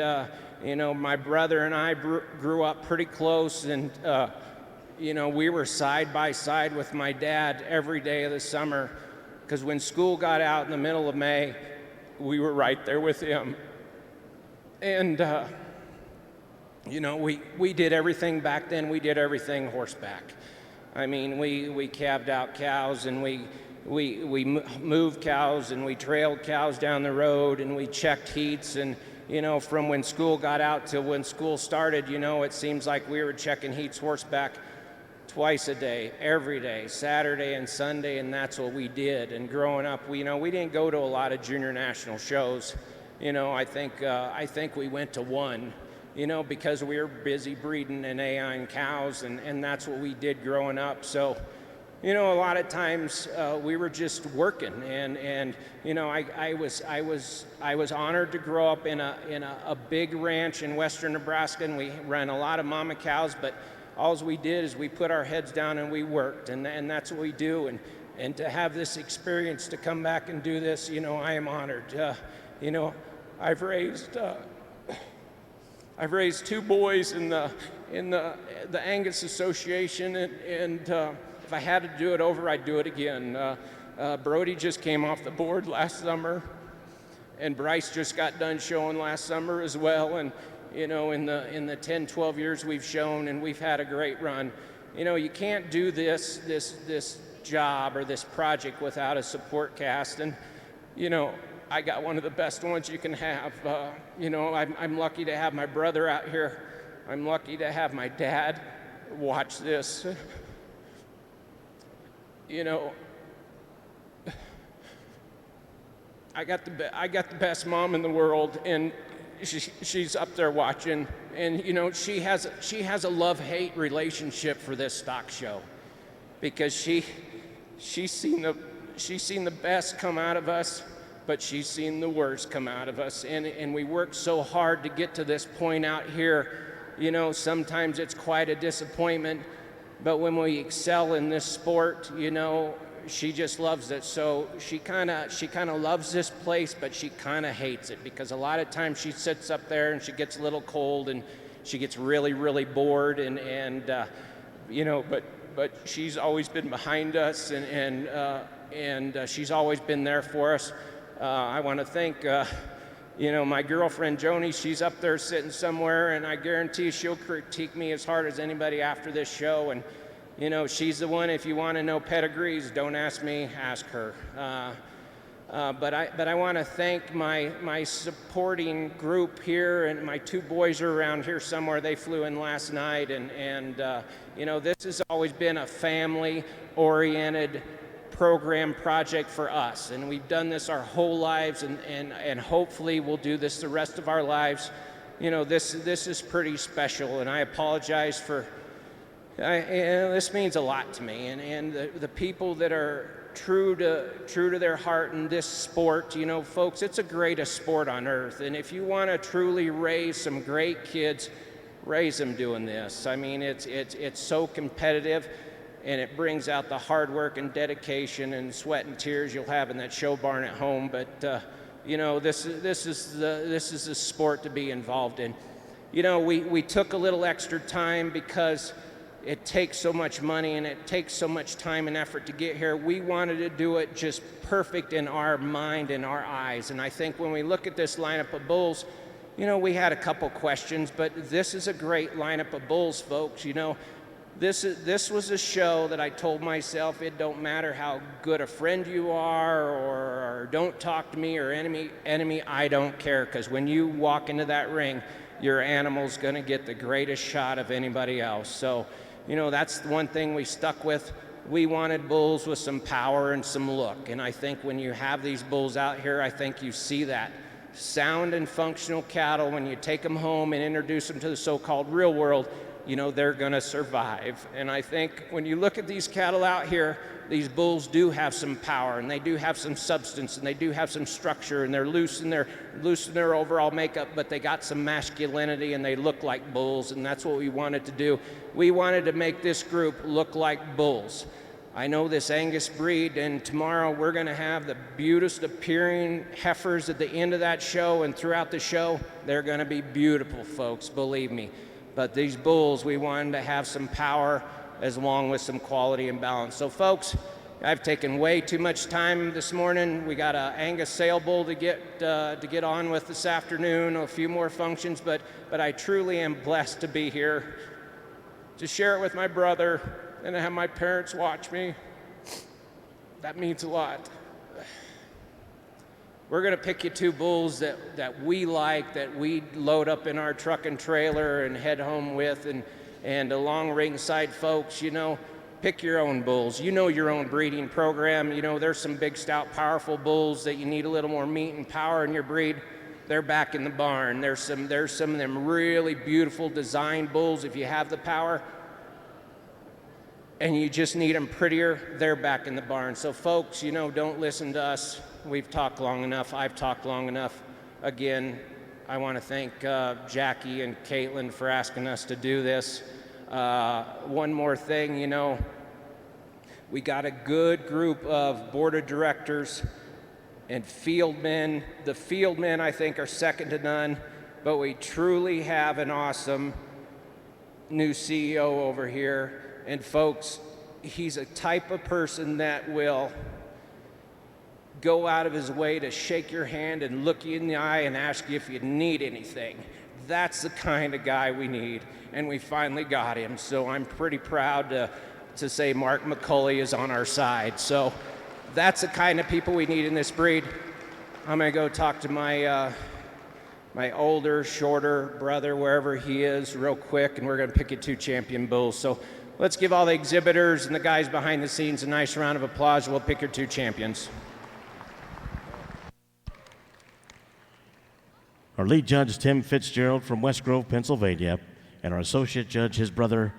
you know, my brother and I grew up pretty close, and you know, we were side by side with my dad every day of the summer, because when school got out in the middle of May, we were right there with him. And, you know, we did everything back then. We did everything horseback. I mean, we calved out cows, and we moved cows, and we trailed cows down the road, and we checked heats. And, you know, from when school got out till when school started, you know, it seems like we were checking heats horseback twice a day, every day, Saturday and Sunday, and that's what we did. And growing up, we didn't go to a lot of junior national shows. You know, I think we went to one, you know, because we were busy breeding and AIing cows, and that's what we did growing up. So, you know, a lot of times we were just working, and you know, I was honored to grow up in a big ranch in western Nebraska, and we ran a lot of mama cows, but all we did is we put our heads down and we worked, and that's what we do. And to have this experience to come back and do this, you know, I am honored. You know, I've raised two boys in the Angus Association, and if I had to do it over, I'd do it again. Brody just came off the board last summer, and Bryce just got done showing last summer as well. And you know, in the 10, 12 years we've shown, and we've had a great run. You know, you can't do this job or this project without a support cast, and you know, I got one of the best ones you can have. You know, I'm lucky to have my brother out here. I'm lucky to have my dad watch this. You know, I got the best mom in the world, and she's up there watching. And you know, she has a love-hate relationship for this stock show, because she's seen the best come out of us, but she's seen the worst come out of us, and we worked so hard to get to this point out here. You know, sometimes it's quite a disappointment, but when we excel in this sport, you know, she just loves it. So she kind of loves this place, but she kind of hates it, because a lot of times she sits up there and she gets a little cold and she gets really, really bored, and you know, but she's always been behind us, and she's always been there for us. I want to thank, you know, my girlfriend Joni. She's up there sitting somewhere, and I guarantee she'll critique me as hard as anybody after this show. And you know, she's the one. If you want to know pedigrees, don't ask me, ask her. But I want to thank my supporting group here, and my two boys are around here somewhere. They flew in last night, and you know, this has always been a family-oriented program project for us, and we've done this our whole lives, and hopefully we'll do this the rest of our lives. You know, this is pretty special, and I apologize for, this means a lot to me, and the people that are true to their heart in this sport. You know, folks, it's the greatest sport on earth, and if you want to truly raise some great kids, raise them doing this. I mean, it's so competitive, and it brings out the hard work and dedication and sweat and tears you'll have in that show barn at home. But you know, this is the sport to be involved in. You know, we took a little extra time because it takes so much money and it takes so much time and effort to get here. We wanted to do it just perfect in our mind and our eyes. And I think when we look at this lineup of bulls, you know, we had a couple questions, but this is a great lineup of bulls, folks. You know, this was a show that I told myself, it don't matter how good a friend you are, or don't talk to me, or enemy, I don't care, because when you walk into that ring, your animal's gonna get the greatest shot of anybody else. So, you know, that's the one thing we stuck with. We wanted bulls with some power and some look, and I think when you have these bulls out here, I think you see that. Sound and functional cattle, when you take them home and introduce them to the so-called real world, you know, they're gonna survive. And I think when you look at these cattle out here, these bulls do have some power, and they do have some substance, and they do have some structure, and they're loose in their overall makeup, but they got some masculinity, and they look like bulls, and that's what we wanted to do. We wanted to make this group look like bulls. I know this Angus breed, and tomorrow we're gonna have the beautiful appearing heifers at the end of that show, and throughout the show, they're gonna be beautiful, folks, believe me. But these bulls, we wanted to have some power as long with some quality and balance. So folks, I've taken way too much time this morning. We got a Angus sale bull to get on with this afternoon, a few more functions, but I truly am blessed to be here, to share it with my brother, and to have my parents watch me. That means a lot. We're gonna pick you two bulls that we like, that we load up in our truck and trailer and head home with, and along ringside, folks, you know, pick your own bulls. You know your own breeding program. You know, there's some big, stout, powerful bulls that you need a little more meat and power in your breed. They're back in the barn. There's some of them really beautiful design bulls if you have the power, and you just need them prettier. They're back in the barn. So folks, you know, don't listen to us. We've talked long enough. I've talked long enough. Again, I want to thank Jackie and Caitlin for asking us to do this. One more thing, you know, we got a good group of board of directors and field men. The field men, I think, are second to none, but we truly have an awesome new CEO over here. And folks, he's a type of person that will go out of his way to shake your hand and look you in the eye and ask you if you need anything. That's the kind of guy we need, and we finally got him. So I'm pretty proud to say Mark McCulley is on our side. So that's the kind of people we need in this breed. I'm gonna go talk to my my older, shorter brother, wherever he is, real quick, and we're gonna pick you two champion bulls. So let's give all the exhibitors and the guys behind the scenes a nice round of applause. We'll pick your two champions. Our lead judge, Tim Fitzgerald from West Grove, Pennsylvania, and our associate judge, his brother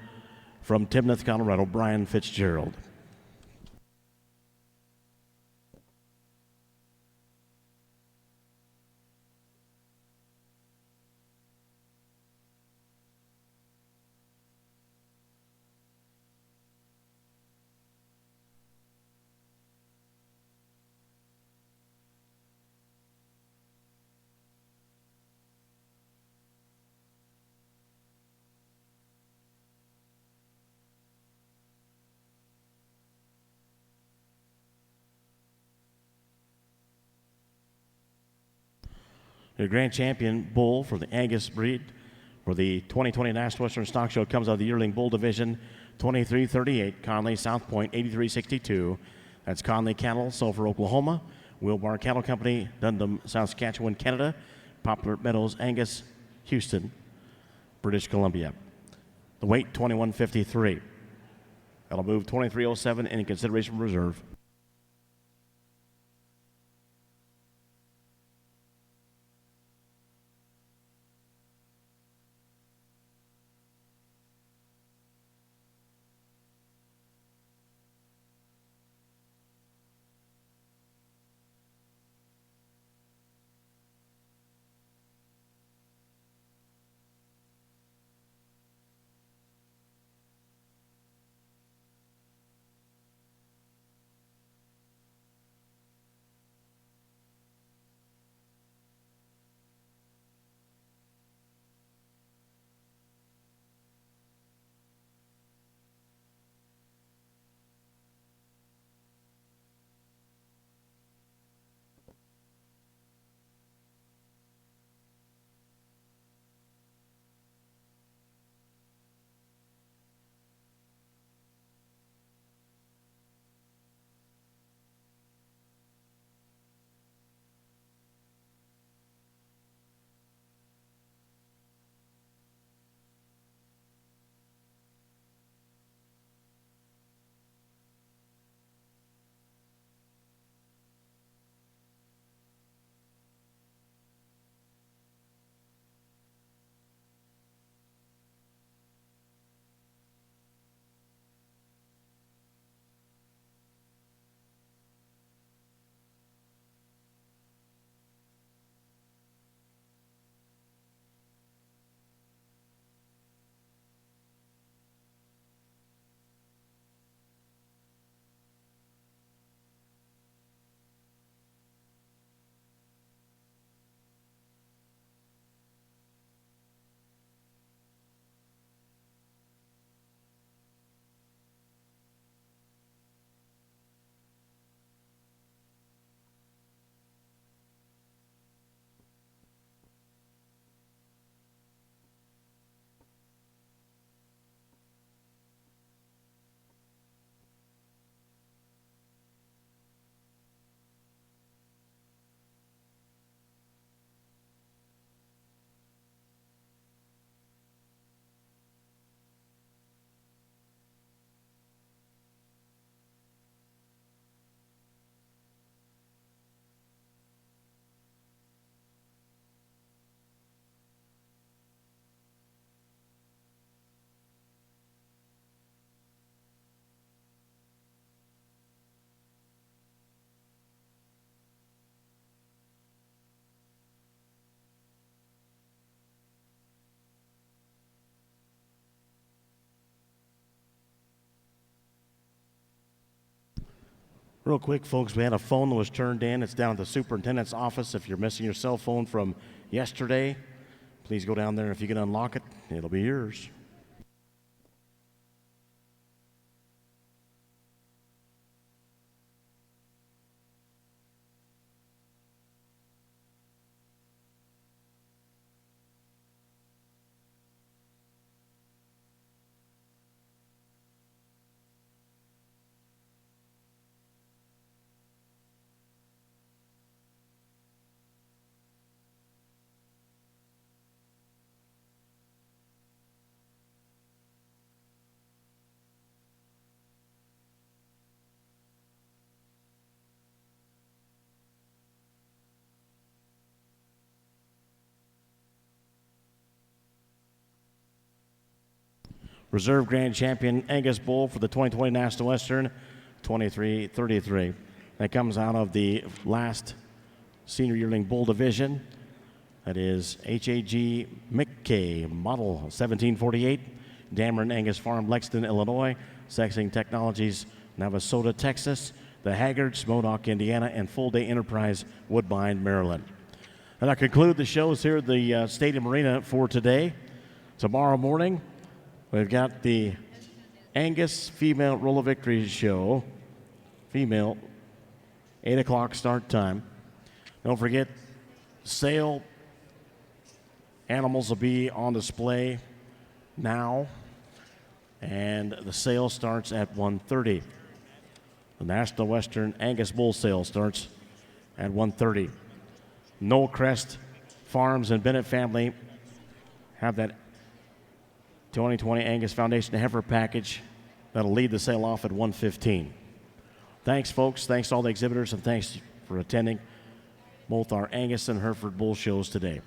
from Timnath, Colorado, Brian Fitzgerald. The grand champion bull for the Angus breed for the 2020 National Western Stock Show comes out of the Yearling Bull Division, 2338, Conley, South Point, 8362. That's Conley Cattle, Sulphur, Oklahoma. Wilbar Cattle Company, Dundum, Saskatchewan, Canada. Poplar Meadows, Angus, Houston, British Columbia. The weight, 2153. That'll move 2307 in consideration for reserve. Real quick, folks, we had a phone that was turned in. It's down at the superintendent's office. If you're missing your cell phone from yesterday, please go down there. If you can unlock it, it'll be yours. Reserve Grand Champion Angus Bull for the 2020 National Western, 23-33. That comes out of the last Senior Yearling Bull Division. That is HAG McKay, model 1748, Dameron Angus Farm, Lexington, Illinois, Sexing Technologies, Navasota, Texas, the Haggards, Modoc, Indiana, and Full Day Enterprise, Woodbine, Maryland. And I conclude the shows here at the Stadium Arena for today. Tomorrow morning, we've got the Angus Female Roll of Victory show, female, 8 o'clock start time. Don't forget, sale animals will be on display now, and the sale starts at 1:30. The National Western Angus Bull sale starts at 1:30. Noel Crest Farms and Bennett family have that 2020 Angus Foundation Heifer package that'll lead the sale off at 1:15. Thanks, folks. Thanks to all the exhibitors, and thanks for attending both our Angus and Hereford Bull shows today.